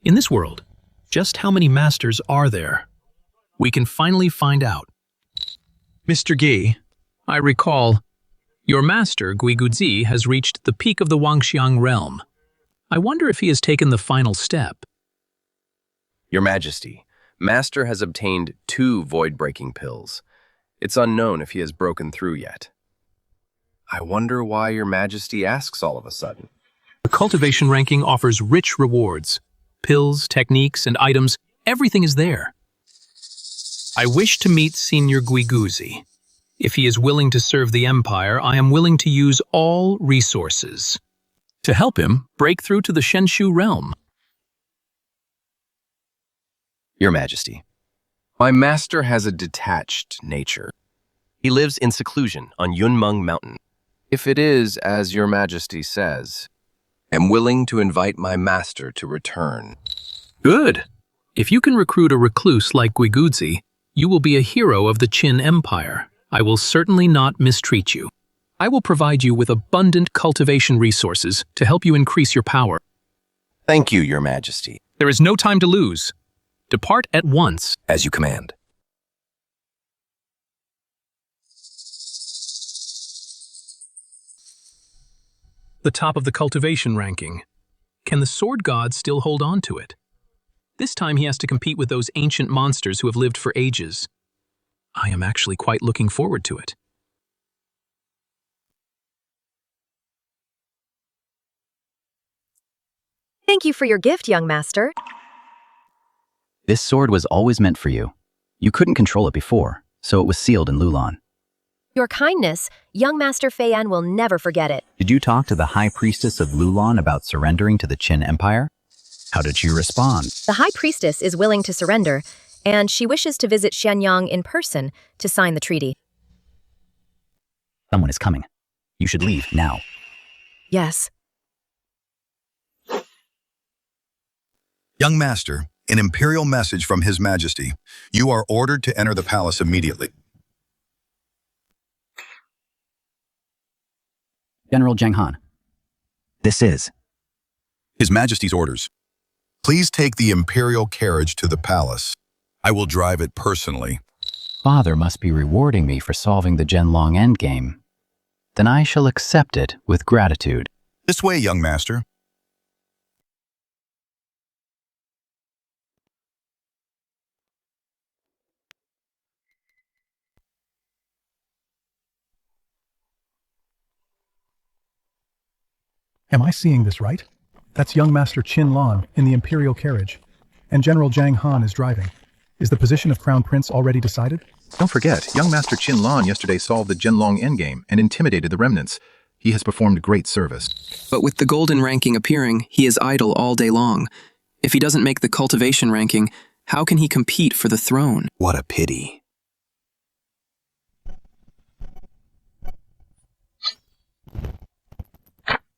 In this world, Just how many masters are there? We can finally find out. Mr. Gi, I recall, your master, Guiguzi, has reached the peak of the Wangxiang realm. I wonder if he has taken the final step. Your Majesty, Master has obtained 2 void-breaking pills. It's unknown if he has broken through yet. I wonder why Your Majesty asks all of a sudden. The cultivation ranking offers rich rewards. Pills, techniques, and items, everything is there. I wish to meet Senior Guiguzi. If he is willing to serve the Empire, I am willing to use all resources to help him break through to the Shenshu realm. Your Majesty, my master has a detached nature. He lives in seclusion on Yunmeng Mountain. If it is as Your Majesty says, I am willing to invite my master to return. Good. If you can recruit a recluse like Guiguzi, you will be a hero of the Qin Empire. I will certainly not mistreat you. I will provide you with abundant cultivation resources to help you increase your power. Thank you, Your Majesty. There is no time to lose. Depart at once. As you command. The top of the cultivation ranking. Can the sword god still hold on to it? This time he has to compete with those ancient monsters who have lived for ages. I am actually quite looking forward to it. Thank you for your gift, young master. This sword was always meant for you. You couldn't control it before, so it was sealed in Lulan. Your kindness, young Master Feiyan will never forget it. Did you talk to the High Priestess of Lulan about surrendering to the Qin Empire? How did she respond? The High Priestess is willing to surrender, and she wishes to visit Xianyang in person to sign the treaty. Someone is coming. You should leave now. Yes. Young Master, an imperial message from His Majesty. You are ordered to enter the palace immediately. General Zheng Han. This is His Majesty's orders. Please take the imperial carriage to the palace. I will drive it personally. Father must be rewarding me for solving the Zhenlong endgame. Then I shall accept it with gratitude. This way, young master. Am I seeing this right? That's young Master Qin Lan in the Imperial carriage, and General Zhang Han is driving. Is the position of Crown Prince already decided? Don't forget, young Master Qin Lan yesterday solved the Zhenlong endgame and intimidated the remnants. He has performed great service. But with the golden ranking appearing, he is idle all day long. If he doesn't make the cultivation ranking, how can he compete for the throne? What a pity.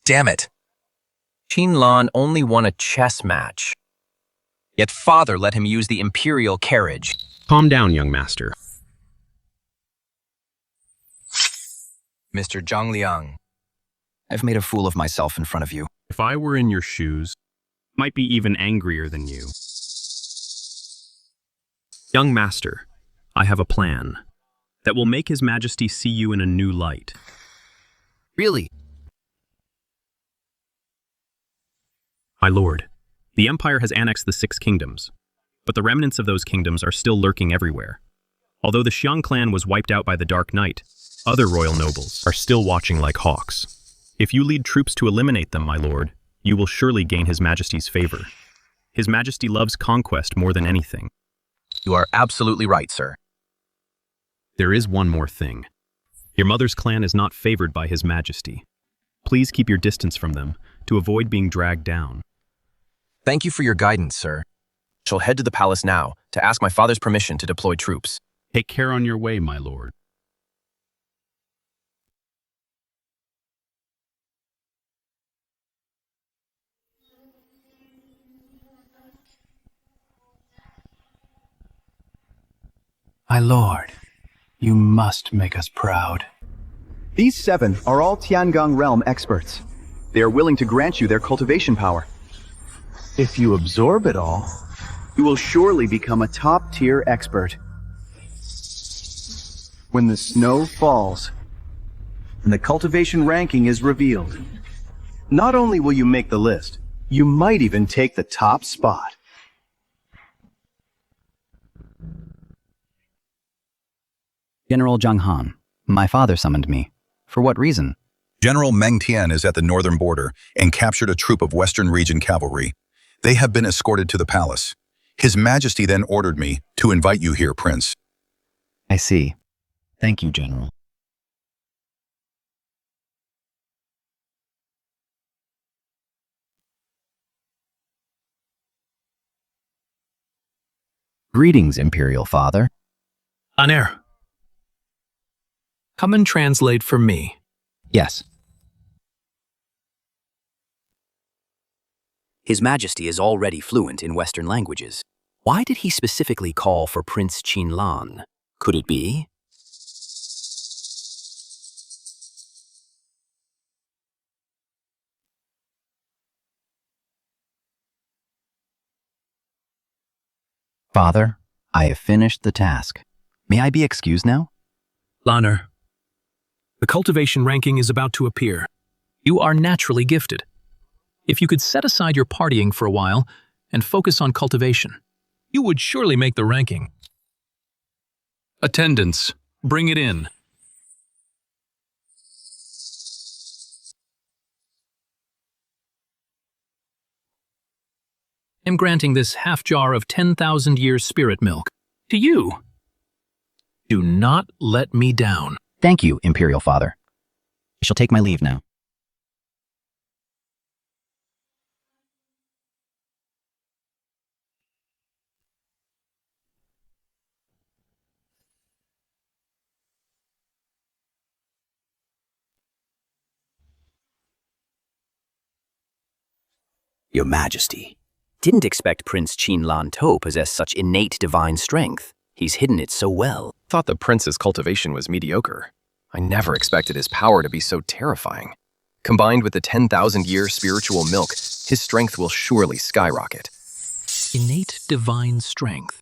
Damn it. Qin Lan only won a chess match. Yet father let him use the imperial carriage. Calm down, young master. Mr. Zhang Liang, I've made a fool of myself in front of you. If I were in your shoes, might be even angrier than you. Young master, I have a plan that will make His Majesty see you in a new light. Really? My lord, the Empire has annexed the 6 kingdoms, but the remnants of those kingdoms are still lurking everywhere. Although the Xiang clan was wiped out by the Dark Knight, other royal nobles are still watching like hawks. If you lead troops to eliminate them, my lord, you will surely gain His Majesty's favor. His Majesty loves conquest more than anything. You are absolutely right, sir. There is one more thing. Your mother's clan is not favored by His Majesty. Please keep your distance from them to avoid being dragged down. Thank you for your guidance, sir. I shall head to the palace now to ask my father's permission to deploy troops. Take care on your way, my lord. My lord, you must make us proud. These 7 are all Tiangong realm experts. They are willing to grant you their cultivation power. If you absorb it all, You will surely become a top-tier expert. When the snow falls, and the cultivation ranking is revealed, not only will you make the list, you might even take the top spot. General Zhang Han, my father summoned me. For what reason? General Meng Tian is at the northern border and captured a troop of Western Region cavalry. They have been escorted to the palace. His Majesty then ordered me to invite you here, Prince. I see. Thank you, General. Greetings, Imperial Father. Aner. Come and translate for me. Yes. His Majesty is already fluent in Western languages. Why did he specifically call for Prince Qinlan? Could it be? Father, I have finished the task. May I be excused now? Lanner, the cultivation ranking is about to appear. You are naturally gifted. If you could set aside your partying for a while and focus on cultivation, you would surely make the ranking. Attendants, bring it in. I'm granting this half jar of 10,000 years spirit milk to you. Do not let me down. Thank you, Imperial Father. I shall take my leave now. Your Majesty, didn't expect Prince Qinlan To possess such innate divine strength. He's hidden it so well. Thought the prince's cultivation was mediocre. I never expected his power to be so terrifying. Combined with the 10,000-year spiritual milk, his strength will surely skyrocket. Innate divine strength.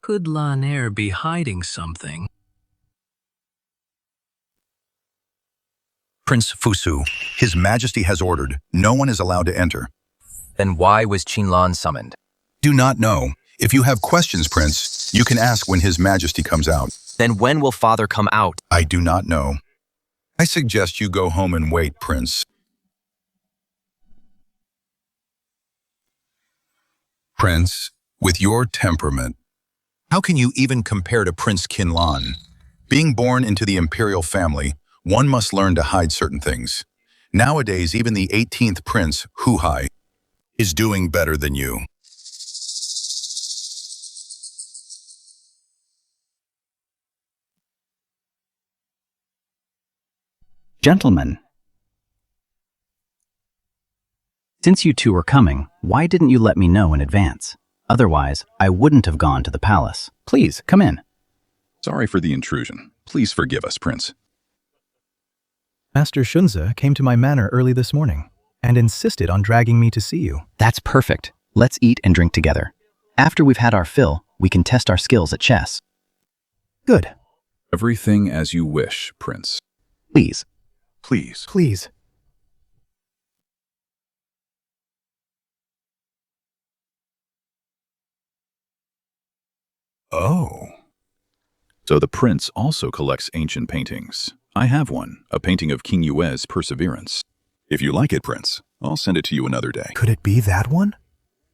Could Lanner be hiding something? Prince Fusu, His Majesty has ordered. No one is allowed to enter. Then why was Qinlan summoned? Do not know. If you have questions, Prince, you can ask when His Majesty comes out. Then when will Father come out? I do not know. I suggest you go home and wait, Prince. Prince, with your temperament, how can you even compare to Prince Qinlan? Being born into the imperial family, one must learn to hide certain things. Nowadays, even the 18th Prince, Huhai, is doing better than you. Gentlemen, since you two were coming, why didn't you let me know in advance? Otherwise, I wouldn't have gone to the palace. Please, come in. Sorry for the intrusion. Please forgive us, Prince. Master Shunze came to my manor early this morning and insisted on dragging me to see you. That's perfect. Let's eat and drink together. After we've had our fill, we can test our skills at chess. Good. Everything as you wish, Prince. Please. Please. Please. Oh. So the prince also collects ancient paintings. I have one, a painting of King Yue's Perseverance. If you like it, Prince, I'll send it to you another day. Could it be that one?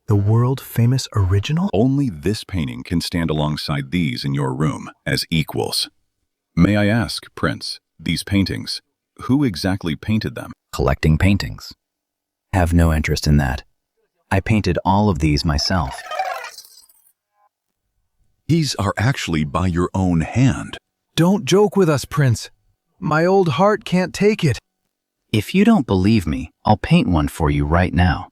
The world-famous original? Only this painting can stand alongside these in your room as equals. May I ask, Prince, these paintings, who exactly painted them? Collecting paintings. Have no interest in that. I painted all of these myself. These are actually by your own hand. Don't joke with us, Prince. My old heart can't take it. If you don't believe me, I'll paint one for you right now.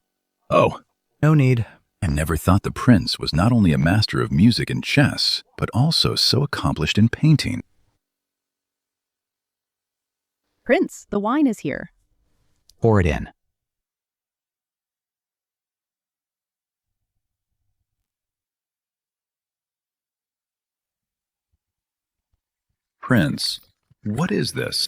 Oh. No need. I never thought the prince was not only a master of music and chess, but also so accomplished in painting. Prince, the wine is here. Pour it in. Prince, what is this?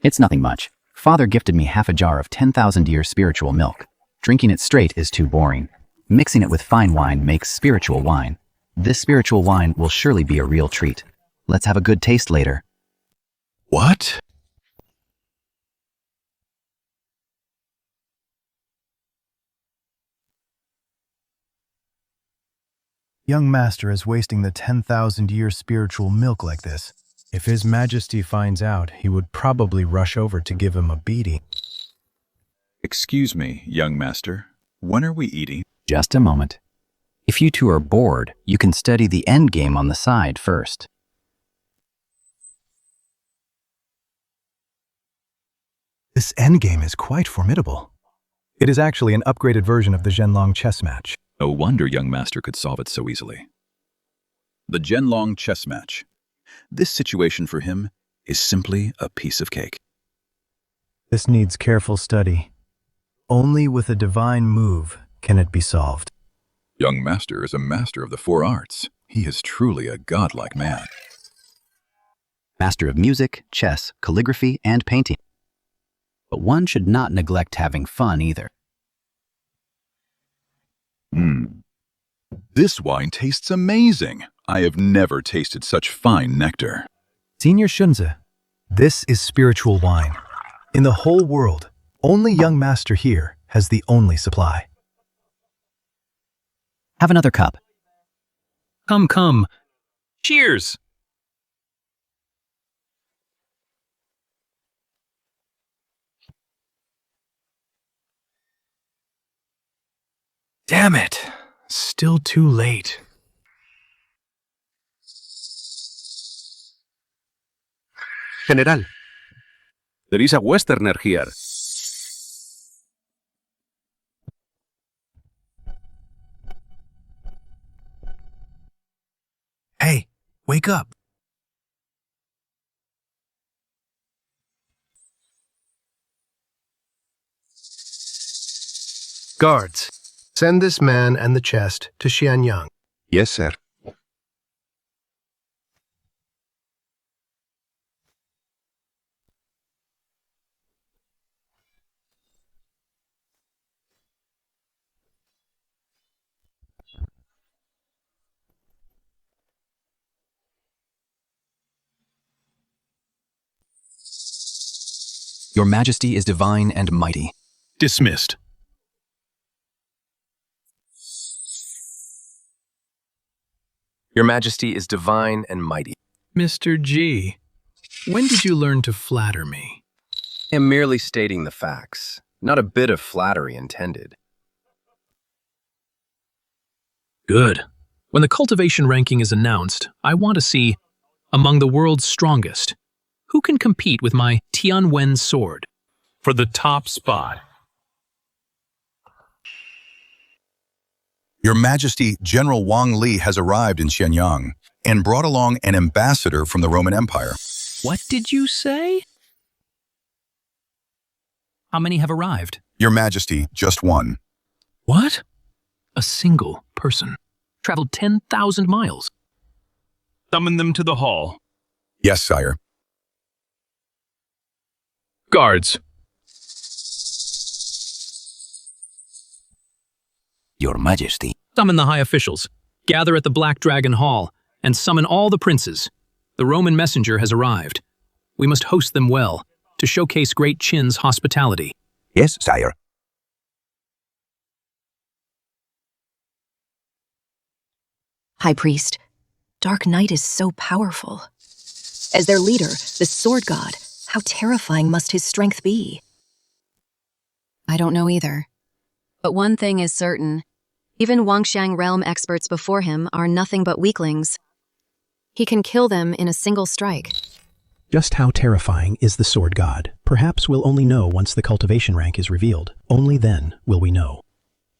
It's nothing much. Father gifted me half a jar of 10,000-year spiritual milk. Drinking it straight is too boring. Mixing it with fine wine makes spiritual wine. This spiritual wine will surely be a real treat. Let's have a good taste later. What? Young master is wasting the 10,000-year spiritual milk like this. If His Majesty finds out, he would probably rush over to give him a beating. Excuse me, young master. When are we eating? Just a moment. If you two are bored, you can study the end game on the side first. This endgame is quite formidable. It is actually an upgraded version of the Zhenlong chess match. No wonder young master could solve it so easily. The Zhenlong chess match. This situation for him is simply a piece of cake. This needs careful study. Only with a divine move can it be solved. Young master is a master of the four arts. He is truly a godlike man. Master of music, chess, calligraphy, and painting. But one should not neglect having fun either. This wine tastes amazing. I have never tasted such fine nectar. Senior Shunze, this is spiritual wine. In the whole world, only young master here has the only supply. Have another cup. Come, come. Cheers! Damn it. Still too late. General, there is a Westerner here. Hey, wake up. Guards, send this man and the chest to Xianyang. Yes, sir. Your Majesty is divine and mighty. Dismissed. Your Majesty is divine and mighty. Mr. G, when did you learn to flatter me? I am merely stating the facts, not a bit of flattery intended. Good. When the cultivation ranking is announced, I want to see, among the world's strongest, who can compete with my Tianwen sword for the top spot? Your Majesty, General Wang Li has arrived in Xianyang and brought along an ambassador from the Roman Empire. What did you say? How many have arrived? Your Majesty, just one. What? A single person. Traveled 10,000 miles. Summon them to the hall. Yes, sire. Guards. Your Majesty. Summon the high officials. Gather at the Black Dragon Hall and summon all the princes. The Roman messenger has arrived. We must host them well to showcase Great Qin's hospitality. Yes, sire. High Priest, Dark Knight is so powerful. As their leader, the Sword God, how terrifying must his strength be? I don't know either. But one thing is certain. Even Wangxiang realm experts before him are nothing but weaklings. He can kill them in a single strike. Just how terrifying is the Sword God? Perhaps we'll only know once the cultivation rank is revealed. Only then will we know.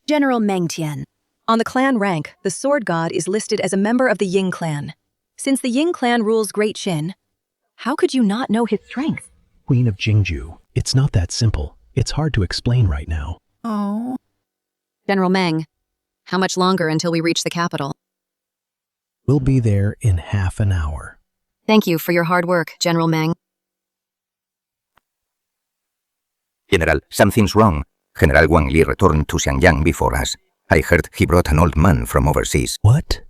General Meng Tian. On the clan rank, the Sword God is listed as a member of the Ying clan. Since the Ying clan rules Great Qin, how could you not know his strength? Queen of Jingju. It's not that simple. It's hard to explain right now. Oh. General Meng, how much longer until we reach the capital? We'll be there in half an hour. Thank you for your hard work, General Meng. General, something's wrong. General Wang Li returned to Xiangyang before us. I heard he brought an old man from overseas. What?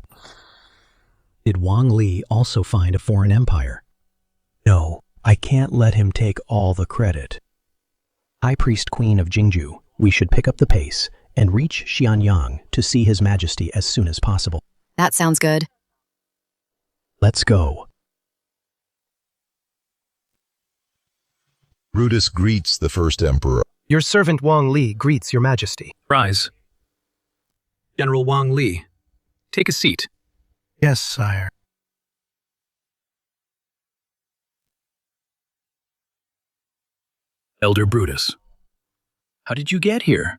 Did Wang Li also find a foreign empire? No, I can't let him take all the credit. High Priest Queen of Jingju, we should pick up the pace and reach Xianyang to see His Majesty as soon as possible. That sounds good. Let's go. Brutus greets the first emperor. Your servant Wang Li greets your majesty. Rise. General Wang Li, take a seat. Yes, sire. Elder Brutus, how did you get here?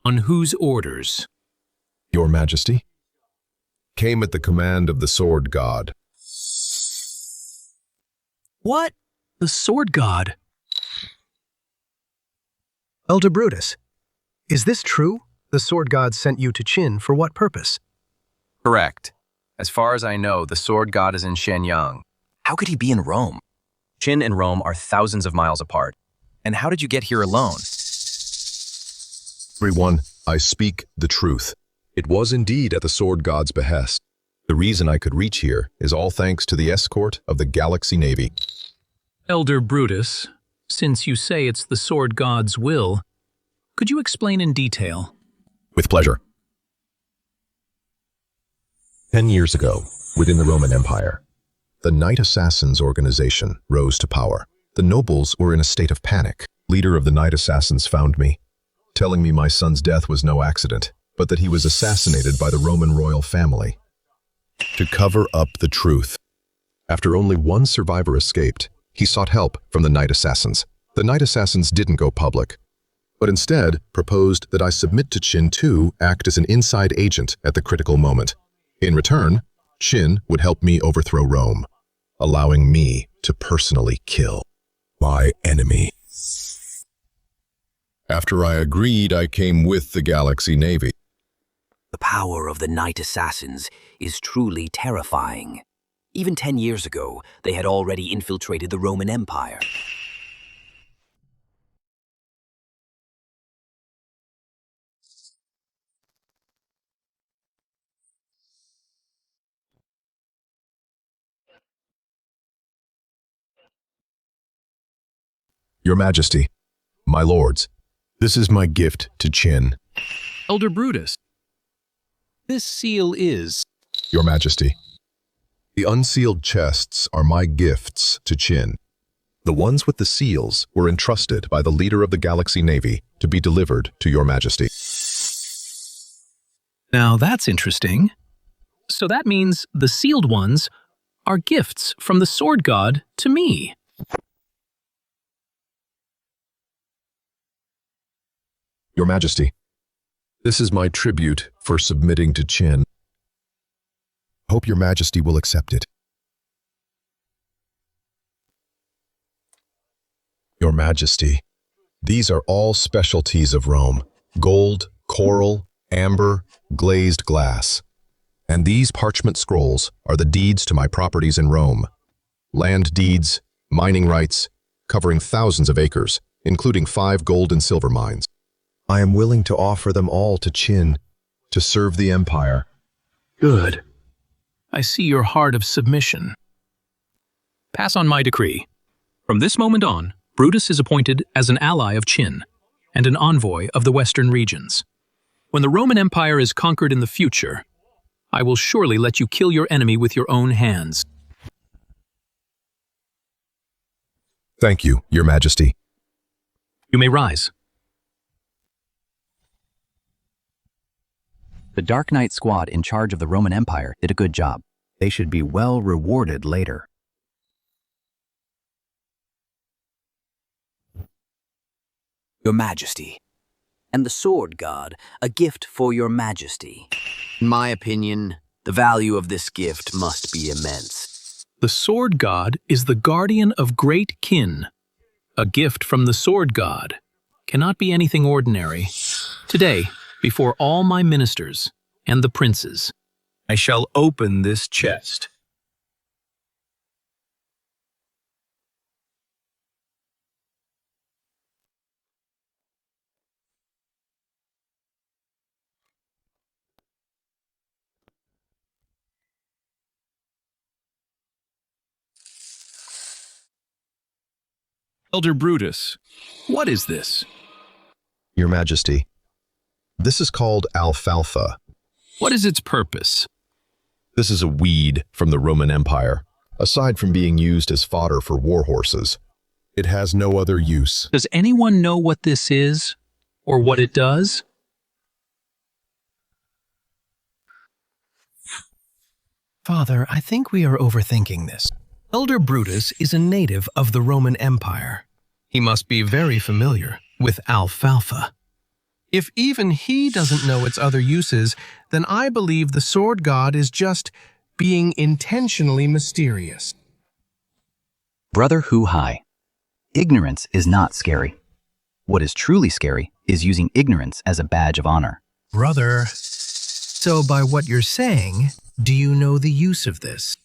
On whose orders? Your Majesty, came at the command of the Sword God. What? The Sword God? Elder Brutus, is this true? The Sword God sent you to Qin for what purpose? Correct. As far as I know, the Sword God is in Shenyang. How could he be in Rome? Qin and Rome are thousands of miles apart. And how did you get here alone? Everyone, I speak the truth. It was indeed at the Sword God's behest. The reason I could reach here is all thanks to the escort of the Galaxy Navy. Elder Brutus, since you say it's the Sword God's will, could you explain in detail? With pleasure. 10 years ago, within the Roman Empire, the Knight Assassins organization rose to power. The nobles were in a state of panic. Leader of the Knight Assassins found me, telling me my son's death was no accident, but that he was assassinated by the Roman royal family. To cover up the truth. After only one survivor escaped, he sought help from the Knight Assassins. The Knight Assassins didn't go public, but instead proposed that I submit to Qin to act as an inside agent at the critical moment. In return, Qin would help me overthrow Rome, allowing me to personally kill my enemy. After I agreed, I came with the Galaxy Navy. The power of the Knight Assassins is truly terrifying. Even 10 years ago, they had already infiltrated the Roman Empire. Your Majesty, my lords, this is my gift to Qin. Elder Brutus, this seal is... Your Majesty, the unsealed chests are my gifts to Qin. The ones with the seals were entrusted by the leader of the Galaxy Navy to be delivered to Your Majesty. Now that's interesting. So that means the sealed ones are gifts from the Sword God to me. Your Majesty, this is my tribute for submitting to Qin. Hope Your Majesty will accept it. Your Majesty, these are all specialties of Rome: gold, coral, amber, glazed glass. And these parchment scrolls are the deeds to my properties in Rome. Land deeds, mining rights, covering thousands of acres, including 5 gold and silver mines. I am willing to offer them all to Qin, to serve the Empire. Good. I see your heart of submission. Pass on my decree. From this moment on, Brutus is appointed as an ally of Qin and an envoy of the Western regions. When the Roman Empire is conquered in the future, I will surely let you kill your enemy with your own hands. Thank you, Your Majesty. You may rise. The Dark Knight squad in charge of the Roman Empire did a good job. They should be well rewarded later. Your Majesty. And the Sword God, a gift for Your Majesty. In my opinion, the value of this gift must be immense. The Sword God is the guardian of Great Qin. A gift from the Sword God cannot be anything ordinary. Today, before all my ministers and the princes, I shall open this chest. Elder Brutus, what is this? Your Majesty, this is called alfalfa. What is its purpose? This is a weed from the Roman Empire. Aside from being used as fodder for war horses, it has no other use. Does anyone know what this is, or what it does? Father, I think we are overthinking this. Elder Brutus is a native of the Roman Empire. He must be very familiar with alfalfa. If even he doesn't know its other uses, then I believe the sword god is just being intentionally mysterious. Brother Hu Hai, ignorance is not scary. What is truly scary is using ignorance as a badge of honor. Brother, so by what you're saying, do you know the use of this?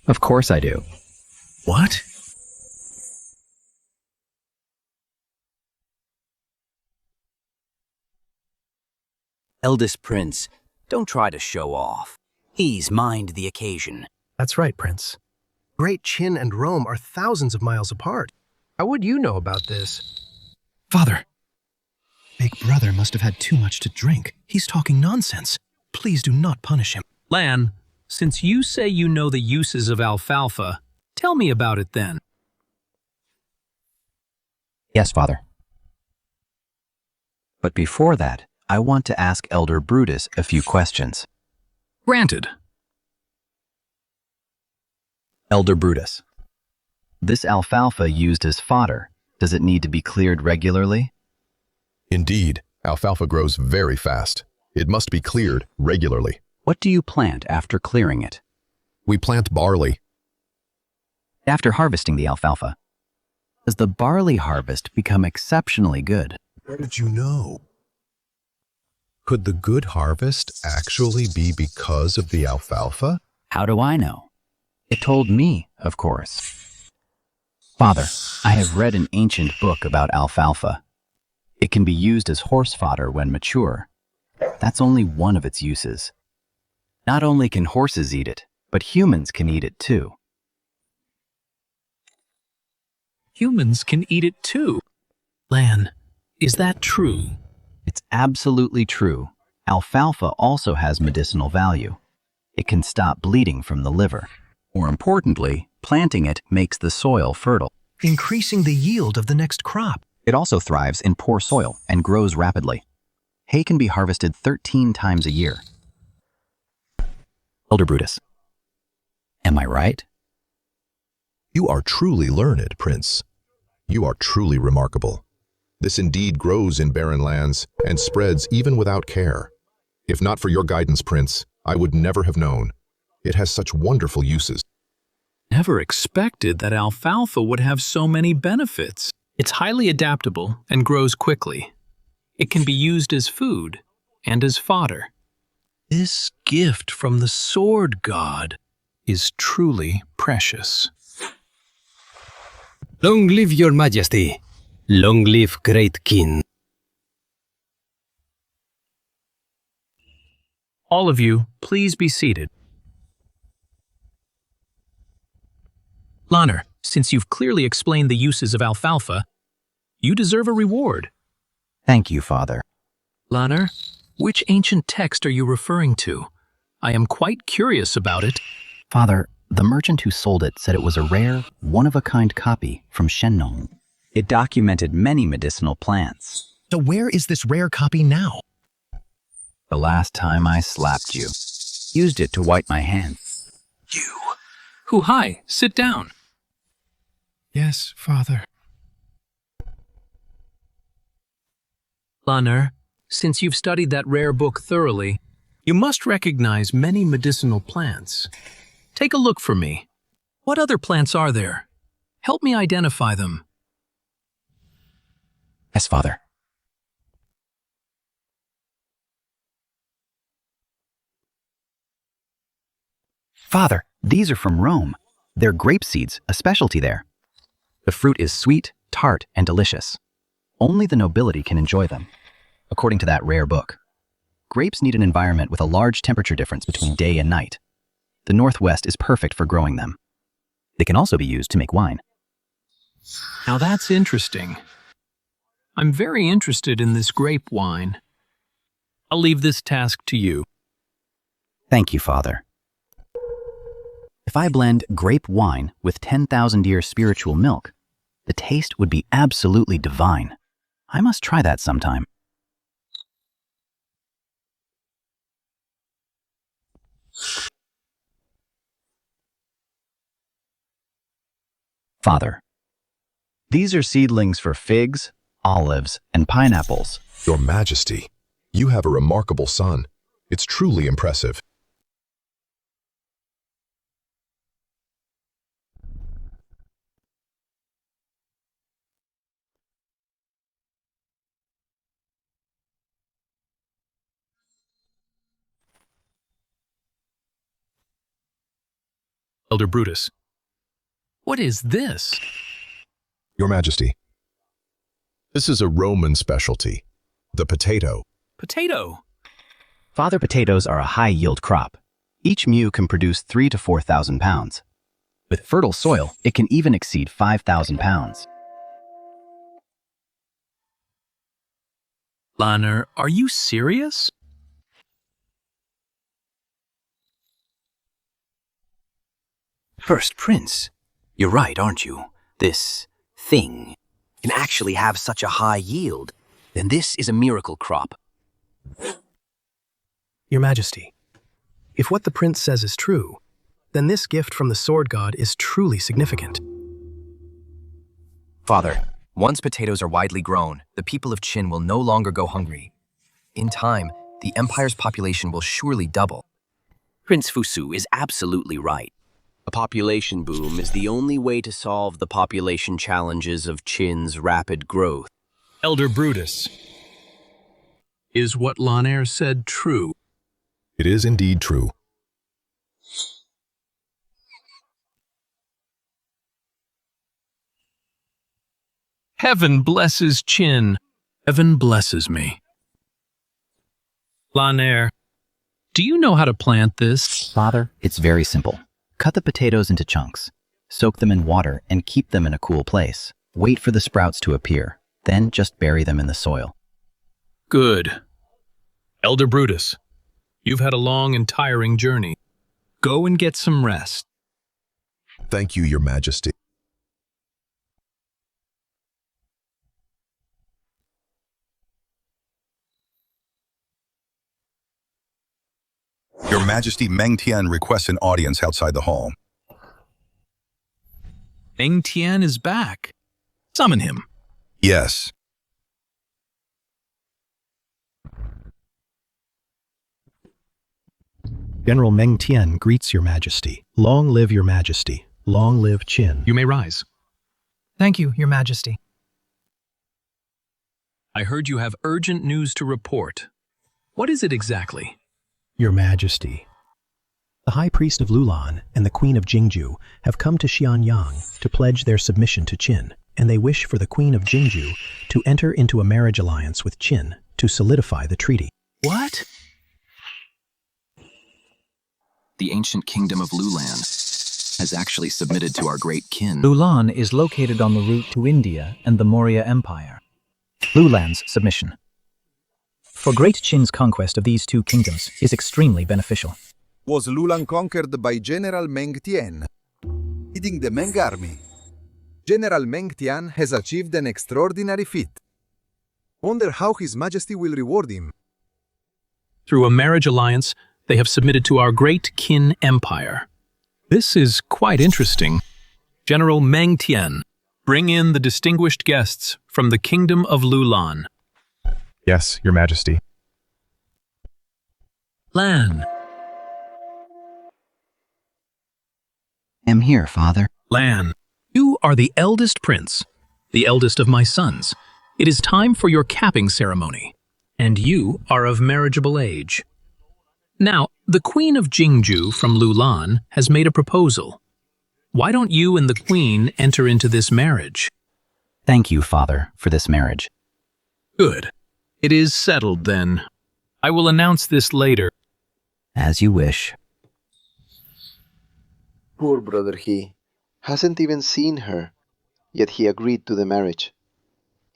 Of course I do. What? Eldest Prince, don't try to show off. He's mind the occasion. That's right, Prince. Great Qin and Rome are thousands of miles apart. How would you know about this? Father, Big Brother must have had too much to drink. He's talking nonsense. Please do not punish him. Lan, since you say you know the uses of alfalfa, tell me about it then. Yes, Father. But before that, I want to ask Elder Brutus a few questions. Granted. Elder Brutus, this alfalfa used as fodder, does it need to be cleared regularly? Indeed, alfalfa grows very fast. It must be cleared regularly. What do you plant after clearing it? We plant barley. After harvesting the alfalfa, does the barley harvest become exceptionally good? Where did you know? Could the good harvest actually be because of the alfalfa? How do I know? It told me, of course. Father, I have read an ancient book about alfalfa. It can be used as horse fodder when mature. That's only one of its uses. Not only can horses eat it, but humans can eat it too. Humans can eat it too. Lan, is that true? It's absolutely true. Alfalfa also has medicinal value. It can stop bleeding from the liver. More importantly, planting it makes the soil fertile, increasing the yield of the next crop. It also thrives in poor soil and grows rapidly. Hay can be harvested 13 times a year. Elder Brutus, am I right? You are truly learned, Prince. You are truly remarkable. This indeed grows in barren lands and spreads even without care. If not for your guidance, Prince, I would never have known. It has such wonderful uses. Never expected that alfalfa would have so many benefits. It's highly adaptable and grows quickly. It can be used as food and as fodder. This gift from the sword god is truly precious. Long live your majesty. Long live Great Qin. All of you, please be seated. Lanner, since you've clearly explained the uses of alfalfa, you deserve a reward. Thank you, Father. Lanner, which ancient text are you referring to? I am quite curious about it. Father, the merchant who sold it said it was a rare, one-of-a-kind copy from Shennon. It documented many medicinal plants. So where is this rare copy now? The last time I slapped you, used it to wipe my hands. You. Hu Hai, sit down. Yes, Father. Lanner, since you've studied that rare book thoroughly, you must recognize many medicinal plants. Take a look for me. What other plants are there? Help me identify them. Yes, Father. Father, these are from Rome. They're grape seeds, a specialty there. The fruit is sweet, tart, and delicious. Only the nobility can enjoy them, according to that rare book. Grapes need an environment with a large temperature difference between day and night. The Northwest is perfect for growing them. They can also be used to make wine. Now that's interesting. I'm very interested in this grape wine. I'll leave this task to you. Thank you, Father. If I blend grape wine with 10,000-year spiritual milk, the taste would be absolutely divine. I must try that sometime. Father, these are seedlings for figs, olives, and pineapples. Your Majesty, you have a remarkable son. It's truly impressive. Elder Brutus. What is this? Your Majesty, this is a Roman specialty, the potato. Potato. Father, potatoes are a high-yield crop. Each mew can produce 3,000 to 4,000 pounds. With fertile soil, it can even exceed 5,000 pounds. Lanner, are you serious? First Prince, you're right, aren't you? This thing can actually have such a high yield. Then this is a miracle crop. Your Majesty, if what the prince says is true, then this gift from the sword god is truly significant. Father, once potatoes are widely grown, the people of Qin will no longer go hungry. In time, the empire's population will surely double. Prince Fusu is absolutely right. A population boom is the only way to solve the population challenges of Qin's rapid growth. Elder Brutus. Is what Lanner said true? It is indeed true. Heaven blesses Qin. Heaven blesses me. Lanner, do you know how to plant this? Father, it's very simple. Cut the potatoes into chunks. Soak them in water and keep them in a cool place. Wait for the sprouts to appear. Then just bury them in the soil. Good. Elder Brutus, you've had a long and tiring journey. Go and get some rest. Thank you, Your Majesty. Your Majesty, Meng Tian requests an audience outside the hall. Meng Tian is back. Summon him. Yes. General Meng Tian greets Your Majesty. Long live Your Majesty. Long live Qin. You may rise. Thank you, Your Majesty. I heard you have urgent news to report. What is it exactly? Your Majesty, the High Priest of Lulan and the Queen of Jingju have come to Xianyang to pledge their submission to Qin, and they wish for the Queen of Jingju to enter into a marriage alliance with Qin to solidify the treaty. What? The ancient kingdom of Lulan has actually submitted to our Great Qin. Lulan is located on the route to India and the Maurya Empire. Lulan's submission. For Great Qin's conquest of these two kingdoms is extremely beneficial. Was Lulan conquered by General Meng Tian, leading the Meng army. General Meng Tian has achieved an extraordinary feat. Wonder how His Majesty will reward him. Through a marriage alliance, they have submitted to our Great Qin Empire. This is quite interesting. General Meng Tian, bring in the distinguished guests from the Kingdom of Lulan. Yes, Your Majesty. Lan. I'm here, Father. Lan, you are the eldest prince, the eldest of my sons. It is time for your capping ceremony, and you are of marriageable age. Now, the Queen of Jingju from Lulan has made a proposal. Why don't you and the Queen enter into this marriage? Thank you, Father, for this marriage. Good. It is settled, then. I will announce this later. As you wish. Poor brother, he hasn't even seen her. Yet he agreed to the marriage.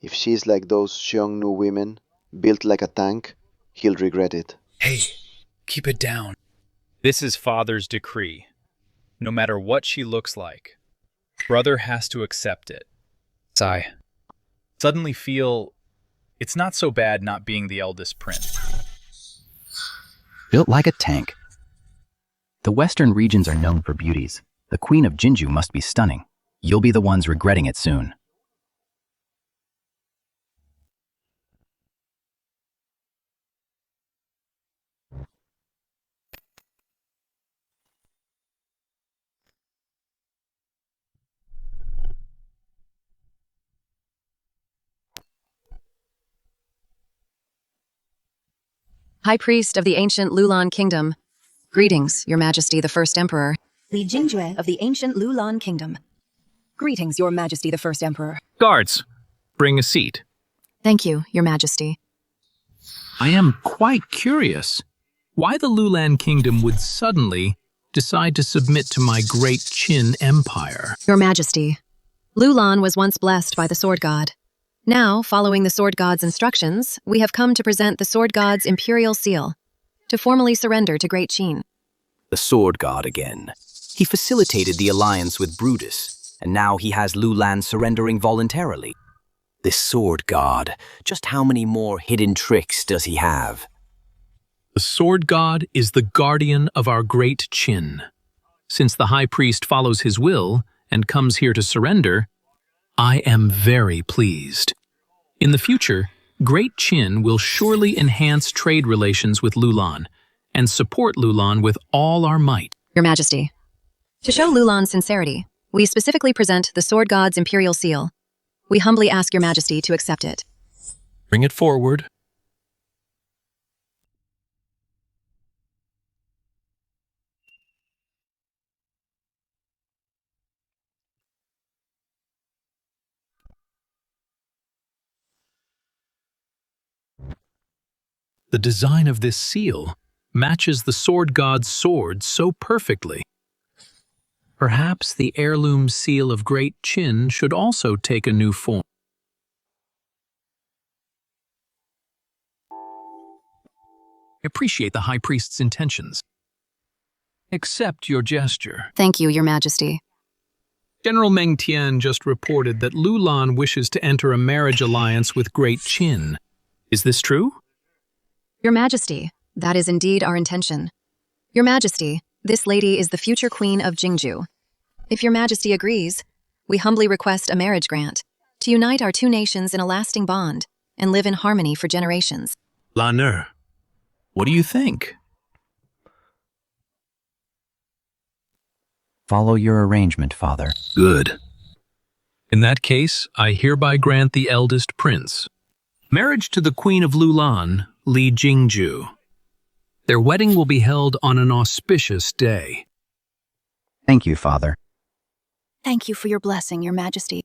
If she's like those Xiongnu women, built like a tank, he'll regret it. Hey, keep it down. This is Father's decree. No matter what she looks like, brother has to accept it. Sigh. Suddenly feel it's not so bad not being the eldest prince. Built like a tank. The western regions are known for beauties. The Queen of Jinju must be stunning. You'll be the ones regretting it soon. High Priest of the ancient Lulan Kingdom. Greetings, Your Majesty the First Emperor. Li Jingjue of the ancient Lulan Kingdom. Greetings, Your Majesty the First Emperor. Guards, bring a seat. Thank you, Your Majesty. I am quite curious why the Lulan Kingdom would suddenly decide to submit to my Great Qin Empire. Your Majesty, Lulan was once blessed by the Sword God. Now, following the Sword God's instructions, we have come to present the Sword God's Imperial Seal, to formally surrender to Great Qin. The Sword God again. He facilitated the alliance with Brutus, and now he has Lulan surrendering voluntarily. This Sword God, just how many more hidden tricks does he have? The Sword God is the guardian of our Great Qin. Since the High Priest follows his will and comes here to surrender, I am very pleased. In the future, Great Qin will surely enhance trade relations with Lulan and support Lulan with all our might. Your Majesty, to show Lulan's sincerity, we specifically present the Sword God's Imperial Seal. We humbly ask Your Majesty to accept it. Bring it forward. The design of this seal matches the Sword God's sword so perfectly. Perhaps the heirloom seal of Great Qin should also take a new form. I appreciate the High Priest's intentions. Accept your gesture. Thank you, Your Majesty. General Meng Tian just reported that Lulan wishes to enter a marriage alliance with Great Qin. Is this true? Your Majesty, that is indeed our intention. Your Majesty, this lady is the future Queen of Jingju. If Your Majesty agrees, we humbly request a marriage grant to unite our two nations in a lasting bond and live in harmony for generations. Lan'er, what do you think? Follow your arrangement, Father. Good. In that case, I hereby grant the eldest prince marriage to the Queen of Lulan, Li Jingju. Their wedding will be held on an auspicious day. Thank you, Father. Thank you for your blessing, Your Majesty.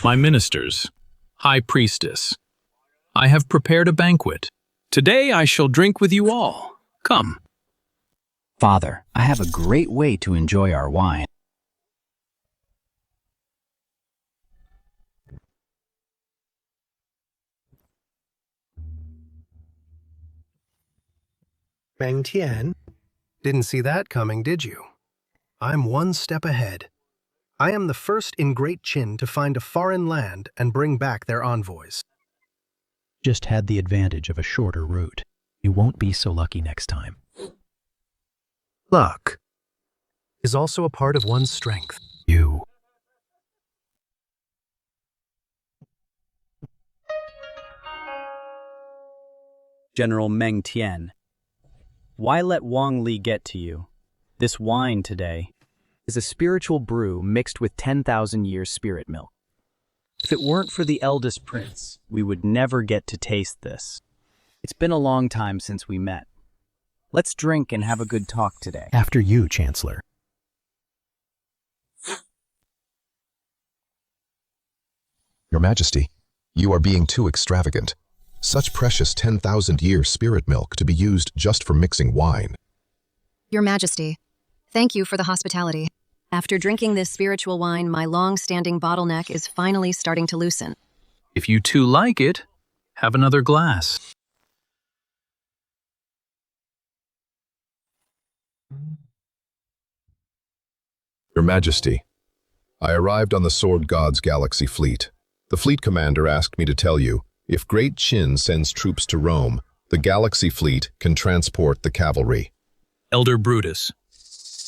My ministers, High Priestess, I have prepared a banquet. Today I shall drink with you all. Come. Father, I have a great way to enjoy our wine. Meng Tian, didn't see that coming, did you? I'm one step ahead. I am the first in Great Qin to find a foreign land and bring back their envoys. Just had the advantage of a shorter route. You won't be so lucky next time. Luck is also a part of one's strength. You. General Meng Tian, why let Wang Li get to you? This wine today is a spiritual brew mixed with 10,000 years spirit milk. If it weren't for the eldest prince, we would never get to taste this. It's been a long time since we met. Let's drink and have a good talk today. After you, Chancellor. Your Majesty, you are being too extravagant. Such precious 10,000-year spirit milk to be used just for mixing wine. Your Majesty, thank you for the hospitality. After drinking this spiritual wine, my long-standing bottleneck is finally starting to loosen. If you two like it, have another glass. Your Majesty, I arrived on the Sword God's Galaxy fleet. The fleet commander asked me to tell you, if Great Qin sends troops to Rome, the Galaxy fleet can transport the cavalry. Elder Brutus,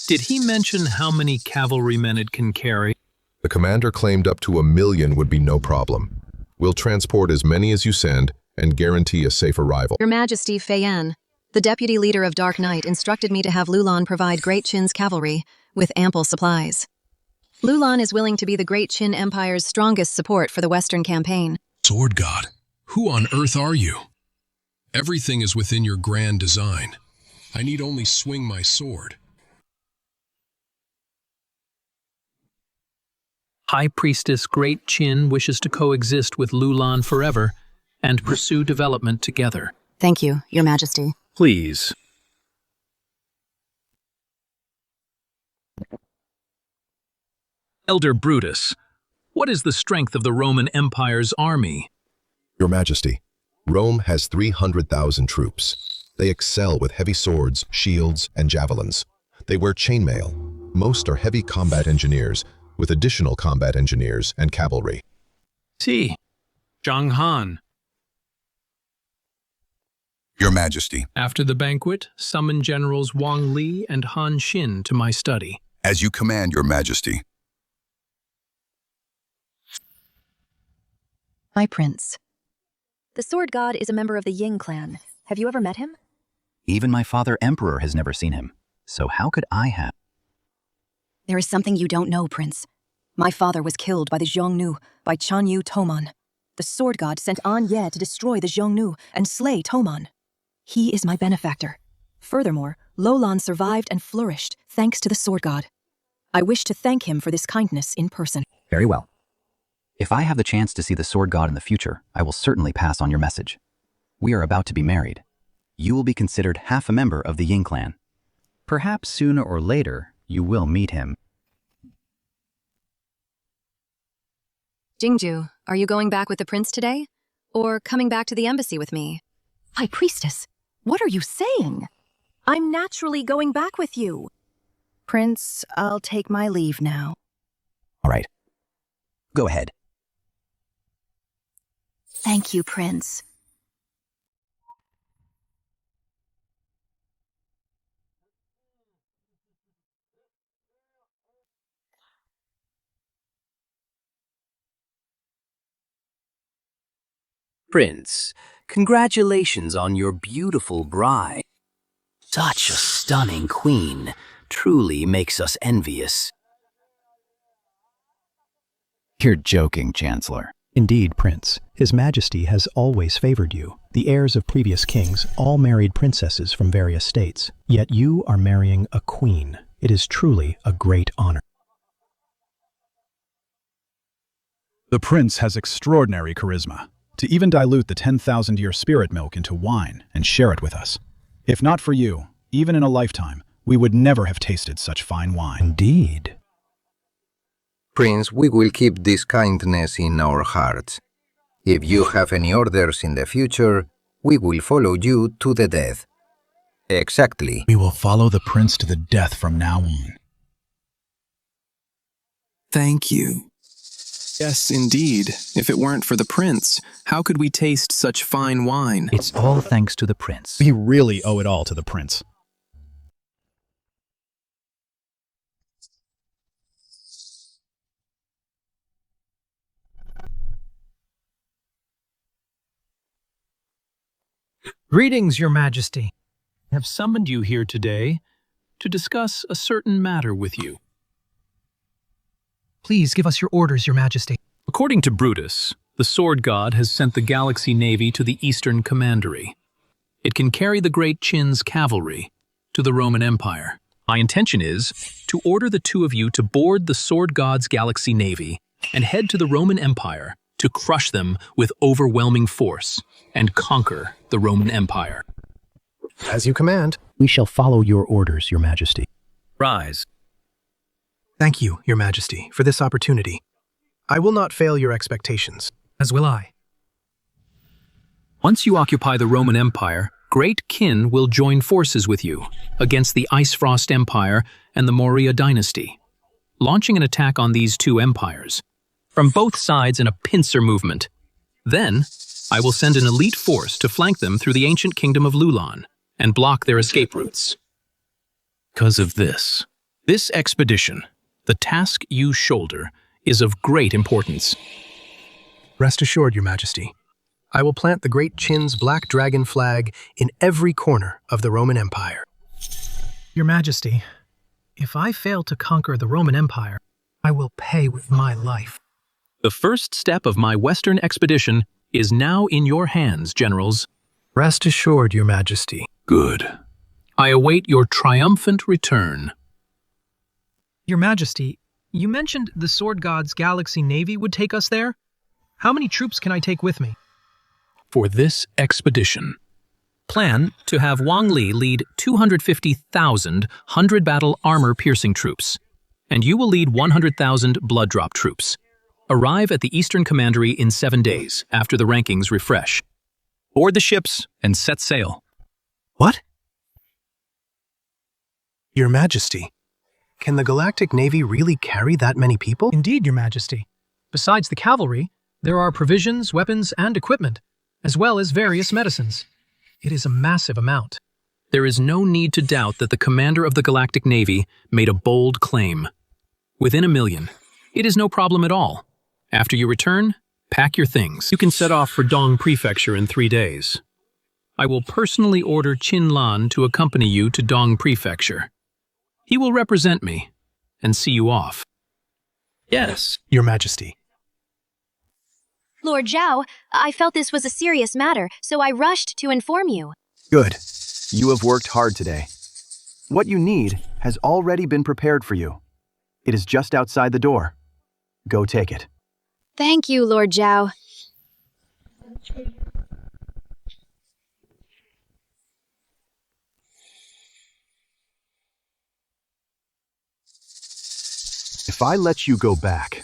did he mention how many cavalrymen it can carry? The commander claimed up to 1 million would be no problem. We'll transport as many as you send and guarantee a safe arrival. Your Majesty, Fei-Yan, the deputy leader of Dark Knight, instructed me to have Lulan provide Great Qin's cavalry with ample supplies. Lulan is willing to be the Great Qin Empire's strongest support for the Western campaign. Sword God, who on earth are you? Everything is within your grand design. I need only swing my sword. High Priestess Great Qin wishes to coexist with Lulan forever and pursue development together. Thank you, Your Majesty. Please. Elder Brutus, what is the strength of the Roman Empire's army? Your Majesty, Rome has 300,000 troops. They excel with heavy swords, shields, and javelins. They wear chainmail. Most are heavy combat engineers, with additional combat engineers and cavalry. See, Zhang Han. Your Majesty. After the banquet, summon Generals Wang Li and Han Xin to my study. As you command, Your Majesty. My prince. The Sword God is a member of the Ying clan. Have you ever met him? Even my father Emperor has never seen him. So how could I have? There is something you don't know, Prince. My father was killed by the Xiongnu, by Chanyu Toman. The Sword God sent An Ye to destroy the Xiongnu and slay Toman. He is my benefactor. Furthermore, Lolan survived and flourished thanks to the Sword God. I wish to thank him for this kindness in person. Very well. If I have the chance to see the Sword God in the future, I will certainly pass on your message. We are about to be married. You will be considered half a member of the Ying clan. Perhaps sooner or later, you will meet him. Jingju, are you going back with the prince today? Or coming back to the embassy with me? High Priestess, what are you saying? I'm naturally going back with you. Prince, I'll take my leave now. All right. Go ahead. Thank you, Prince. Prince, congratulations on your beautiful bride. Such a stunning queen. Truly makes us envious. You're joking, Chancellor. Indeed, Prince. His Majesty has always favored you. The heirs of previous kings all married princesses from various states. Yet you are marrying a queen. It is truly a great honor. The prince has extraordinary charisma. To even dilute the 10,000-year spirit milk into wine and share it with us. If not for you, even in a lifetime, we would never have tasted such fine wine. Indeed. Prince, we will keep this kindness in our hearts. If you have any orders in the future, we will follow you to the death. Exactly. We will follow the prince to the death from now on. Thank you. Yes, indeed. If it weren't for the prince, how could we taste such fine wine? It's all thanks to the prince. We really owe it all to the prince. Greetings, Your Majesty. I have summoned you here today to discuss a certain matter with you. Please give us your orders, Your Majesty. According to Brutus, the Sword God has sent the Galaxy Navy to the Eastern Commandery. It can carry the Great Qin's cavalry to the Roman Empire. My intention is to order the two of you to board the Sword God's Galaxy Navy and head to the Roman Empire to crush them with overwhelming force. and conquer the Roman Empire. As you command. We shall follow your orders, Your Majesty. Rise. Thank you, Your Majesty, for this opportunity. I will not fail your expectations. As will I. Once you occupy the Roman Empire, Great Qin will join forces with you against the Icefrost Empire and the Maurya dynasty, launching an attack on these two empires, from both sides in a pincer movement. Then, I will send an elite force to flank them through the ancient kingdom of Lulan and block their escape routes. Because of this expedition, the task you shoulder is of great importance. Rest assured, Your Majesty, I will plant the Great Qin's black dragon flag in every corner of the Roman Empire. Your Majesty, if I fail to conquer the Roman Empire, I will pay with my life. The first step of my Western expedition is now in your hands, generals. Rest assured, Your Majesty. Good. I await your triumphant return. Your Majesty, you mentioned the Sword God's Galaxy Navy would take us there? How many troops can I take with me? For this expedition, plan to have Wang Li lead 250,000 100-battle armor-piercing troops, and you will lead 100,000 blood drop troops. Arrive at the Eastern Commandery in 7 days after the rankings refresh. Board the ships and set sail. What? Your Majesty, can the Galactic Navy really carry that many people? Indeed, Your Majesty. Besides the cavalry, there are provisions, weapons, and equipment, as well as various medicines. It is a massive amount. There is no need to doubt that the commander of the Galactic Navy made a bold claim. Within 1 million, it is no problem at all. After you return, pack your things. You can set off for Dong Prefecture in 3 days. I will personally order Qin Lan to accompany you to Dong Prefecture. He will represent me and see you off. Yes, Your Majesty. Lord Zhao, I felt this was a serious matter, so I rushed to inform you. Good. You have worked hard today. What you need has already been prepared for you. It is just outside the door. Go take it. Thank you, Lord Zhao. If I let you go back,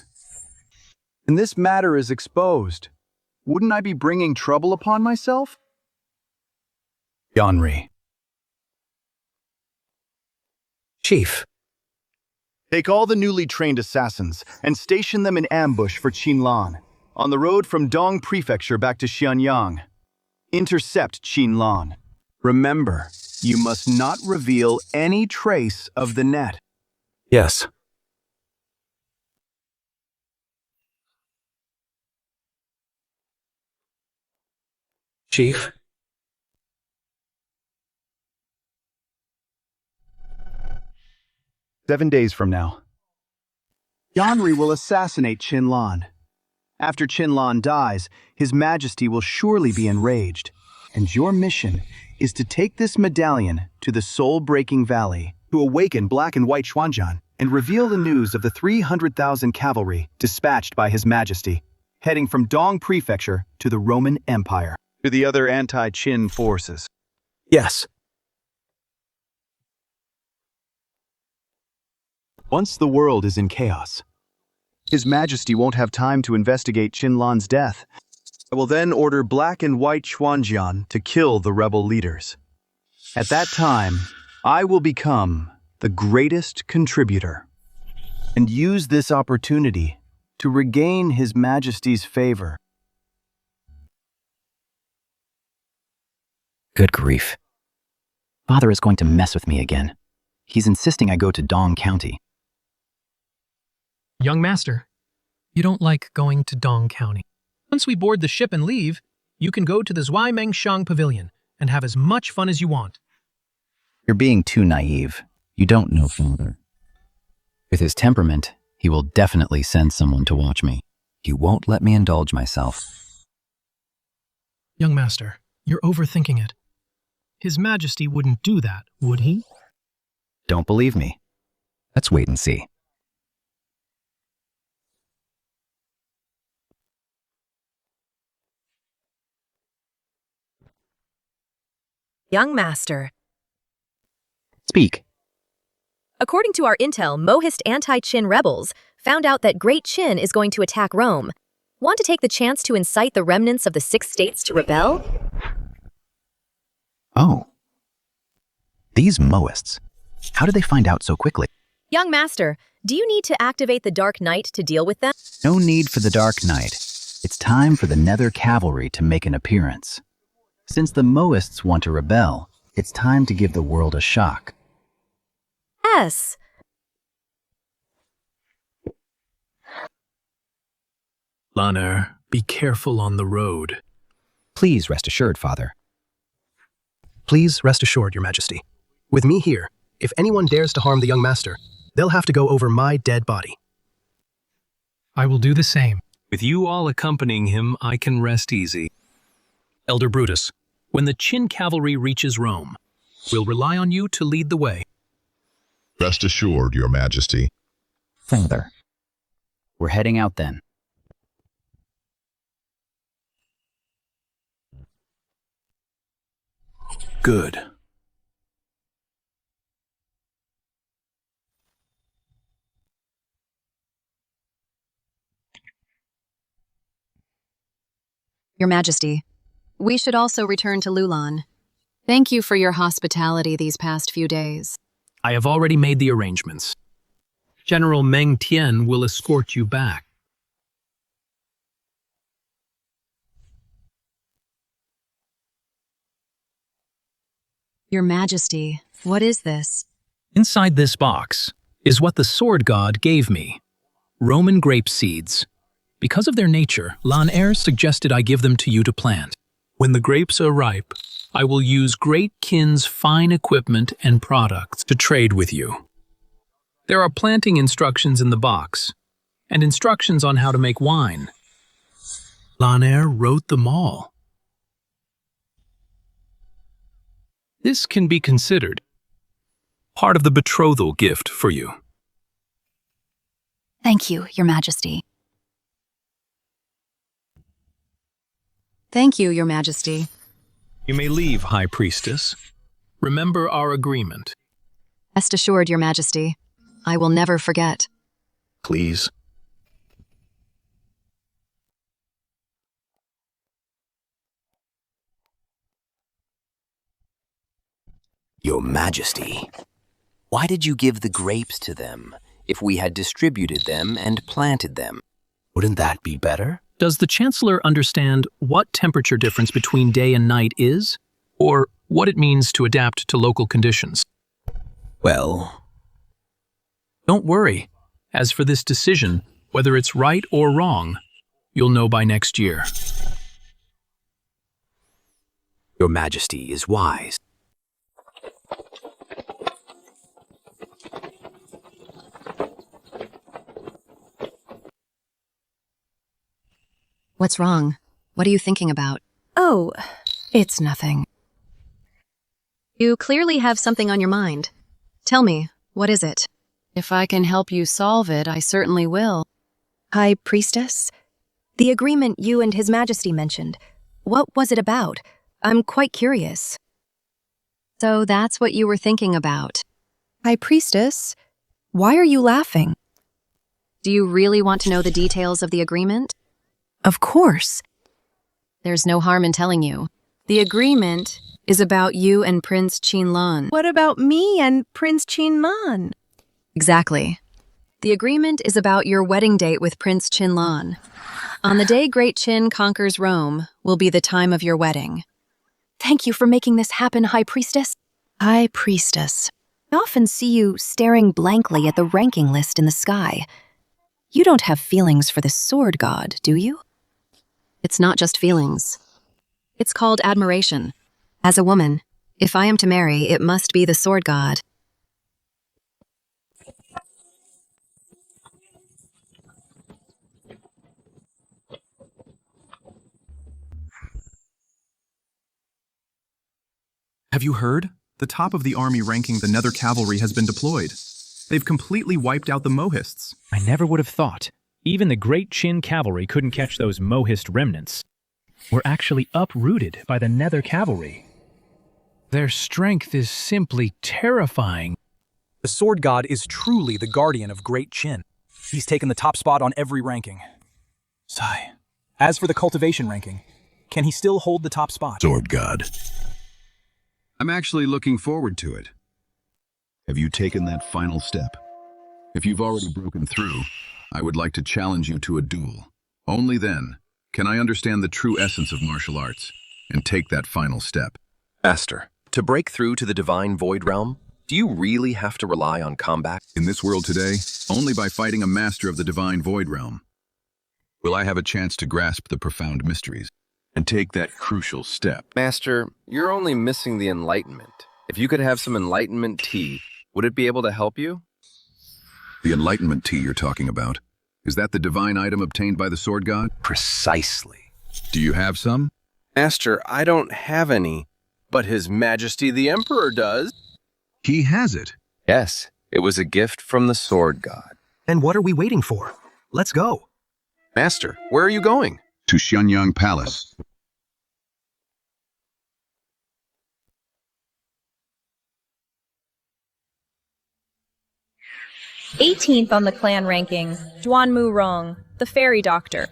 and this matter is exposed, wouldn't I be bringing trouble upon myself? Yanri. Chief. Take all the newly trained assassins and station them in ambush for Qin Lan, on the road from Dong Prefecture back to Xianyang. Intercept Qin Lan. Remember, you must not reveal any trace of the net. Yes. Chief. "7 days from now, Yanri will assassinate Qin Lan. After Qin Lan dies, His Majesty will surely be enraged, and your mission is to take this medallion to the Soul-Breaking Valley to awaken Black and White Xuanjian and reveal the news of the 300,000 cavalry dispatched by His Majesty, heading from Dong Prefecture to the Roman Empire, to the other anti-Qin forces." Yes. Once the world is in chaos, His Majesty won't have time to investigate Qin Lan's death. I will then order Black and White Xuanjian to kill the rebel leaders. At that time, I will become the greatest contributor and use this opportunity to regain His Majesty's favor. Good grief. Father is going to mess with me again. He's insisting I go to Dong County. Young master, you don't like going to Dong County. Once we board the ship and leave, you can go to the Zhuaimengshang Pavilion and have as much fun as you want. You're being too naive. You don't know Father. With his temperament, he will definitely send someone to watch me. He won't let me indulge myself. Young master, you're overthinking it. His Majesty wouldn't do that, would he? Don't believe me? Let's wait and see. Young Master. Speak. According to our intel, Mohist anti-Qin rebels found out that Great Qin is going to attack Rome. Want to take the chance to incite the remnants of the 6 states to rebel? Oh. These Mohists. How did they find out so quickly? Young Master, do you need to activate the Dark Knight to deal with them? No need for the Dark Knight. It's time for the Nether Cavalry to make an appearance. Since the Mohists want to rebel, it's time to give the world a shock. Yes. Lanner, be careful on the road. Please rest assured, Father. Please rest assured, Your Majesty. With me here, if anyone dares to harm the young master, they'll have to go over my dead body. I will do the same. With you all accompanying him, I can rest easy. Elder Brutus, when the Qin cavalry reaches Rome, we'll rely on you to lead the way. Rest assured, Your Majesty. Father. We're heading out then. Good. Your Majesty, we should also return to Lulan. Thank you for your hospitality these past few days. I have already made the arrangements. General Meng Tian will escort you back. Your Majesty, what is this? Inside this box is what the sword god gave me. Roman grape seeds. Because of their nature, Lanner suggested I give them to you to plant. When the grapes are ripe, I will use Great Qin's fine equipment and products to trade with you. There are planting instructions in the box, and instructions on how to make wine. Lanner wrote them all. This can be considered part of the betrothal gift for you. Thank you, Your Majesty. Thank you, Your Majesty. You may leave, High Priestess. Remember our agreement. Rest assured, Your Majesty. I will never forget. Please. Your Majesty, why did you give the grapes to them if we had distributed them and planted them? Wouldn't that be better? Does the Chancellor understand what temperature difference between day and night is, or what it means to adapt to local conditions? Well, don't worry. As for this decision, whether it's right or wrong, you'll know by next year. Your Majesty is wise. What's wrong? What are you thinking about? Oh, it's nothing. You clearly have something on your mind. Tell me, what is it? If I can help you solve it, I certainly will. High Priestess? The agreement you and His Majesty mentioned. What was it about? I'm quite curious. So that's what you were thinking about. High Priestess? Why are you laughing? Do you really want to know the details of the agreement? Of course. There's no harm in telling you. The agreement is about you and Prince Qinlan. What about me and Prince Qinlan? Exactly. The agreement is about your wedding date with Prince Qinlan. On the day Great Qin conquers Rome will be the time of your wedding. Thank you for making this happen, High Priestess. High Priestess, I often see you staring blankly at the ranking list in the sky. You don't have feelings for the sword god, do you? It's not just feelings. It's called admiration. As a woman, if I am to marry, it must be the sword god. Have you heard? The top of the army ranking the Nether Cavalry has been deployed. They've completely wiped out the Mohists. I never would have thought. Even the Great Qin cavalry couldn't catch those Mohist remnants. We're actually uprooted by the Nether Cavalry. Their strength is simply terrifying. The Sword God is truly the guardian of Great Qin. He's taken the top spot on every ranking. Sigh. As for the cultivation ranking, can he still hold the top spot? Sword God. I'm actually looking forward to it. Have you taken that final step? If you've already broken through, I would like to challenge you to a duel. Only then can I understand the true essence of martial arts and take that final step. Master, to break through to the divine void realm, do you really have to rely on combat? In this world today, only by fighting a master of the divine void realm will I have a chance to grasp the profound mysteries and take that crucial step. Master, you're only missing the enlightenment. If you could have some enlightenment tea, would it be able to help you? The enlightenment tea you're talking about, is that the divine item obtained by the Sword God? Precisely. Do you have some? Master, I don't have any, but His Majesty the Emperor does. He has it. Yes, it was a gift from the Sword God. And what are we waiting for? Let's go. Master, where are you going? To Xianyang Palace. '18th on the clan ranking, Duanmu Rong, the fairy doctor.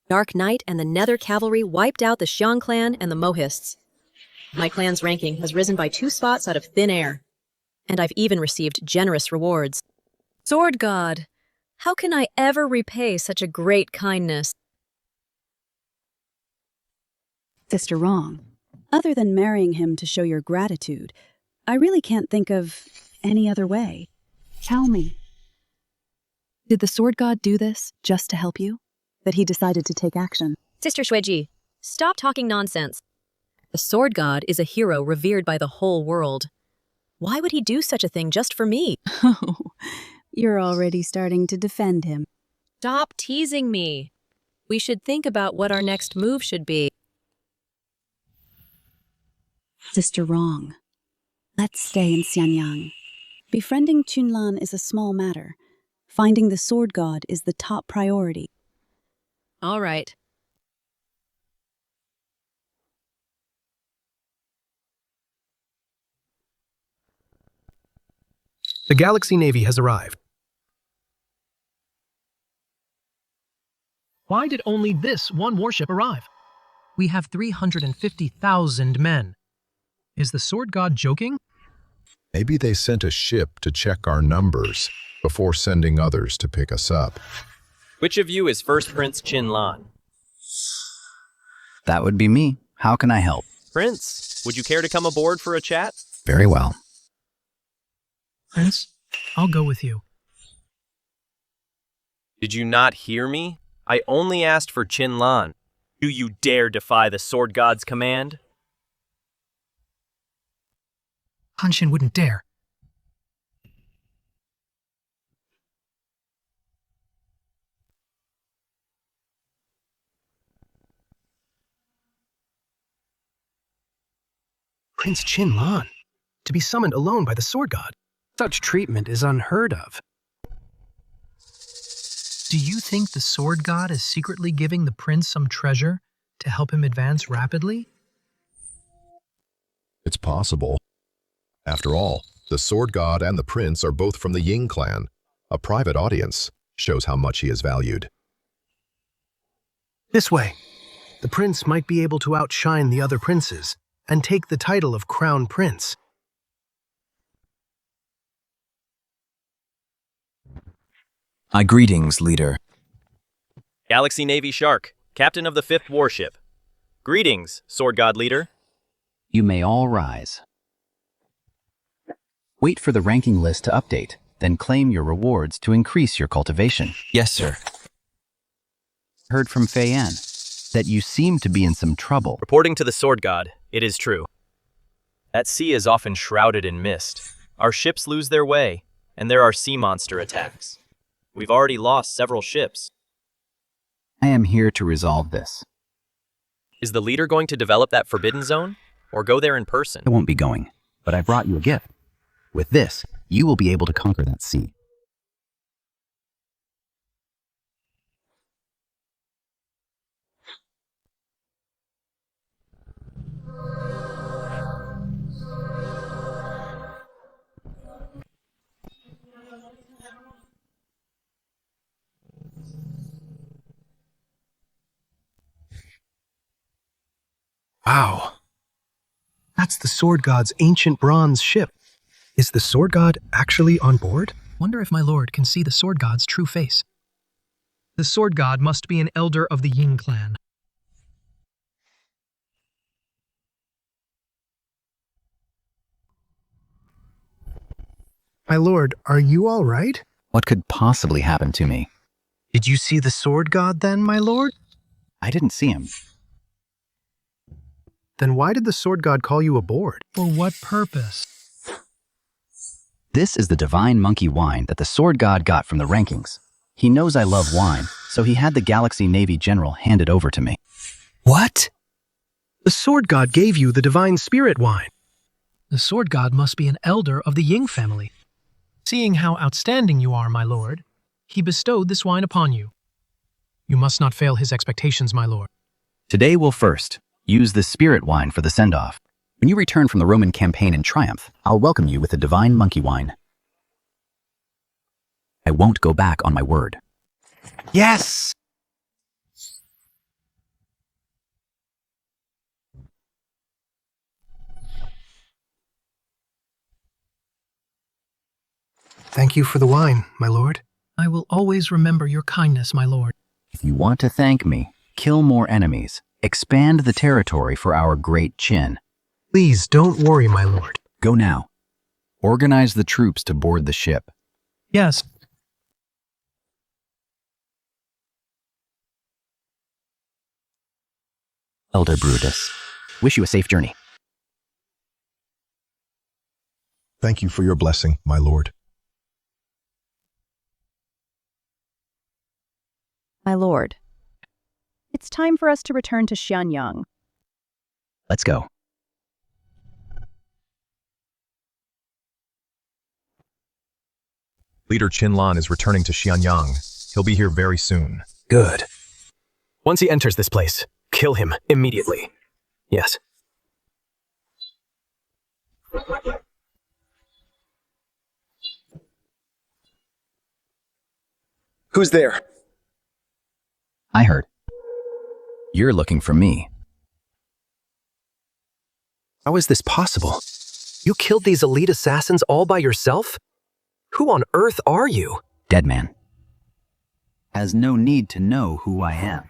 Dark Knight and the Nether Cavalry wiped out the Xiang clan and the Mohists. My clan's ranking has risen by 2 spots out of thin air, and I've even received generous rewards. Sword God, how can I ever repay such a great kindness? Sister Wrong, other than marrying him to show your gratitude, I really can't think of any other way. Tell me. Did the Sword God do this just to help you? That he decided to take action? Sister Xueji, stop talking nonsense. The Sword God is a hero revered by the whole world. Why would he do such a thing just for me? Oh, you're already starting to defend him. Stop teasing me. We should think about what our next move should be. Sister Wrong, let's stay in Xianyang. Befriending Qinlan is a small matter. Finding the Sword God is the top priority. All right. The Galaxy Navy has arrived. Why did only this one warship arrive? We have 350,000 men. Is the Sword God joking? Maybe they sent a ship to check our numbers before sending others to pick us up. Which of you is First Prince Qinlan? That would be me. How can I help? Prince, would you care to come aboard for a chat? Very well. Prince, I'll go with you. Did you not hear me? I only asked for Qinlan. Do you dare defy the Sword God's command? Hanshin wouldn't dare. Prince Qinlan, to be summoned alone by the Sword God. Such treatment is unheard of. Do you think the Sword God is secretly giving the prince some treasure to help him advance rapidly? It's possible. After all, the Sword God and the Prince are both from the Ying clan. A private audience shows how much he is valued. This way, the prince might be able to outshine the other princes and take the title of Crown Prince. Greetings, leader. Galaxy Navy Shark, captain of the 5th warship. Greetings, Sword God leader. You may all rise. Wait for the ranking list to update, then claim your rewards to increase your cultivation. Yes, sir. Heard from Fei Yan that you seem to be in some trouble. Reporting to the Sword God, it is true. That sea is often shrouded in mist. Our ships lose their way, and there are sea monster attacks. We've already lost several ships. I am here to resolve this. Is the leader going to develop that forbidden zone, or go there in person? I won't be going, but I brought you a gift. With this, you will be able to conquer that sea. Wow. That's the Sword God's ancient bronze ship. Is the Sword God actually on board? Wonder if my lord can see the Sword God's true face. The Sword God must be an elder of the Ying clan. My lord, are you all right? What could possibly happen to me? Did you see the Sword God then, my lord? I didn't see him. Then why did the Sword God call you aboard? For what purpose? This is the divine monkey wine that the Sword God got from the rankings. He knows I love wine, so he had the Galaxy Navy General hand it over to me. What? The Sword God gave you the divine spirit wine. The Sword God must be an elder of the Ying family. Seeing how outstanding you are, my lord, he bestowed this wine upon you. You must not fail his expectations, my lord. Today we'll first use the spirit wine for the send-off. When you return from the Roman campaign in triumph, I'll welcome you with the divine monkey wine. I won't go back on my word. Yes! Thank you for the wine, my lord. I will always remember your kindness, my lord. If you want to thank me, kill more enemies, expand the territory for our Great Qin. Please don't worry, my lord. Go now. Organize the troops to board the ship. Yes. Elder Brutus, wish you a safe journey. Thank you for your blessing, my lord. My lord, it's time for us to return to Xianyang. Let's go. Leader Qinlan is returning to Xianyang. He'll be here very soon. Good. Once he enters this place, kill him immediately. Yes. Who's there? I heard. You're looking for me. How is this possible? You killed these elite assassins all by yourself? Who on earth are you? Dead man. Has no need to know who I am.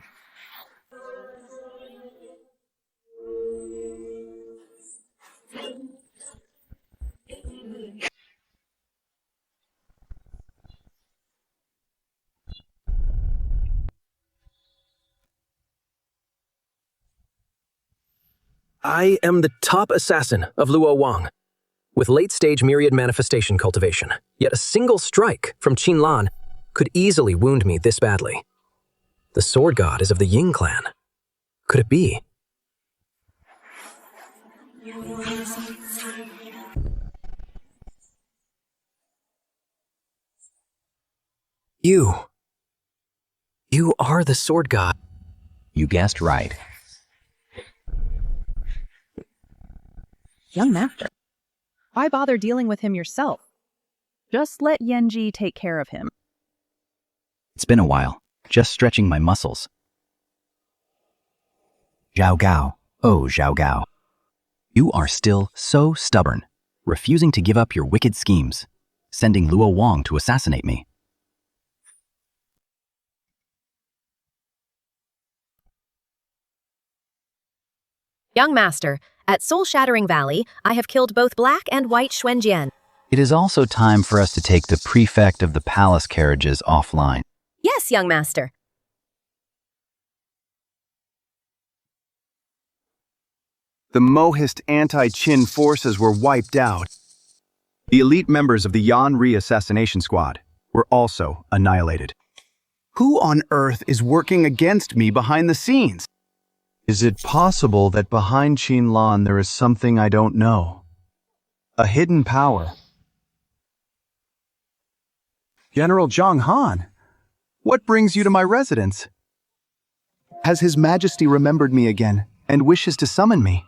I am the top assassin of Luo Wang, with late-stage myriad manifestation cultivation. Yet a single strike from Qinlan could easily wound me this badly. The Sword God is of the Ying clan. Could it be? You are the Sword God. You guessed right. Young master, why bother dealing with him yourself? Just let Yenji take care of him. It's been a while, just stretching my muscles. Zhao Gao, oh Zhao Gao. You are still so stubborn, refusing to give up your wicked schemes, sending Luo Wang to assassinate me. Young master, at Soul-Shattering Valley, I have killed both black and white Xuanjian. It is also time for us to take the prefect of the palace carriages offline. Yes, young master. The Mohist anti-Qin forces were wiped out. The elite members of the Yan Ri assassination squad were also annihilated. Who on earth is working against me behind the scenes? Is it possible that behind Qinlan there is something I don't know? A hidden power? General Zhang Han, what brings you to my residence? Has His Majesty remembered me again and wishes to summon me?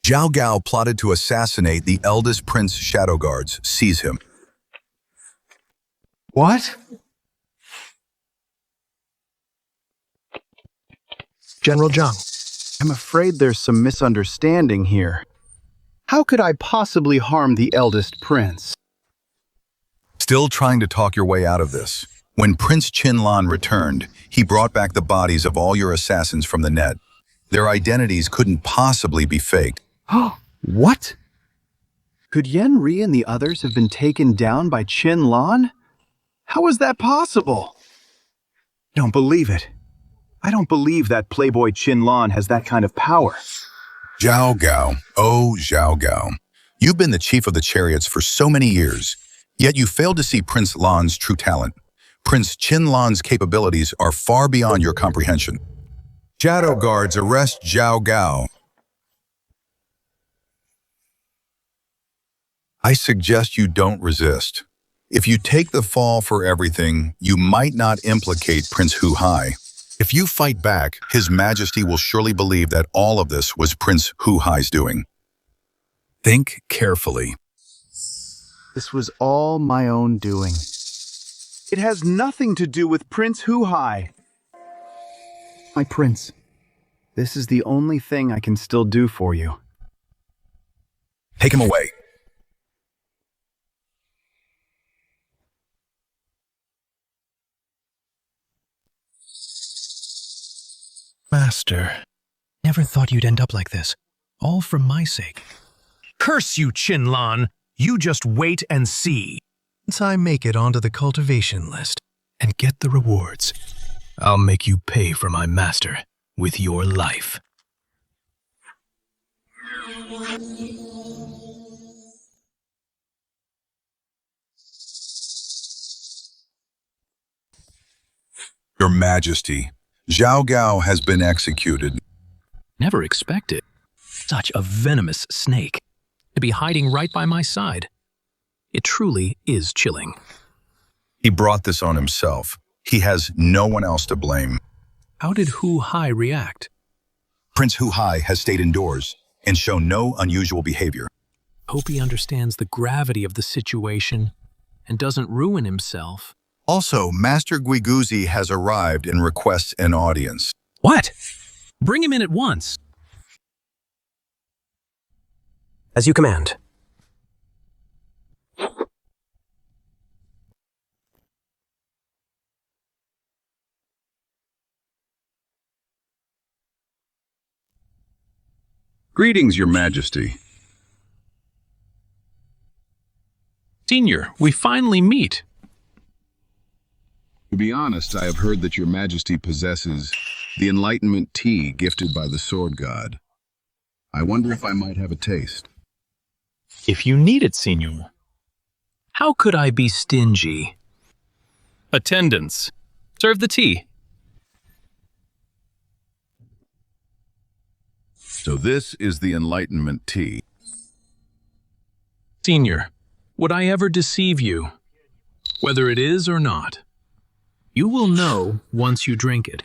Zhao Gao plotted to assassinate the eldest prince Shadow Guards. Seize him. What? General Zhang, I'm afraid there's some misunderstanding here. How could I possibly harm the eldest prince? Still trying to talk your way out of this. When Prince Qinlan returned, he brought back the bodies of all your assassins from the net. Their identities couldn't possibly be faked. What? Could Yenri and the others have been taken down by Qinlan? How is that possible? I don't believe it. I don't believe that playboy Qinlan has that kind of power. Zhao Gao, oh Zhao Gao. You've been the chief of the chariots for so many years, yet you failed to see Prince Lan's true talent. Prince Qinlan's capabilities are far beyond your comprehension. Shadow guards, arrest Zhao Gao. I suggest you don't resist. If you take the fall for everything, you might not implicate Prince Hu Hai. If you fight back, His Majesty will surely believe that all of this was Prince Hu Hai's doing. Think carefully. This was all my own doing. It has nothing to do with Prince Hu Hai. My prince, this is the only thing I can still do for you. Take him away. Master, never thought you'd end up like this. All for my sake. Curse you, Qinlan! You just wait and see. Once I make it onto the cultivation list and get the rewards, I'll make you pay for my master with your life. Your Majesty, Zhao Gao has been executed. Never expected. Such a venomous snake to be hiding right by my side. It truly is chilling. He brought this on himself. He has no one else to blame. How did Hu Hai react? Prince Hu Hai has stayed indoors and shown no unusual behavior. Hope he understands the gravity of the situation and doesn't ruin himself. Also, Master Guiguzi has arrived and requests an audience. What? Bring him in at once. As you command. Greetings, Your Majesty. Senior, we finally meet. To be honest, I have heard that Your Majesty possesses the Enlightenment tea gifted by the Sword God. I wonder if I might have a taste. If you need it, Senior. How could I be stingy? Attendants, serve the tea. So this is the Enlightenment tea. Senior, would I ever deceive you? Whether it is or not. You will know once you drink it.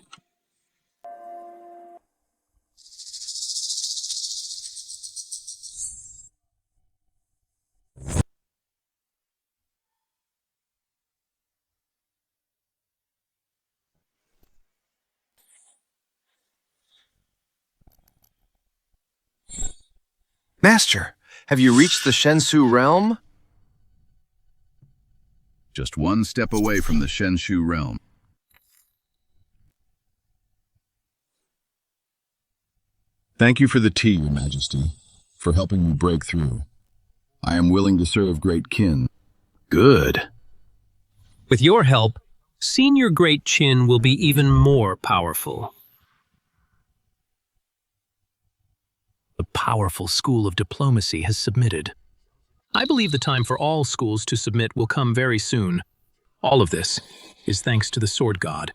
Master, have you reached the Shenshu realm? Just one step away from the Shenshu realm. Thank you for the tea, Your Majesty, for helping me break through. I am willing to serve Great Qin. Good. With your help, Senior Great Qin will be even more powerful. The powerful school of diplomacy has submitted. I believe the time for all schools to submit will come very soon. All of this is thanks to the Sword God.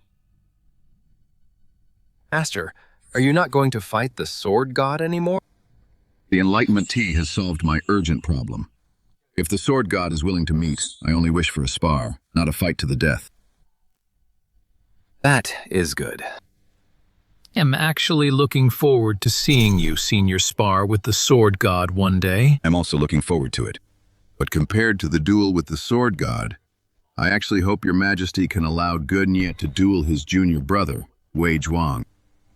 Master, are you not going to fight the Sword God anymore? The Enlightenment tea has solved my urgent problem. If the Sword God is willing to meet, I only wish for a spar, not a fight to the death. That is good. I'm actually looking forward to seeing you, Senior, spar with the Sword God one day. I'm also looking forward to it. But compared to the duel with the Sword God, I actually hope Your Majesty can allow Ge Nye to duel his junior brother, Wei Zhuang.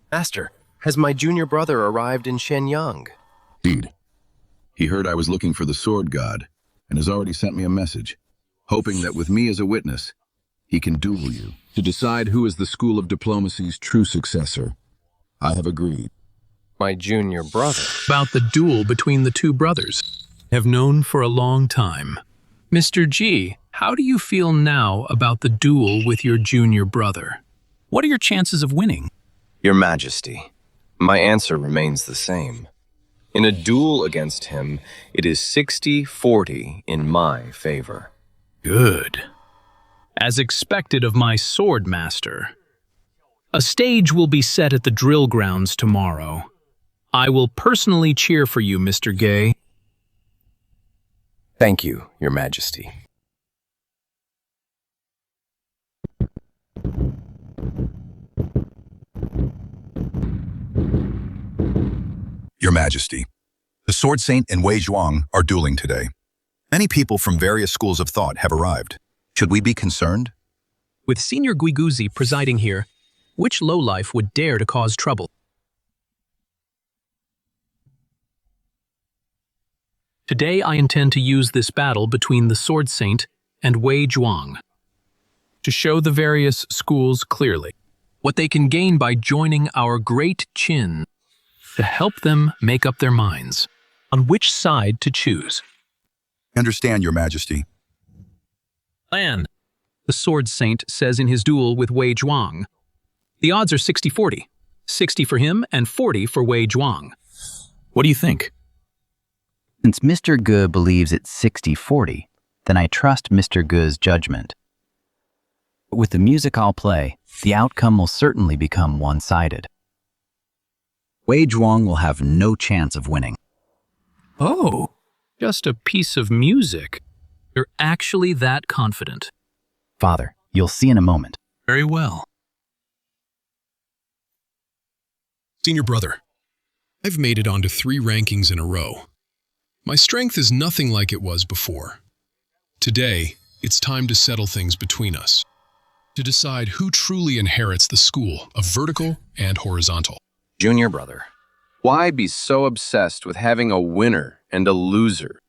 Master, Has my junior brother arrived in Shenyang? Indeed. He heard I was looking for the sword god and has already sent me a message, hoping that with me as a witness, he can duel you to decide who is the school of diplomacy's true successor. I have agreed. My junior brother. About the duel between the two brothers. Have known for a long time. Mr. G, how do you feel now about the duel with your junior brother? What are your chances of winning? Your Majesty, my answer remains the same. In a duel against him, it is 60-40 in my favor. Good. As expected of my sword master. A stage will be set at the drill grounds tomorrow. I will personally cheer for you, Mr. Gay. Thank you, Your Majesty. Your Majesty, the Sword Saint and Wei Zhuang are dueling today. Many people from various schools of thought have arrived. Should we be concerned? With Senior Guiguzi presiding here, which lowlife would dare to cause trouble? Today I intend to use this battle between the Sword Saint and Wei Zhuang to show the various schools clearly what they can gain by joining our Great Qin, to help them make up their minds on which side to choose. Understand, Your Majesty. Plan, the Sword Saint says in his duel with Wei Zhuang. The odds are 60-40, 60 for him and 40 for Wei Zhuang. What do you think? Since Mr. Ge believes it's 60-40, then I trust Mr. Ge's judgment. With the music I'll play, the outcome will certainly become one-sided. Wei Zhuang will have no chance of winning. Oh, just a piece of music. You're actually that confident. Father, you'll see in a moment. Very well. Senior brother, I've made it onto 3 rankings in a row. My strength is nothing like it was before. Today, it's time to settle things between us, to decide who truly inherits the school of vertical and horizontal. Junior brother, why be so obsessed with having a winner and a loser?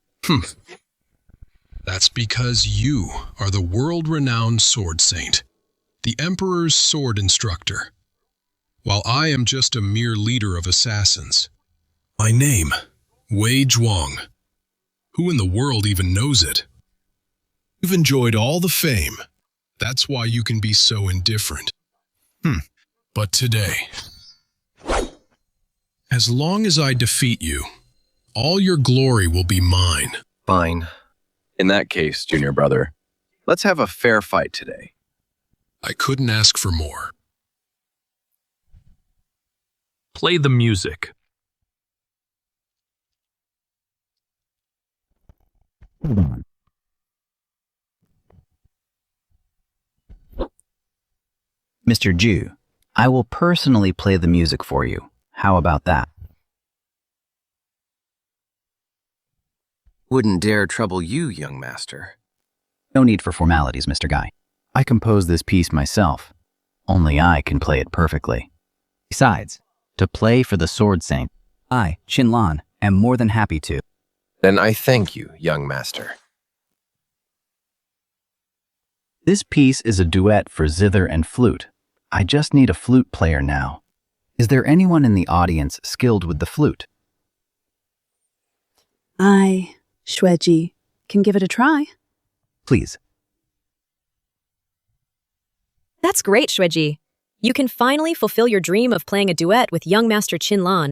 That's because you are the world-renowned sword saint, the Emperor's sword instructor, while I am just a mere leader of assassins. My name, Wei Zhuang. Who in the world even knows it? You've enjoyed all the fame. That's why you can be so indifferent. But today, as long as I defeat you, all your glory will be mine. Fine. In that case, junior brother, let's have a fair fight today. I couldn't ask for more. Play the music. Hold on. Mr. Ju, I will personally play the music for you. How about that? Wouldn't dare trouble you, young master. No need for formalities, Mr. Guy. I composed this piece myself. Only I can play it perfectly. Besides, to play for the Sword Saint, I, Qin Lan, am more than happy to. Then I thank you, young master. This piece is a duet for zither and flute. I just need a flute player now. Is there anyone in the audience skilled with the flute? I, Xueji, can give it a try. Please. That's great, Xueji. You can finally fulfill your dream of playing a duet with young Master Qin Lan.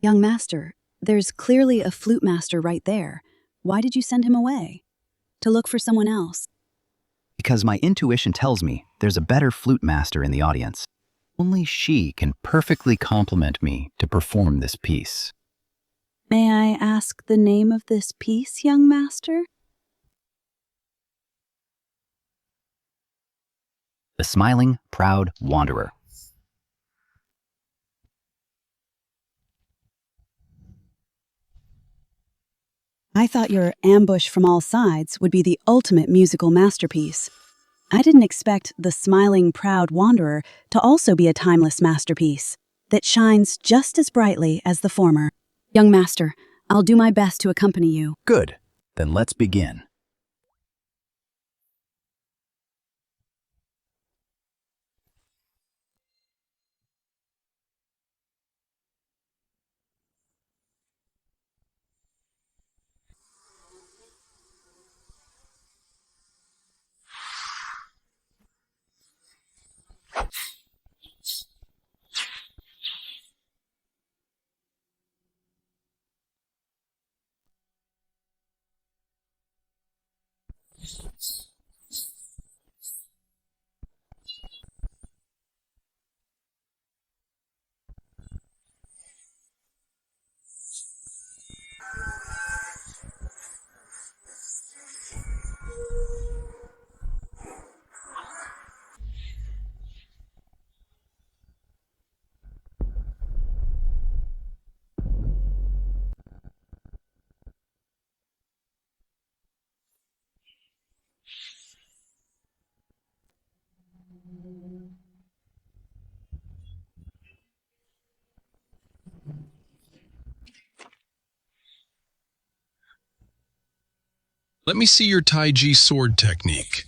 Young master, there's clearly a flute master right there. Why did you send him away? To look for someone else? Because my intuition tells me there's a better flute master in the audience. Only she can perfectly complement me to perform this piece. May I ask the name of this piece, young master? The Smiling, Proud Wanderer. I thought your ambush from all sides would be the ultimate musical masterpiece. I didn't expect the smiling, proud wanderer to also be a timeless masterpiece that shines just as brightly as the former. Young master, I'll do my best to accompany you. Good. Then let's begin. Let me see your Taiji sword technique.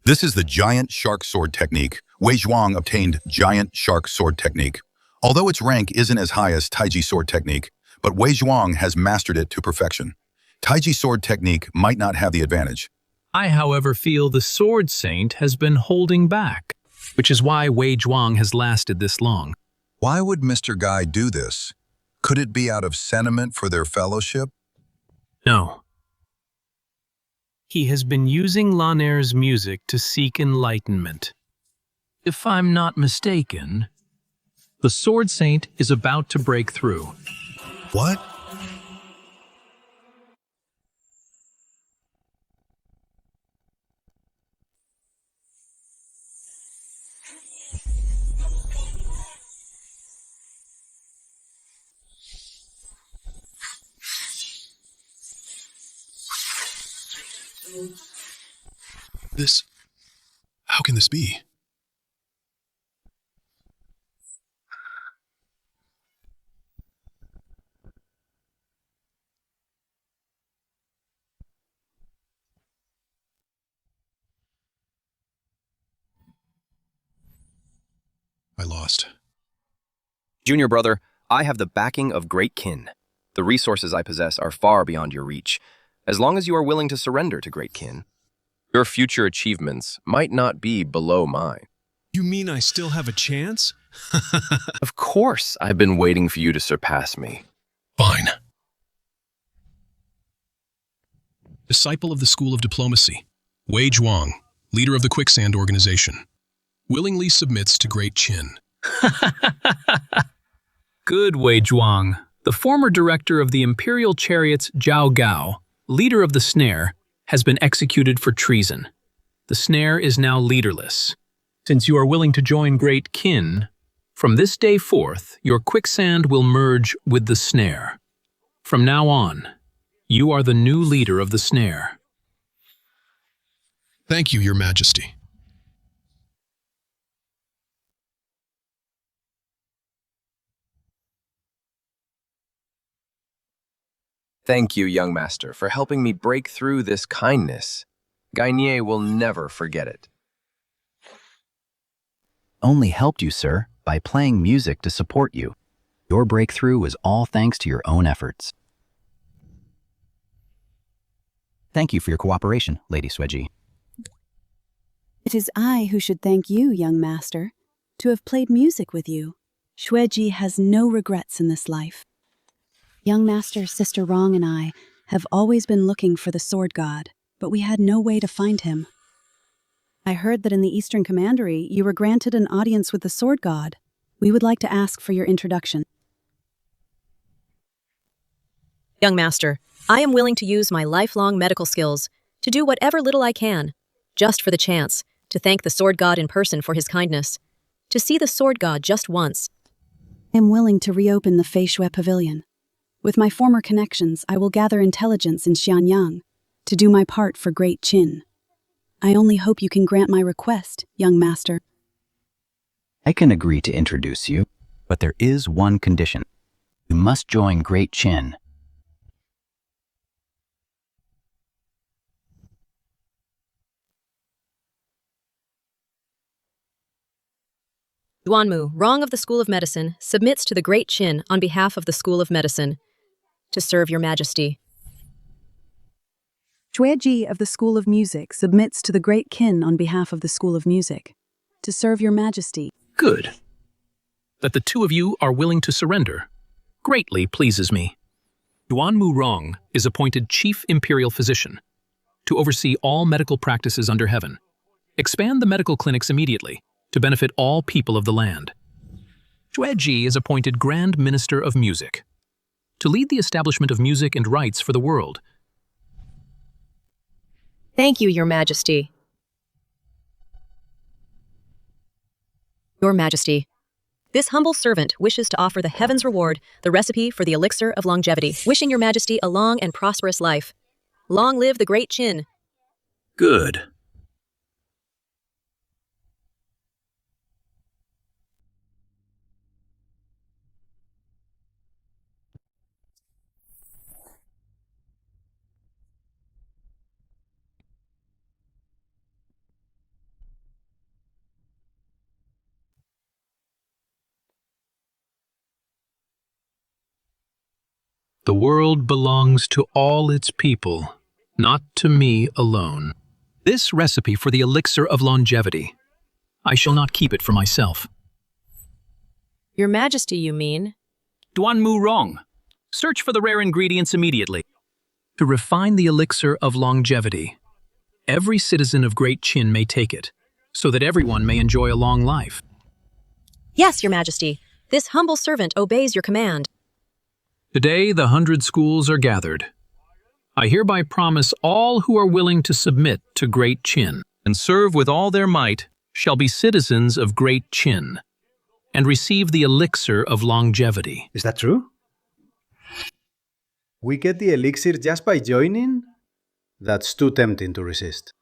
This is the giant shark sword technique. Wei Zhuang obtained giant shark sword technique. Although its rank isn't as high as Taiji sword technique, but Wei Zhuang has mastered it to perfection. Taiji sword technique might not have the advantage. I, however, feel the Sword Saint has been holding back, which is why Wei Zhuang has lasted this long. Why would Mr. Guy do this? Could it be out of sentiment for their fellowship? No. He has been using Lanier's music to seek enlightenment. If I'm not mistaken, the Sword Saint is about to break through. What? How can this be? I lost. Junior brother, I have the backing of Great Qin. The resources I possess are far beyond your reach. As long as you are willing to surrender to Great Qin, your future achievements might not be below mine. You mean I still have a chance? Of course, I've been waiting for you to surpass me. Fine. Disciple of the School of Diplomacy, Wei Zhuang, leader of the Quicksand Organization, willingly submits to Great Qin. Good, Wei Zhuang. The former director of the Imperial Chariots, Zhao Gao, leader of the Snare, has been executed for treason. The Snare is now leaderless. Since you are willing to join Great Qin, from this day forth, your Quicksand will merge with the Snare. From now on, you are the new leader of the Snare. Thank you, Your Majesty. Thank you, young master, for helping me break through this kindness. Gainier will never forget it. Only helped you, sir, by playing music to support you. Your breakthrough was all thanks to your own efforts. Thank you for your cooperation, Lady Sweji. It is I who should thank you, young master, to have played music with you. Shueji has no regrets in this life. Young master, Sister Rong, and I have always been looking for the sword god, but we had no way to find him. I heard that in the Eastern Commandery you were granted an audience with the sword god. We would like to ask for your introduction. Young master, I am willing to use my lifelong medical skills to do whatever little I can, just for the chance to thank the sword god in person for his kindness, to see the sword god just once. I am willing to reopen the Fei Shui Pavilion. With my former connections, I will gather intelligence in Xianyang to do my part for Great Qin. I only hope you can grant my request, young master. I can agree to introduce you, but there is one condition. You must join Great Qin. Duanmu, Rong of the School of Medicine, submits to the Great Qin on behalf of the School of Medicine. To serve your majesty. Xueji of the School of Music submits to the Great Qin on behalf of the School of Music. To serve your majesty. Good. That the two of you are willing to surrender greatly pleases me. Duanmu Rong is appointed Chief Imperial Physician to oversee all medical practices under heaven. Expand the medical clinics immediately to benefit all people of the land. Xueji is appointed Grand Minister of Music to lead the establishment of music and rights for the world. Thank you, Your Majesty. Your Majesty, this humble servant wishes to offer the heaven's reward, the recipe for the elixir of longevity, wishing Your Majesty a long and prosperous life. Long live the Great Qin. Good. The world belongs to all its people, not to me alone. This recipe for the elixir of longevity, I shall not keep it for myself. Your Majesty, you mean? Duanmu Rong, search for the rare ingredients immediately. To refine the elixir of longevity, every citizen of Great Qin may take it, so that everyone may enjoy a long life. Yes, Your Majesty. This humble servant obeys your command. Today, the 100 schools are gathered. I hereby promise all who are willing to submit to Great Qin and serve with all their might shall be citizens of Great Qin and receive the elixir of longevity. Is that true? We get the elixir just by joining? That's too tempting to resist.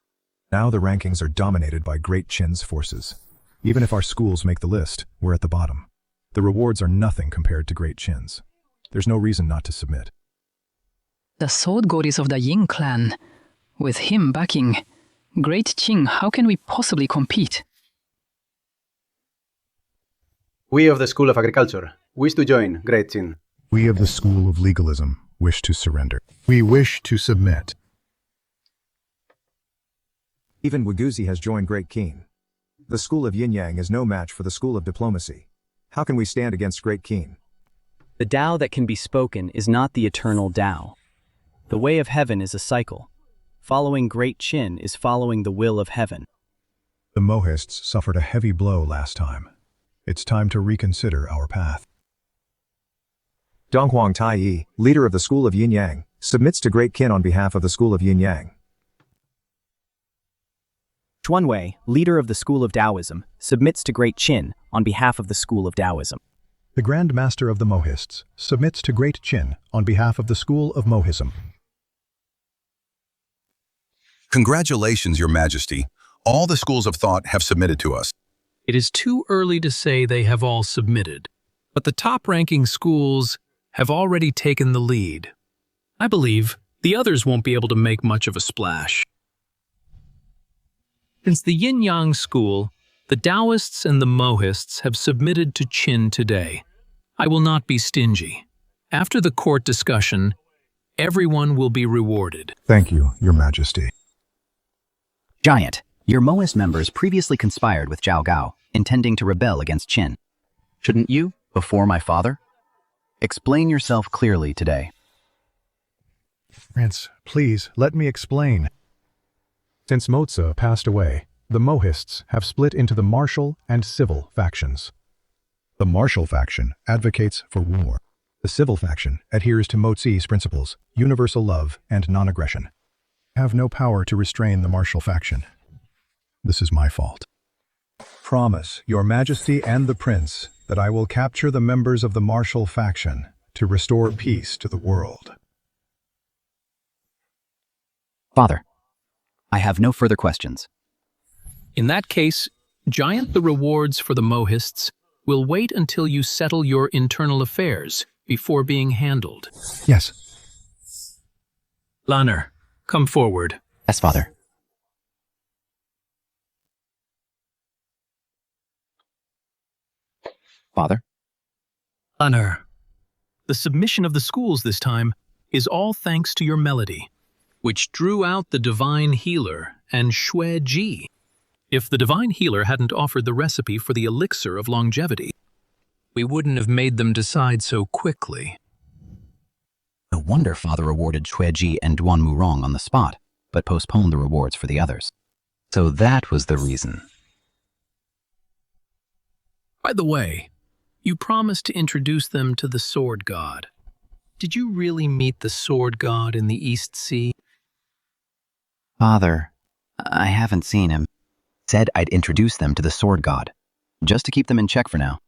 Now the rankings are dominated by Great Qin's forces. Even if our schools make the list, we're at the bottom. The rewards are nothing compared to Great Qin's. There's no reason not to submit. The sword god is of the Yin clan. With him backing Great Qin, how can we possibly compete? We of the School of Agriculture wish to join Great Qin. We of the School of Legalism wish to surrender. We wish to submit. Even Wuguzi has joined Great Qin. The School of Yin-Yang is no match for the School of Diplomacy. How can we stand against Great Qin? The Tao that can be spoken is not the eternal Tao. The way of heaven is a cycle. Following Great Qin is following the will of heaven. The Mohists suffered a heavy blow last time. It's time to reconsider our path. Donghuang Taiyi, leader of the School of Yin-Yang, submits to Great Qin on behalf of the School of Yin-Yang. Chuanwei, leader of the School of Taoism, submits to Great Qin on behalf of the School of Taoism. The Grand Master of the Mohists submits to Great Qin on behalf of the School of Mohism. Congratulations, Your Majesty. All the schools of thought have submitted to us. It is too early to say they have all submitted, but the top-ranking schools have already taken the lead. I believe the others won't be able to make much of a splash. Since the Yin-Yang school, the Taoists and the Mohists have submitted to Qin today. I will not be stingy. After the court discussion, everyone will be rewarded. Thank you, Your Majesty. Giant, your Mohist members previously conspired with Zhao Gao, intending to rebel against Qin. Shouldn't you, before my father? Explain yourself clearly today. Prince, please, let me explain. Since Mozi passed away, the Mohists have split into the martial and civil factions. The martial faction advocates for war. The civil faction adheres to Mozi's principles, universal love and non-aggression. I have no power to restrain the martial faction. This is my fault. Promise, Your Majesty and the Prince, that I will capture the members of the martial faction to restore peace to the world. Father, I have no further questions. In that case, Giant the rewards for the Mohists will wait until you settle your internal affairs before being handled. Yes. Lanner, come forward. Yes, Father. Father? Lanner, the submission of the schools this time is all thanks to your melody, which drew out the divine healer and Xue Ji. If the divine healer hadn't offered the recipe for the elixir of longevity, we wouldn't have made them decide so quickly. No wonder Father awarded Xue Ji and Duan Murong on the spot, but postponed the rewards for the others. So that was the reason. By the way, you promised to introduce them to the Sword God. Did you really meet the Sword God in the East Sea? Father, I haven't seen him. Said I'd introduce them to the Sword God, just to keep them in check for now.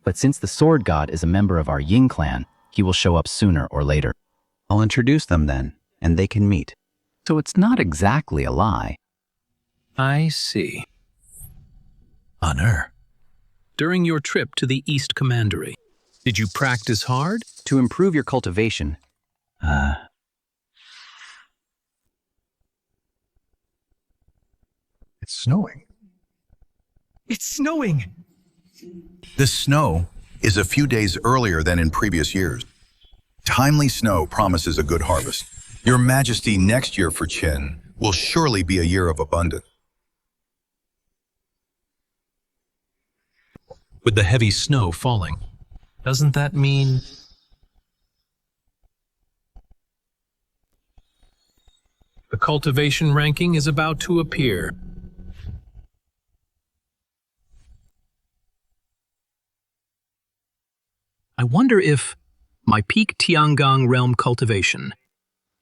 But since the Sword God is a member of our Ying clan, he will show up sooner or later. I'll introduce them then, and they can meet. So it's not exactly a lie. I see. Honor. During your trip to the East Commandery, did you practice hard? To improve your cultivation, It's snowing. It's snowing! This snow is a few days earlier than in previous years. Timely snow promises a good harvest. Your Majesty, next year for Qin will surely be a year of abundance. With the heavy snow falling, doesn't that mean... The cultivation ranking is about to appear. I wonder if my peak Tiangong realm cultivation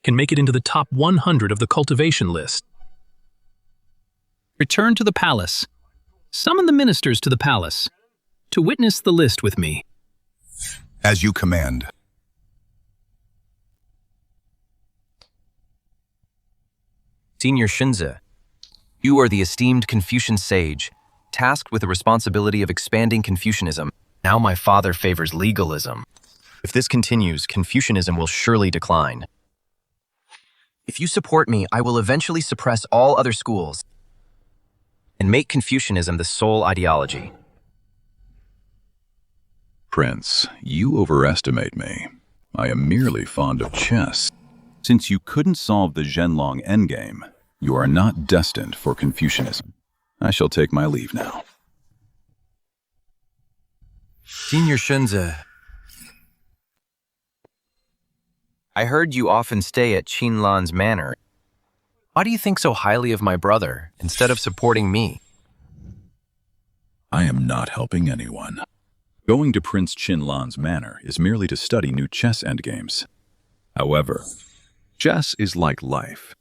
can make it into the top 100 of the cultivation list. Return to the palace. Summon the ministers to the palace to witness the list with me. As you command. Senior Shinze, you are the esteemed Confucian sage, tasked with the responsibility of expanding Confucianism. Now my father favors legalism. If this continues, Confucianism will surely decline. If you support me, I will eventually suppress all other schools and make Confucianism the sole ideology. Prince, you overestimate me. I am merely fond of chess. Since you couldn't solve the Zhenlong endgame, you are not destined for Confucianism. I shall take my leave now. Senior Shinze, I heard you often stay at Qinlan's manor. Why do you think so highly of my brother instead of supporting me? I am not helping anyone. Going to Prince Qinlan's manor is merely to study new chess endgames. However, chess is like life.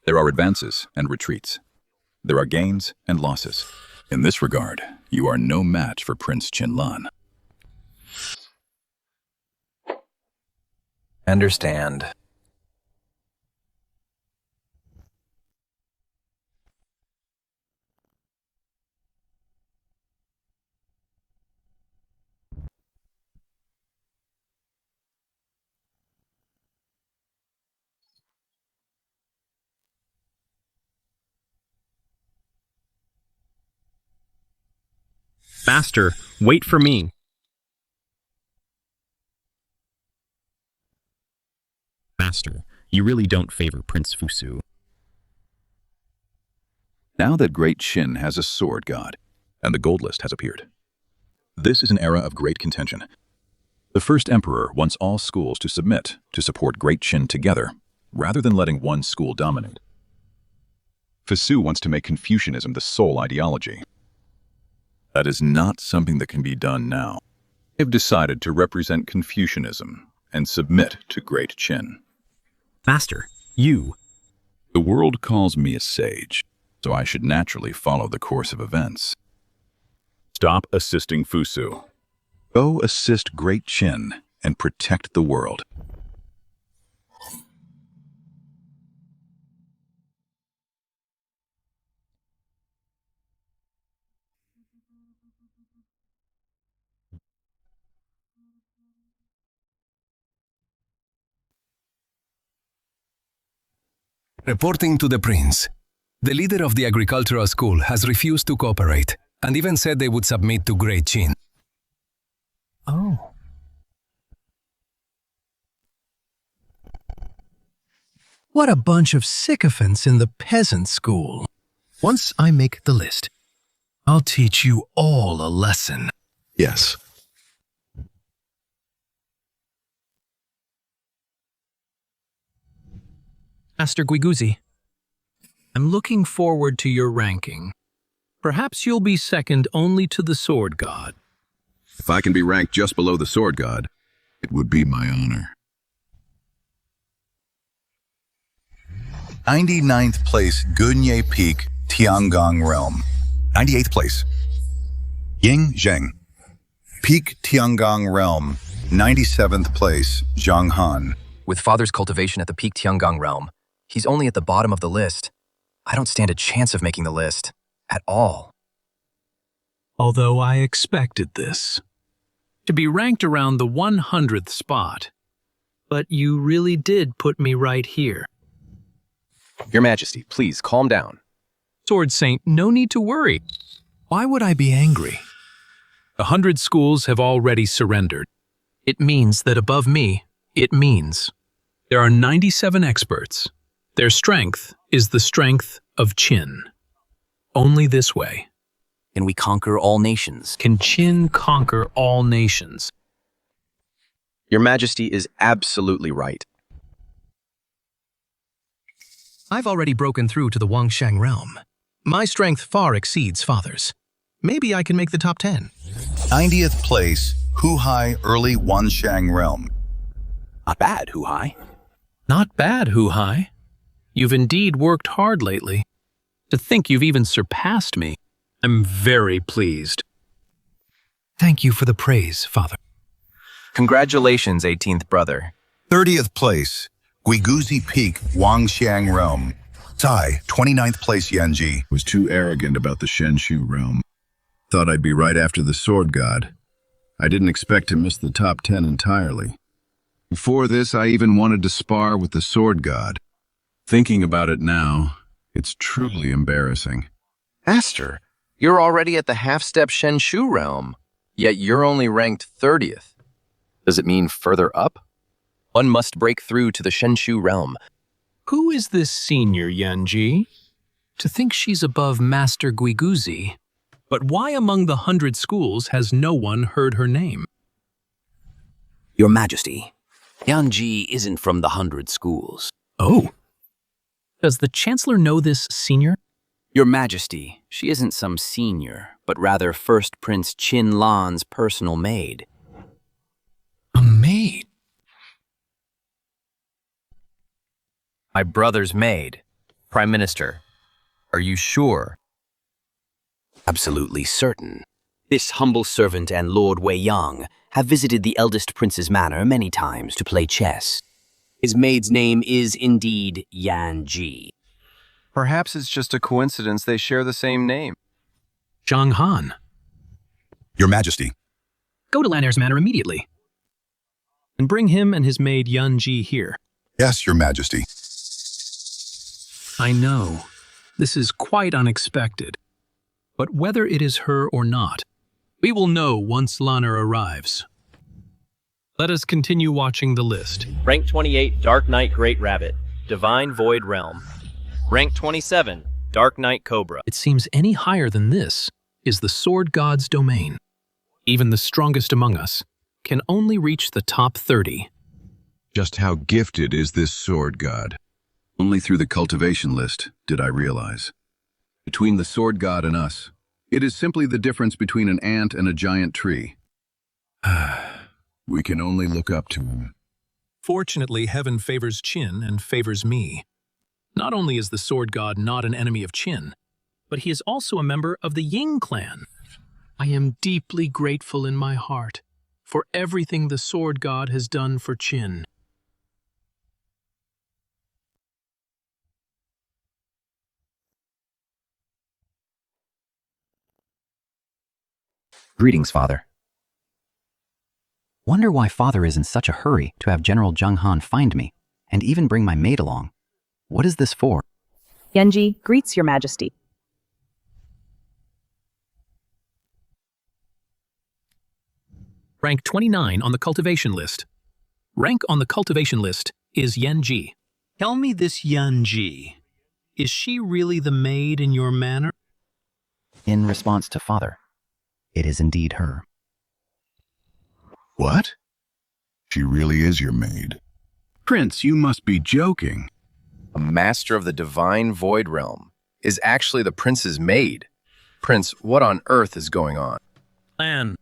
There are advances and retreats. There are gains and losses. In this regard, you are no match for Prince Qinlan. Understand. Master, wait for me. Master, you really don't favor Prince Fusu. Now that Great Qin has a sword god, and the gold list has appeared. This is an era of great contention. The first emperor wants all schools to submit to support Great Qin together, rather than letting one school dominate. Fusu wants to make Confucianism the sole ideology. That is not something that can be done now. They have decided to represent Confucianism and submit to Great Qin. Master, you... The world calls me a sage, so I should naturally follow the course of events. Stop assisting Fusu. Go assist Great Qin and protect the world. Reporting to the prince. The leader of the agricultural school has refused to cooperate, and even said they would submit to Great Qin. Oh. What a bunch of sycophants in the peasant school. Once I make the list, I'll teach you all a lesson. Yes. Master Guiguzi, I'm looking forward to your ranking. Perhaps you'll be second only to the Sword God. If I can be ranked just below the Sword God, it would be my honor. 99th place, Gunye Peak, Tiangong Realm. 98th place, Ying Zheng, Peak Tiangong Realm. 97th place, Zhang Han. With father's cultivation at the peak Tiangong realm, he's only at the bottom of the list. I don't stand a chance of making the list. At all. Although I expected this. To be ranked around the 100th spot. But you really did put me right here. Your Majesty, please calm down. Sword Saint, no need to worry. Why would I be angry? 100 schools have already surrendered. It means that above me, it means there are 97 experts. Their strength is the strength of Qin. Only this way. Can we conquer all nations? Can Qin conquer all nations? Your Majesty is absolutely right. I've already broken through to the Wangshang realm. My strength far exceeds father's. Maybe I can make the top 10. 90th place, Huhai Early Wanshang Realm. Not bad, Huhai. Not bad, Huhai. You've indeed worked hard lately. To think you've even surpassed me, I'm very pleased. Thank you for the praise, father. Congratulations, 18th brother. 30th place, Guiguzi Peak, Wangxiang Realm. Tsai, 29th place, Yanji. Was too arrogant about the Shenshu realm. Thought I'd be right after the Sword God. I didn't expect to miss the top 10 entirely. Before this, I even wanted to spar with the Sword God. Thinking about it now, it's truly embarrassing. Master, you're already at the half-step Shenshu realm, yet you're only ranked 30th. Does it mean further up? One must break through to the Shenshu realm. Who is this senior Yanji? To think she's above Master Guiguzi. But why among the 100 schools has no one heard her name? Your Majesty, Yanji isn't from the 100 schools. Oh. Does the Chancellor know this senior? Your Majesty, she isn't some senior, but rather First Prince Qin Lan's personal maid. A maid? My brother's maid. Prime Minister, are you sure? Absolutely certain. This humble servant and Lord Wei Yang have visited the eldest prince's manor many times to play chess. His maid's name is indeed Yan Ji. Perhaps it's just a coincidence they share the same name. Zhang Han. Your Majesty. Go to Lanner's manor immediately. And bring him and his maid Yanji here. Yes, Your Majesty. I know. This is quite unexpected. But whether it is her or not, we will know once Lanner arrives. Let us continue watching the list. Rank 28, Dark Knight Great Rabbit, Divine Void Realm. Rank 27, Dark Knight Cobra. It seems any higher than this is the Sword God's domain. Even the strongest among us can only reach the top 30. Just how gifted is this Sword God? Only through the cultivation list did I realize. Between the Sword God and us, it is simply the difference between an ant and a giant tree. We can only look up to him. Fortunately, heaven favors Qin and favors me. Not only is the Sword God not an enemy of Qin, but he is also a member of the Ying clan. I am deeply grateful in my heart for everything the sword god has done for Qin. Greetings, Father. Wonder why Father is in such a hurry to have General Zheng Han find me, and even bring my maid along. What is this for? Yanji greets your majesty. Rank 29 on the cultivation list. Rank on the cultivation list is Yanji. Tell me this Yanji. Is she really the maid in your manor? In response to Father, it is indeed her. What? She really is your maid. Prince, you must be joking. A master of the divine void realm is actually the prince's maid. Prince, what on earth is going on? Lan,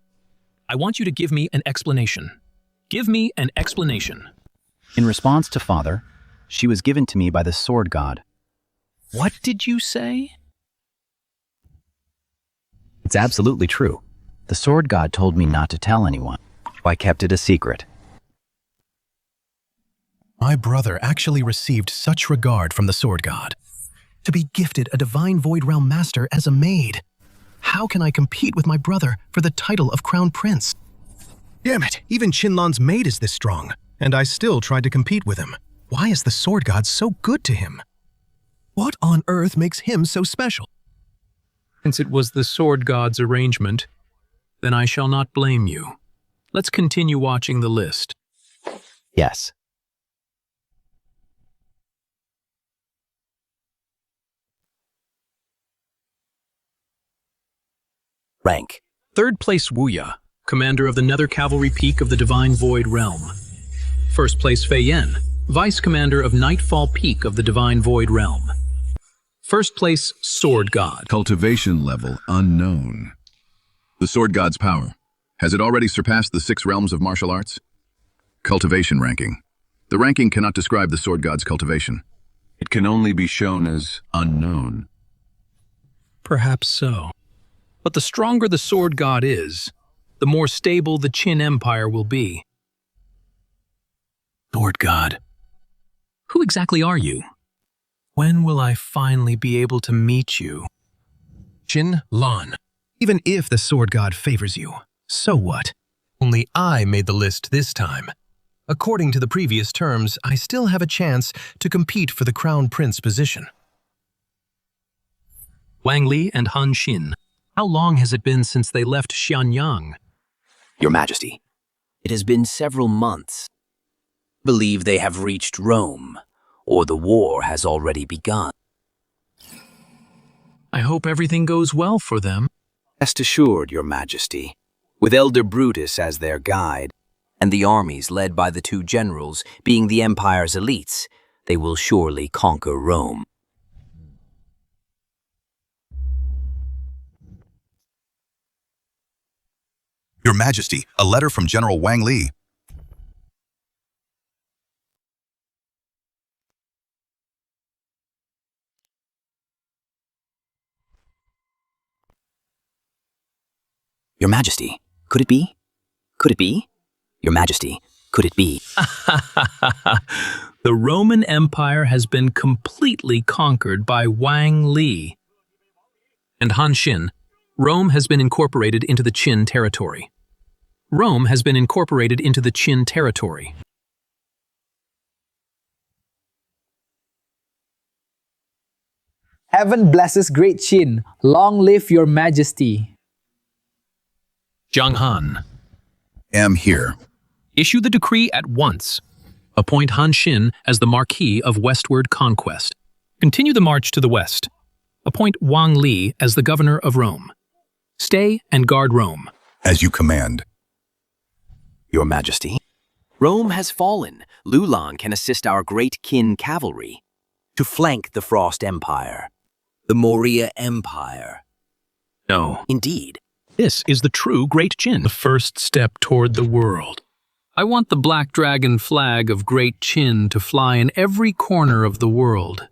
I want you to give me an explanation. Give me an explanation. In response to Father, she was given to me by the sword god. What did you say? It's absolutely true. The sword god told me not to tell anyone. I kept it a secret. My brother actually received such regard from the sword god. To be gifted a divine void realm master as a maid. How can I compete with my brother for the title of crown prince? Damn it, even Qinlan's maid is this strong, and I still tried to compete with him. Why is the sword god so good to him? What on earth makes him so special? Since it was the sword god's arrangement, then I shall not blame you. Let's continue watching the list. Yes. Rank. Third place Wuya, commander of the Nether Cavalry Peak of the Divine Void Realm. First place Fei Yan, vice commander of Nightfall Peak of the Divine Void Realm. First place Sword God. Cultivation level unknown. The Sword God's power. Has it already surpassed the 6 realms of martial arts? Cultivation ranking. The ranking cannot describe the Sword God's cultivation. It can only be shown as unknown. Perhaps so. But the stronger the sword god is, the more stable the Qin Empire will be. Sword god, who exactly are you? When will I finally be able to meet you? Qin Lan. Even if the sword god favors you, so what? Only I made the list this time. According to the previous terms, I still have a chance to compete for the crown prince position. Wang Li and Han Xin. How long has it been since they left Xianyang? Your Majesty, it has been several months. I believe they have reached Rome, or the war has already begun. I hope everything goes well for them. Rest assured, Your Majesty, with Elder Brutus as their guide, and the armies led by the 2 generals being the Empire's elites, they will surely conquer Rome. Your Majesty, a letter from General Wang Li. Your Majesty, could it be? Could it be? Your Majesty, could it be? The Roman Empire has been completely conquered by Wang Li. And Han Xin, Rome has been incorporated into the Qin territory. Rome has been incorporated into the Qin territory. Heaven blesses Great Qin. Long live your majesty. Zheng Han. Am here. Issue the decree at once. Appoint Han Xin as the Marquis of Westward Conquest. Continue the march to the west. Appoint Wang Li as the governor of Rome. Stay and guard Rome. As you command. Your Majesty, Rome has fallen. Lulan can assist our Great Qin cavalry to flank the Frost Empire, the Moria Empire. No. Indeed. This is the true Great Qin, the first step toward the world. I want the Black Dragon flag of Great Qin to fly in every corner of the world.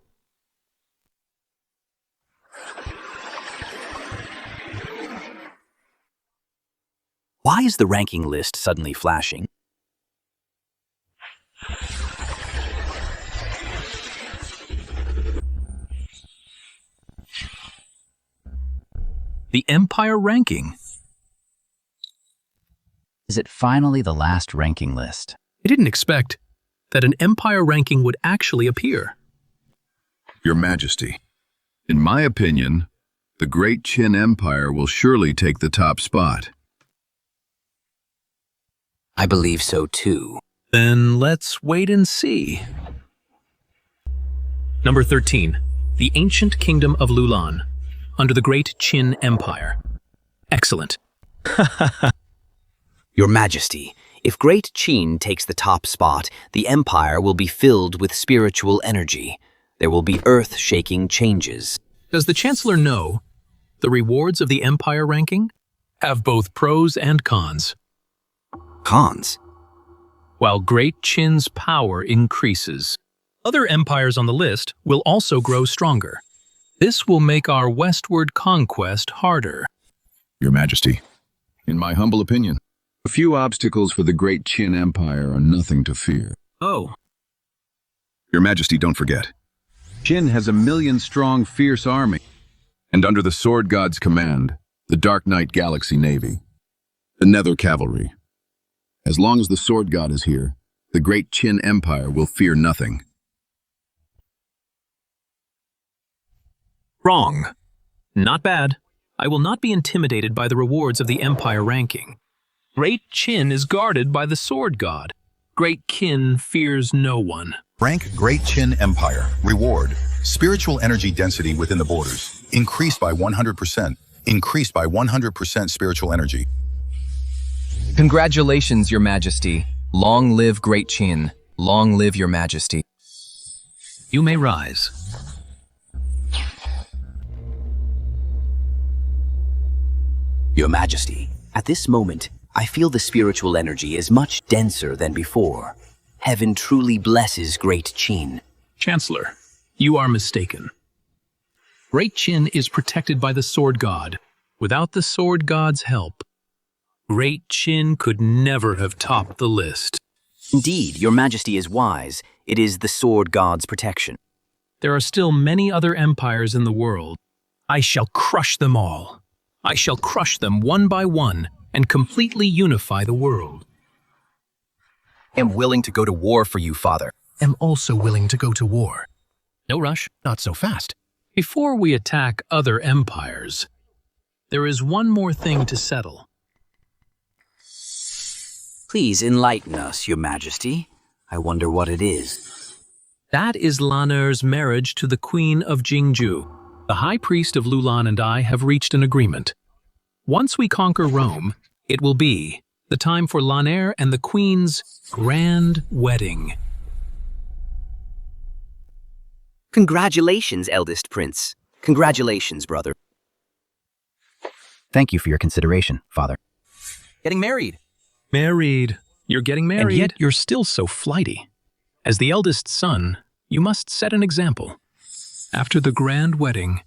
Why is the ranking list suddenly flashing? The Empire ranking. Is it finally the last ranking list? I didn't expect that an Empire ranking would actually appear. Your Majesty, in my opinion, the Great Qin Empire will surely take the top spot. I believe so too. Then let's wait and see. Number 13. The Ancient Kingdom of Lulan, under the Great Qin Empire. Excellent. Your Majesty, if Great Qin takes the top spot, the Empire will be filled with spiritual energy. There will be earth-shaking changes. Does the Chancellor know the rewards of the Empire ranking have both pros and cons? Cons? While Great Qin's power increases, other empires on the list will also grow stronger. This will make our westward conquest harder. Your Majesty, in my humble opinion, a few obstacles for the Great Qin Empire are nothing to fear. Oh. Your Majesty, don't forget, Qin has a 1,000,000-strong fierce army, and under the Sword God's command, the Dark Knight Galaxy Navy, the Nether Cavalry. As long as the Sword God is here, the Great Qin Empire will fear nothing. Wrong. Not bad. I will not be intimidated by the rewards of the Empire ranking. Great Qin is guarded by the Sword God. Great Qin fears no one. Rank Great Qin Empire. Reward. Spiritual energy density within the borders. Increased by 100%. Increased by 100% spiritual energy. Congratulations, Your Majesty. Long live Great Qin. Long live Your Majesty. You may rise. Your Majesty, at this moment, I feel the spiritual energy is much denser than before. Heaven truly blesses Great Qin. Chancellor, you are mistaken. Great Qin is protected by the Sword God. Without the Sword God's help, Great Qin could never have topped the list. Indeed, Your Majesty is wise. It is the Sword God's protection. There are still many other empires in the world. I shall crush them all. I shall crush them one by one and completely unify the world. Am willing to go to war for you, Father. Am also willing to go to war. No rush. Not so fast. Before we attack other empires, there is one more thing to settle. Please enlighten us, Your Majesty. I wonder what it is. That is Lan'er's marriage to the Queen of Jingju. The High Priest of Lulan and I have reached an agreement. Once we conquer Rome, it will be the time for Lan'er and the Queen's grand wedding. Congratulations, eldest prince. Congratulations, brother. Thank you for your consideration, Father. Getting married. Married. You're getting married. And yet you're still so flighty. As the eldest son, you must set an example. After the grand wedding,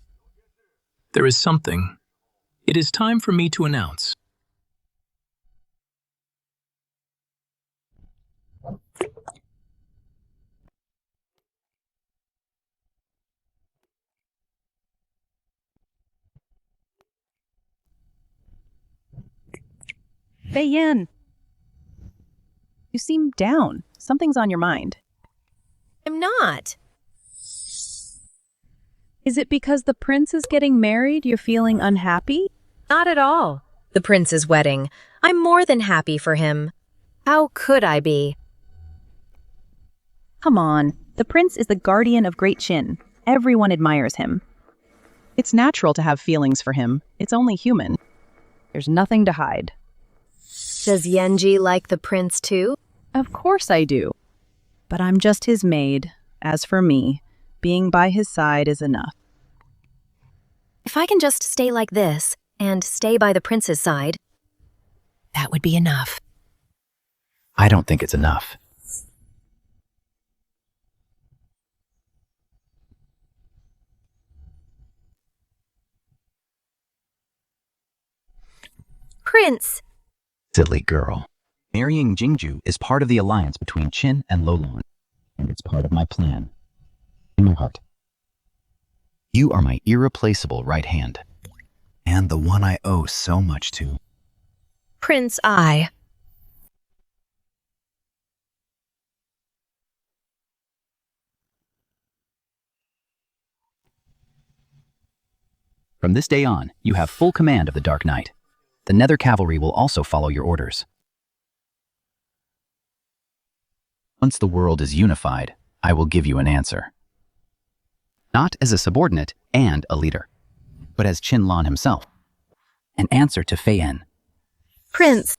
there is something. It is time for me to announce. Fei Yan. You seem down. Something's on your mind. I'm not. Is it because the prince is getting married you're feeling unhappy? Not at all. The prince's wedding. I'm more than happy for him. How could I be? Come on. The prince is the guardian of Great Qin. Everyone admires him. It's natural to have feelings for him. It's only human. There's nothing to hide. Does Yenji like the prince too? Of course I do. But I'm just his maid. As for me, being by his side is enough. If I can just stay like this, and stay by the prince's side, that would be enough. I don't think it's enough. Prince! Silly girl. Marrying Jingju is part of the alliance between Qin and Lolong, and it's part of my plan. In my heart. You are my irreplaceable right hand, and the one I owe so much to. Prince I. From this day on, you have full command of the Dark Knight. The Nether Cavalry will also follow your orders. Once the world is unified, I will give you an answer. Not as a subordinate and a leader, but as Qin Lan himself. An answer to Fei Yan. Prince.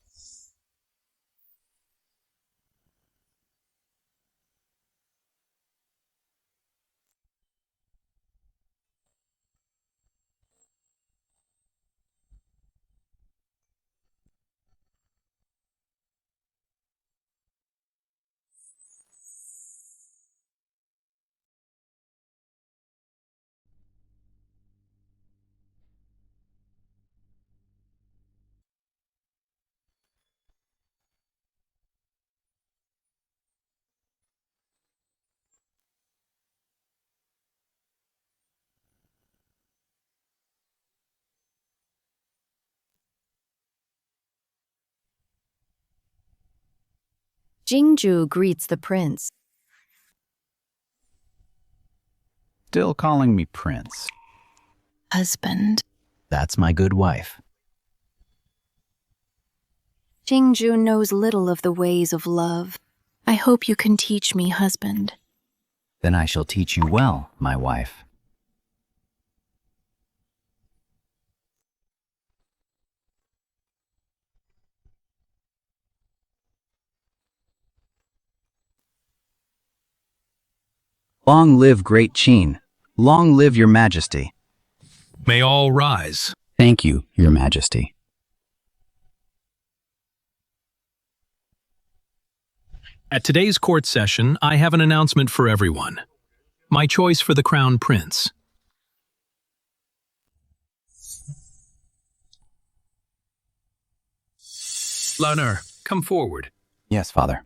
Jingju greets the prince. Still calling me Prince. Husband. That's my good wife. Jingju knows little of the ways of love. I hope you can teach me, husband. Then I shall teach you well, my wife. Long live Great Qin. Long live your majesty. May all rise. Thank you, your majesty. At today's court session, I have an announcement for everyone. My choice for the crown prince. Laner, come forward. Yes, father.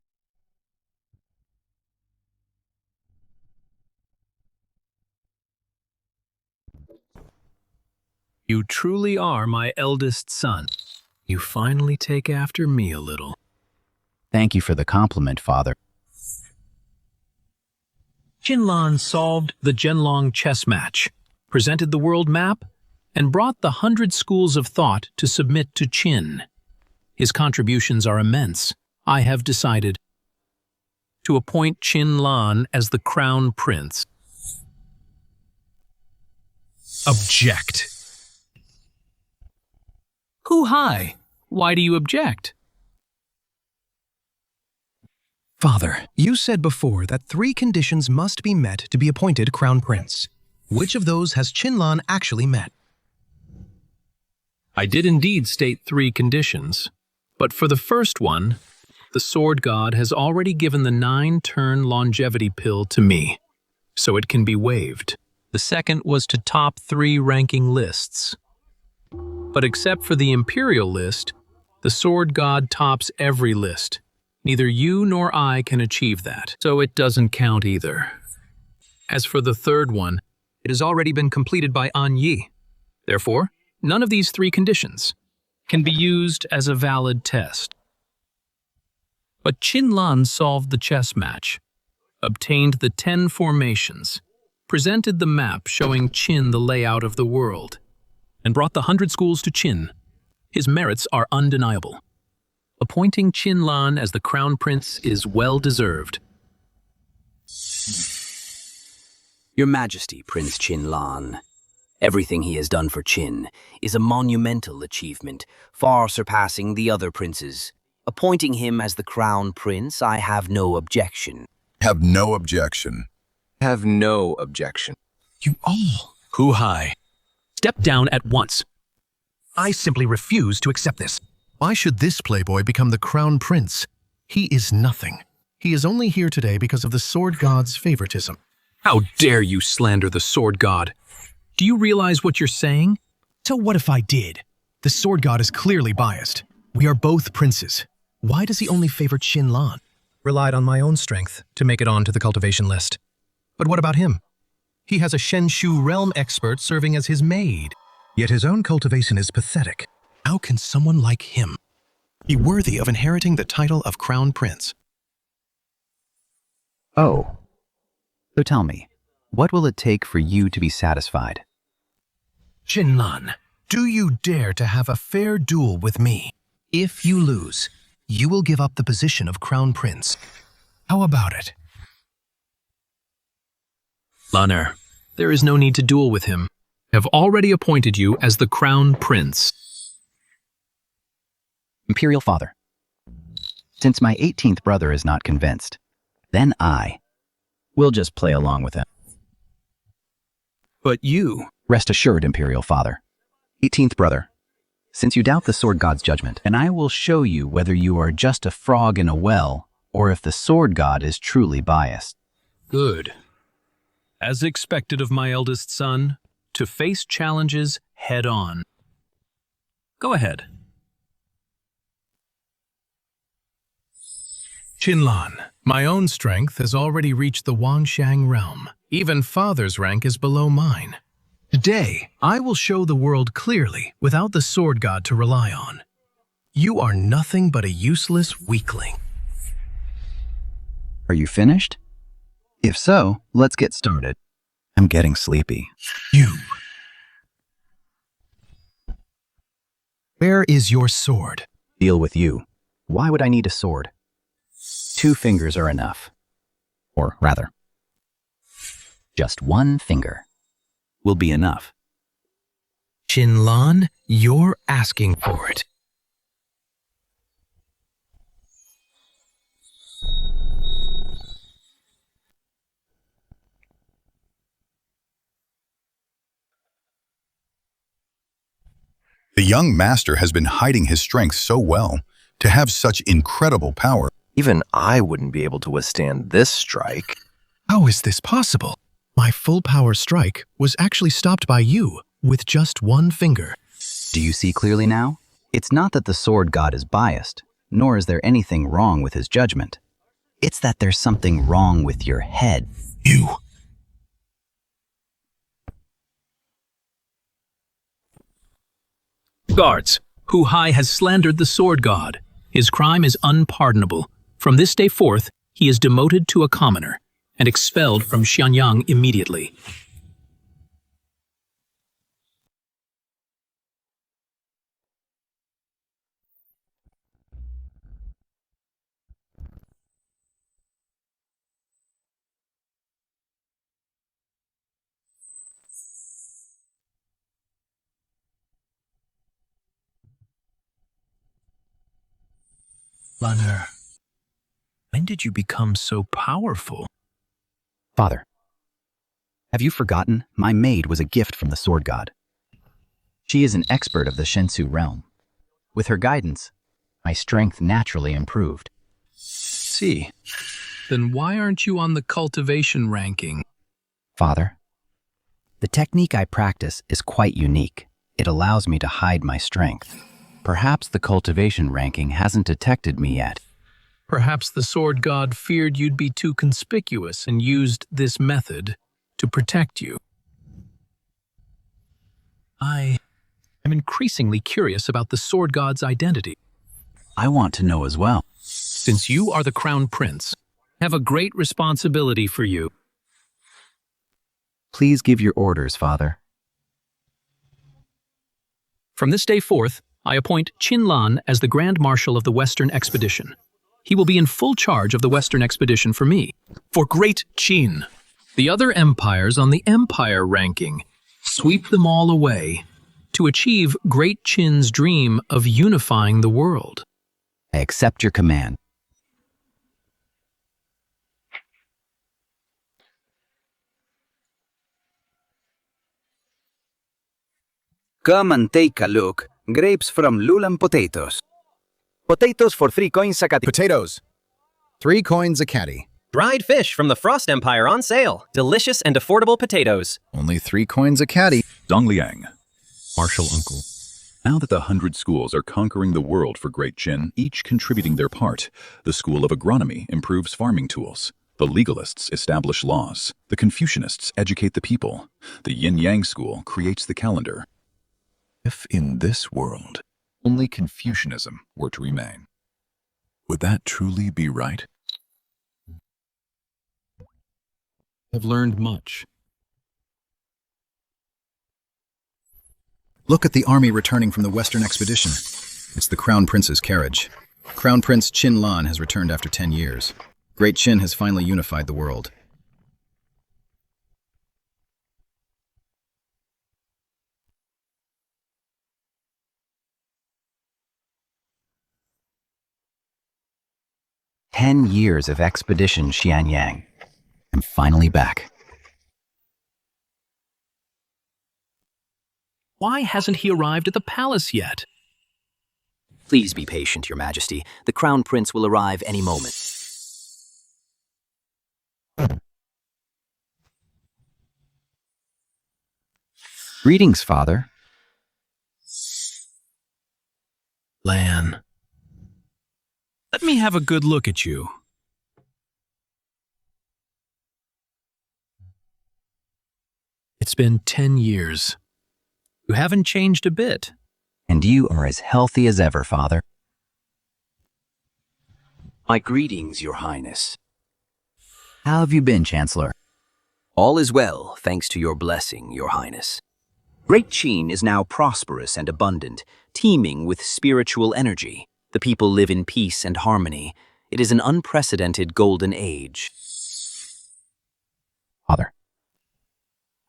You truly are my eldest son. You finally take after me a little. Thank you for the compliment, father. Qin Lan solved the Zhenlong chess match, presented the world map, and brought the 100 schools of thought to submit to Qin. His contributions are immense. I have decided to appoint Qin Lan as the crown prince. Object. Who hi? Why do you object? Father, you said before that 3 conditions must be met to be appointed crown prince. Which of those has Qin Lan actually met? I did indeed state 3 conditions, but for the first one, the sword god has already given the 9-turn longevity pill to me, so it can be waived. The second was to top 3 ranking lists. But except for the Imperial list, the sword god tops every list. Neither you nor I can achieve that, so it doesn't count either. As for the third one, it has already been completed by An Yi. Therefore, none of these 3 conditions can be used as a valid test. But Qin Lan solved the chess match, obtained the 10 formations, presented the map showing Qin the layout of the world, and brought the 100 schools to Qin. His merits are undeniable. Appointing Qin Lan as the crown prince is well-deserved. Your Majesty, Prince Qin Lan. Everything he has done for Qin is a monumental achievement, far surpassing the other princes. Appointing him as the crown prince, I have no objection. Have no objection. Have no objection. You all. Who hi? Step down at once. I simply refuse to accept this. Why should this playboy become the crown prince? He is nothing. He is only here today because of the sword god's favoritism. How dare you slander the sword god? Do you realize what you're saying? So what if I did? The sword god is clearly biased. We are both princes. Why does he only favor Qin Lan? Relied on my own strength to make it onto the cultivation list. But what about him? He has a Shenshu realm expert serving as his maid. Yet his own cultivation is pathetic. How can someone like him be worthy of inheriting the title of Crown Prince? Oh. So tell me, what will it take for you to be satisfied? Qin Lan, do you dare to have a fair duel with me? If you lose, you will give up the position of Crown Prince. How about it? Lan'er, there is no need to duel with him. I have already appointed you as the Crown Prince. Imperial Father, since my 18th brother is not convinced, then I will just play along with him. But you... Rest assured, Imperial Father. 18th brother, since you doubt the Sword God's judgment, and I will show you whether you are just a frog in a well, or if the Sword God is truly biased. Good. As expected of my eldest son, to face challenges head-on. Go ahead. Qin Lan, my own strength has already reached the Wangshang realm. Even Father's rank is below mine. Today, I will show the world clearly without the Sword God to rely on. You are nothing but a useless weakling. Are you finished? If so, let's get started. I'm getting sleepy. You. Where is your sword? Deal with you. Why would I need a sword? 2 fingers are enough. Or rather, just 1 finger will be enough. Qin Lan, you're asking for it. The young master has been hiding his strength so well to have such incredible power. Even I wouldn't be able to withstand this strike. How is this possible? My full power strike was actually stopped by you with just 1 finger. Do you see clearly now? It's not that the Sword God is biased, nor is there anything wrong with his judgment. It's that there's something wrong with your head. You. Guards, Hu Hai has slandered the Sword God. His crime is unpardonable. From this day forth, he is demoted to a commoner and expelled from Xianyang immediately. Lan'er, when did you become so powerful? Father, have you forgotten? My maid was a gift from the Sword God. She is an expert of the Shenshu realm. With her guidance, my strength naturally improved. See, then why aren't you on the cultivation ranking? Father, the technique I practice is quite unique. It allows me to hide my strength. Perhaps the cultivation ranking hasn't detected me yet. Perhaps the Sword God feared you'd be too conspicuous and used this method to protect you. I am increasingly curious about the Sword God's identity. I want to know as well. Since you are the Crown Prince, I have a great responsibility for you. Please give your orders, Father. From this day forth, I appoint Qin Lan as the Grand Marshal of the Western Expedition. He will be in full charge of the Western Expedition for me, for Great Qin. The other empires on the Empire ranking, sweep them all away to achieve Great Qin's dream of unifying the world. I accept your command. Come and take a look. Grapes from Lulan potatoes. Potatoes for 3 coins a caddy. Potatoes. 3 coins a caddy. Dried fish from the Frost Empire on sale. Delicious and affordable potatoes. Only 3 coins a caddy. Dongliang, martial uncle. Now that the 100 schools are conquering the world for Great Qin, each contributing their part, the School of Agronomy improves farming tools. The legalists establish laws. The Confucianists educate the people. The Yin-Yang School creates the calendar. If in this world only Confucianism were to remain, would that truly be right? I've learned much. Look at the army returning from the Western expedition. It's the Crown Prince's carriage. Crown Prince Qin Lan has returned after 10 years. Great Qin has finally unified the world. "10 years of Expedition Xianyang. I'm finally back." Why hasn't he arrived at the palace yet? Please be patient, Your Majesty. The Crown Prince will arrive any moment. "Greetings, Father." Lan. Let me have a good look at you. It's been 10 years. You haven't changed a bit. "And you are as healthy as ever, Father." My greetings, Your Highness. "How have you been, Chancellor?" All is well, thanks to your blessing, Your Highness. Great Qin is now prosperous and abundant, teeming with spiritual energy. The people live in peace and harmony. It is an unprecedented golden age. "Father,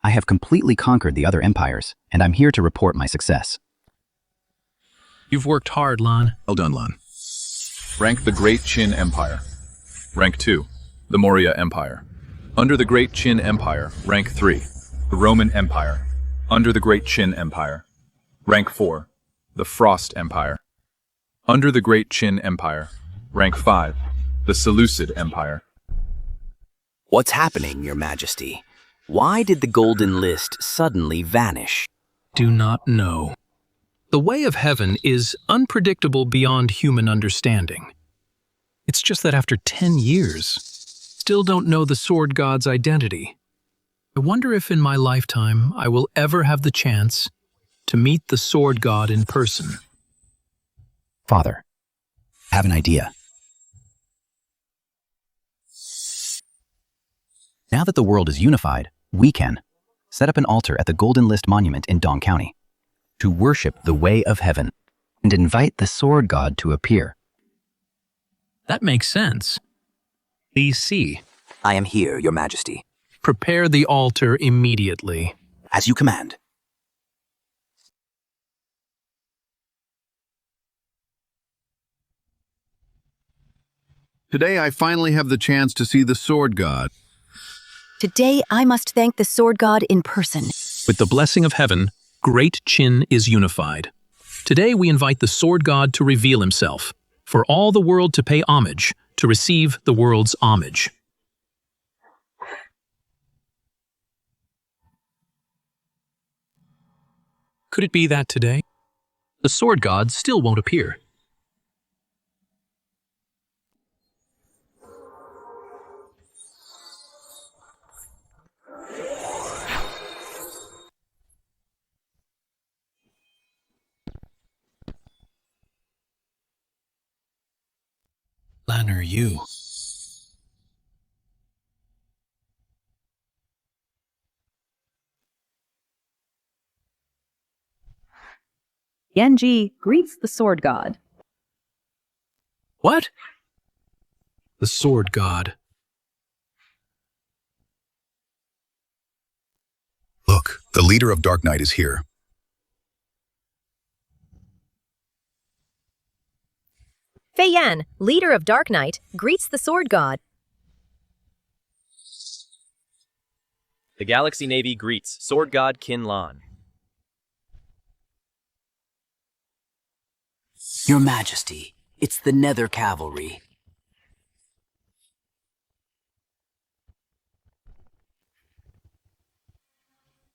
I have completely conquered the other empires, and I'm here to report my success." You've worked hard, Lan. Well done, Lan. Rank the Great Qin Empire. Rank 2, the Maurya Empire. Under the Great Qin Empire, rank 3, the Roman Empire. Under the Great Qin Empire. Rank 4, the Frost Empire. Under the Great Qin Empire, rank 5, the Seleucid Empire. What's happening, Your Majesty? Why did the Golden List suddenly vanish? Do not know. The way of heaven is unpredictable beyond human understanding. It's just that after 10 years, still don't know the Sword God's identity. I wonder if in my lifetime I will ever have the chance to meet the Sword God in person. "Father, I have an idea." Now that the world is unified, we can set up an altar at the Golden List Monument in Dong County to worship the way of heaven and invite the Sword God to appear. That makes sense. Please see. I am here, Your Majesty. Prepare the altar immediately. As you command. Today I finally have the chance to see the Sword God. Today, I must thank the Sword God in person. With the blessing of heaven, Great Qin is unified. Today we invite the Sword God to reveal himself, for all the world to pay homage, to receive the world's homage. Could it be that today, the Sword God still won't appear? Lanner, you. Yanji greets the Sword God. What? The Sword God. Look, the leader of Dark Knight is here. Fei Yan, leader of Dark Knight, greets the Sword God. The Galaxy Navy greets Sword God Qin Lan. Your Majesty, it's the Nether Cavalry.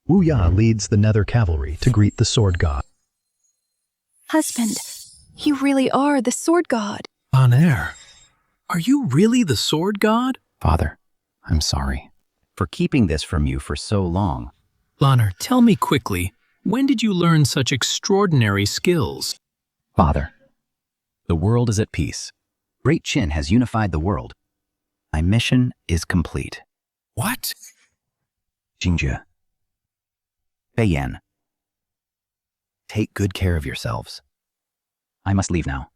Wu Ya leads the Nether Cavalry to greet the Sword God. Husband, you really are the sword god. Lan'er, are you really the sword god? Father, I'm sorry for keeping this from you for so long. Lan'er, tell me quickly, when did you learn such extraordinary skills? Father, the world is at peace. Great Qin has unified the world. My mission is complete. What? Jingjie, Fei Yan, take good care of yourselves. I must leave now.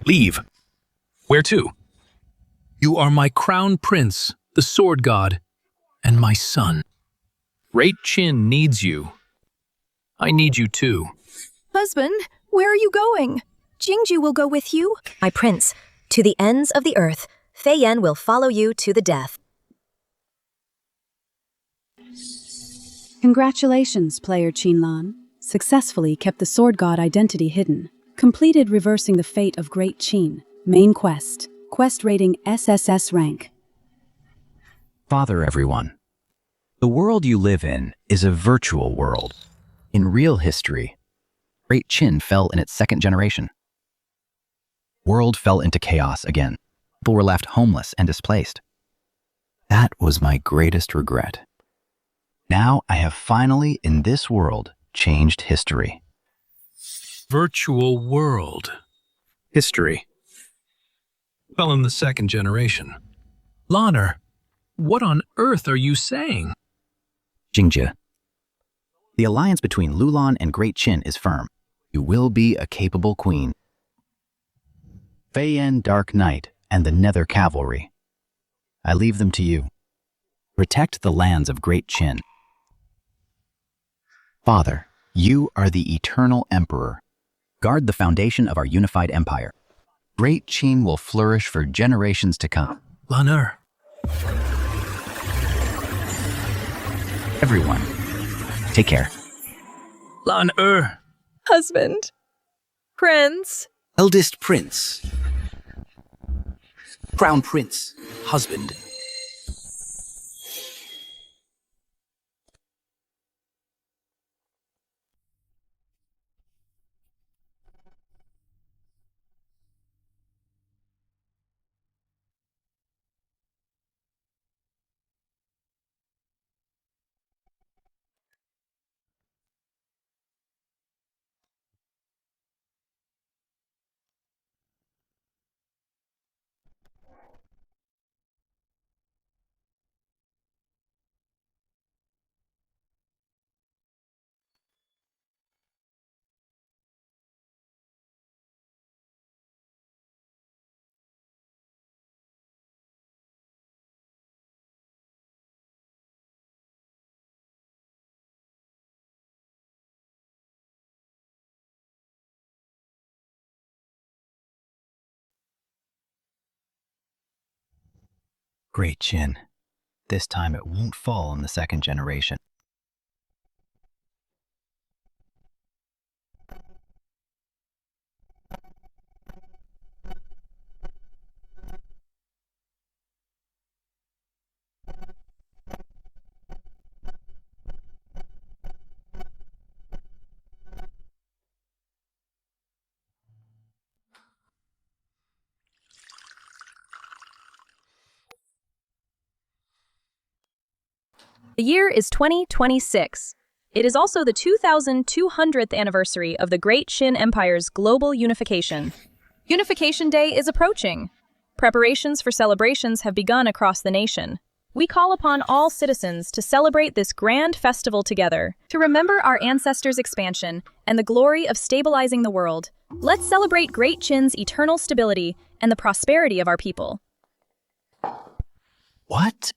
Leave. Where to? You are my crown prince, the sword god, and my son. Great Qin needs you. I need you too. Husband, where are you going? Jingjie will go with you. My prince, to the ends of the earth, Fei Yan will follow you to the death. Congratulations, player Qinlan. Successfully kept the sword god identity hidden. Completed reversing the fate of Great Qin. Main quest. Quest rating SSS rank. Father, everyone. The world you live in is a virtual world. In real history, Great Qin fell in its second generation. World fell into chaos again. People were left homeless and displaced. That was my greatest regret. Now I have finally, in this world, changed history. Virtual world. History. Fell in the second generation. Lan'er, what on earth are you saying? Jingjie, the alliance between Lulan and Great Qin is firm. You will be a capable queen. Fei Yan, Dark Knight, and the Nether Cavalry. I leave them to you. Protect the lands of Great Qin. Father, you are the eternal emperor. Guard the foundation of our unified empire. Great Qin will flourish for generations to come. Lan'er. Everyone, take care. Lan'er. Husband. Prince. Eldest prince. Crown prince. Husband. Great Qin. This time it won't fall in the second generation. The year is 2026. It is also the 2200th anniversary of the Great Qin Empire's global unification. Unification Day is approaching. Preparations for celebrations have begun across the nation. We call upon all citizens to celebrate this grand festival together, to remember our ancestors' expansion and the glory of stabilizing the world. Let's celebrate Great Qin's eternal stability and the prosperity of our people. What?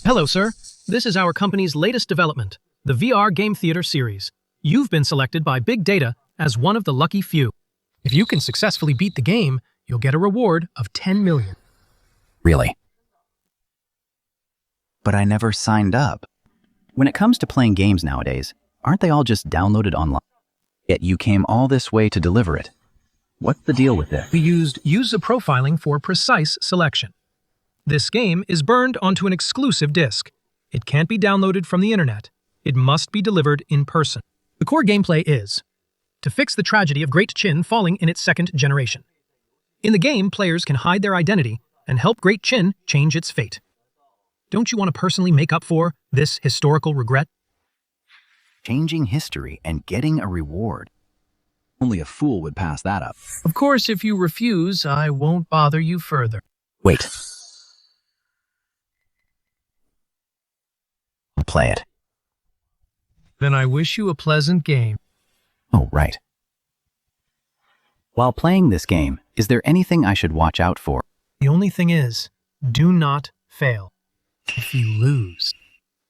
Hello, sir. This is our company's latest development, the VR Game Theater series. You've been selected by Big Data as one of the lucky few. If you can successfully beat the game, you'll get a reward of 10 million. Really? But I never signed up. When it comes to playing games nowadays, aren't they all just downloaded online? Yet you came all this way to deliver it. What's the deal with this? We used user profiling for precise selection. This game is burned onto an exclusive disc. It can't be downloaded from the internet. It must be delivered in person. The core gameplay is to fix the tragedy of Great Qin falling in its second generation. In the game, players can hide their identity and help Great Qin change its fate. Don't you want to personally make up for this historical regret? Changing history and getting a reward. Only a fool would pass that up. Of course, if you refuse, I won't bother you further. Wait. I'll play it. Then I wish you a pleasant game. Oh, right. While playing this game, is there anything I should watch out for? The only thing is, do not fail. If you lose,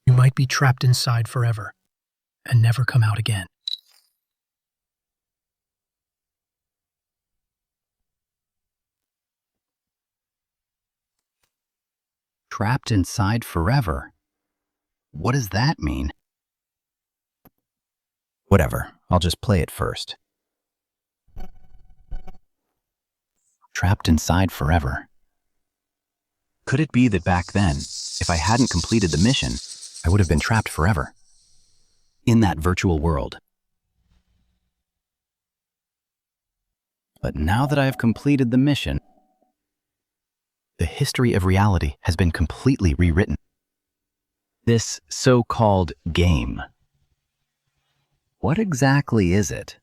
you might be trapped inside forever and never come out again. Trapped inside forever? What does that mean? Whatever, I'll just play it first. Trapped inside forever. Could it be that back then, if I hadn't completed the mission, I would have been trapped forever? In that virtual world. But now that I have completed the mission, the history of reality has been completely rewritten. This so-called game. What exactly is it?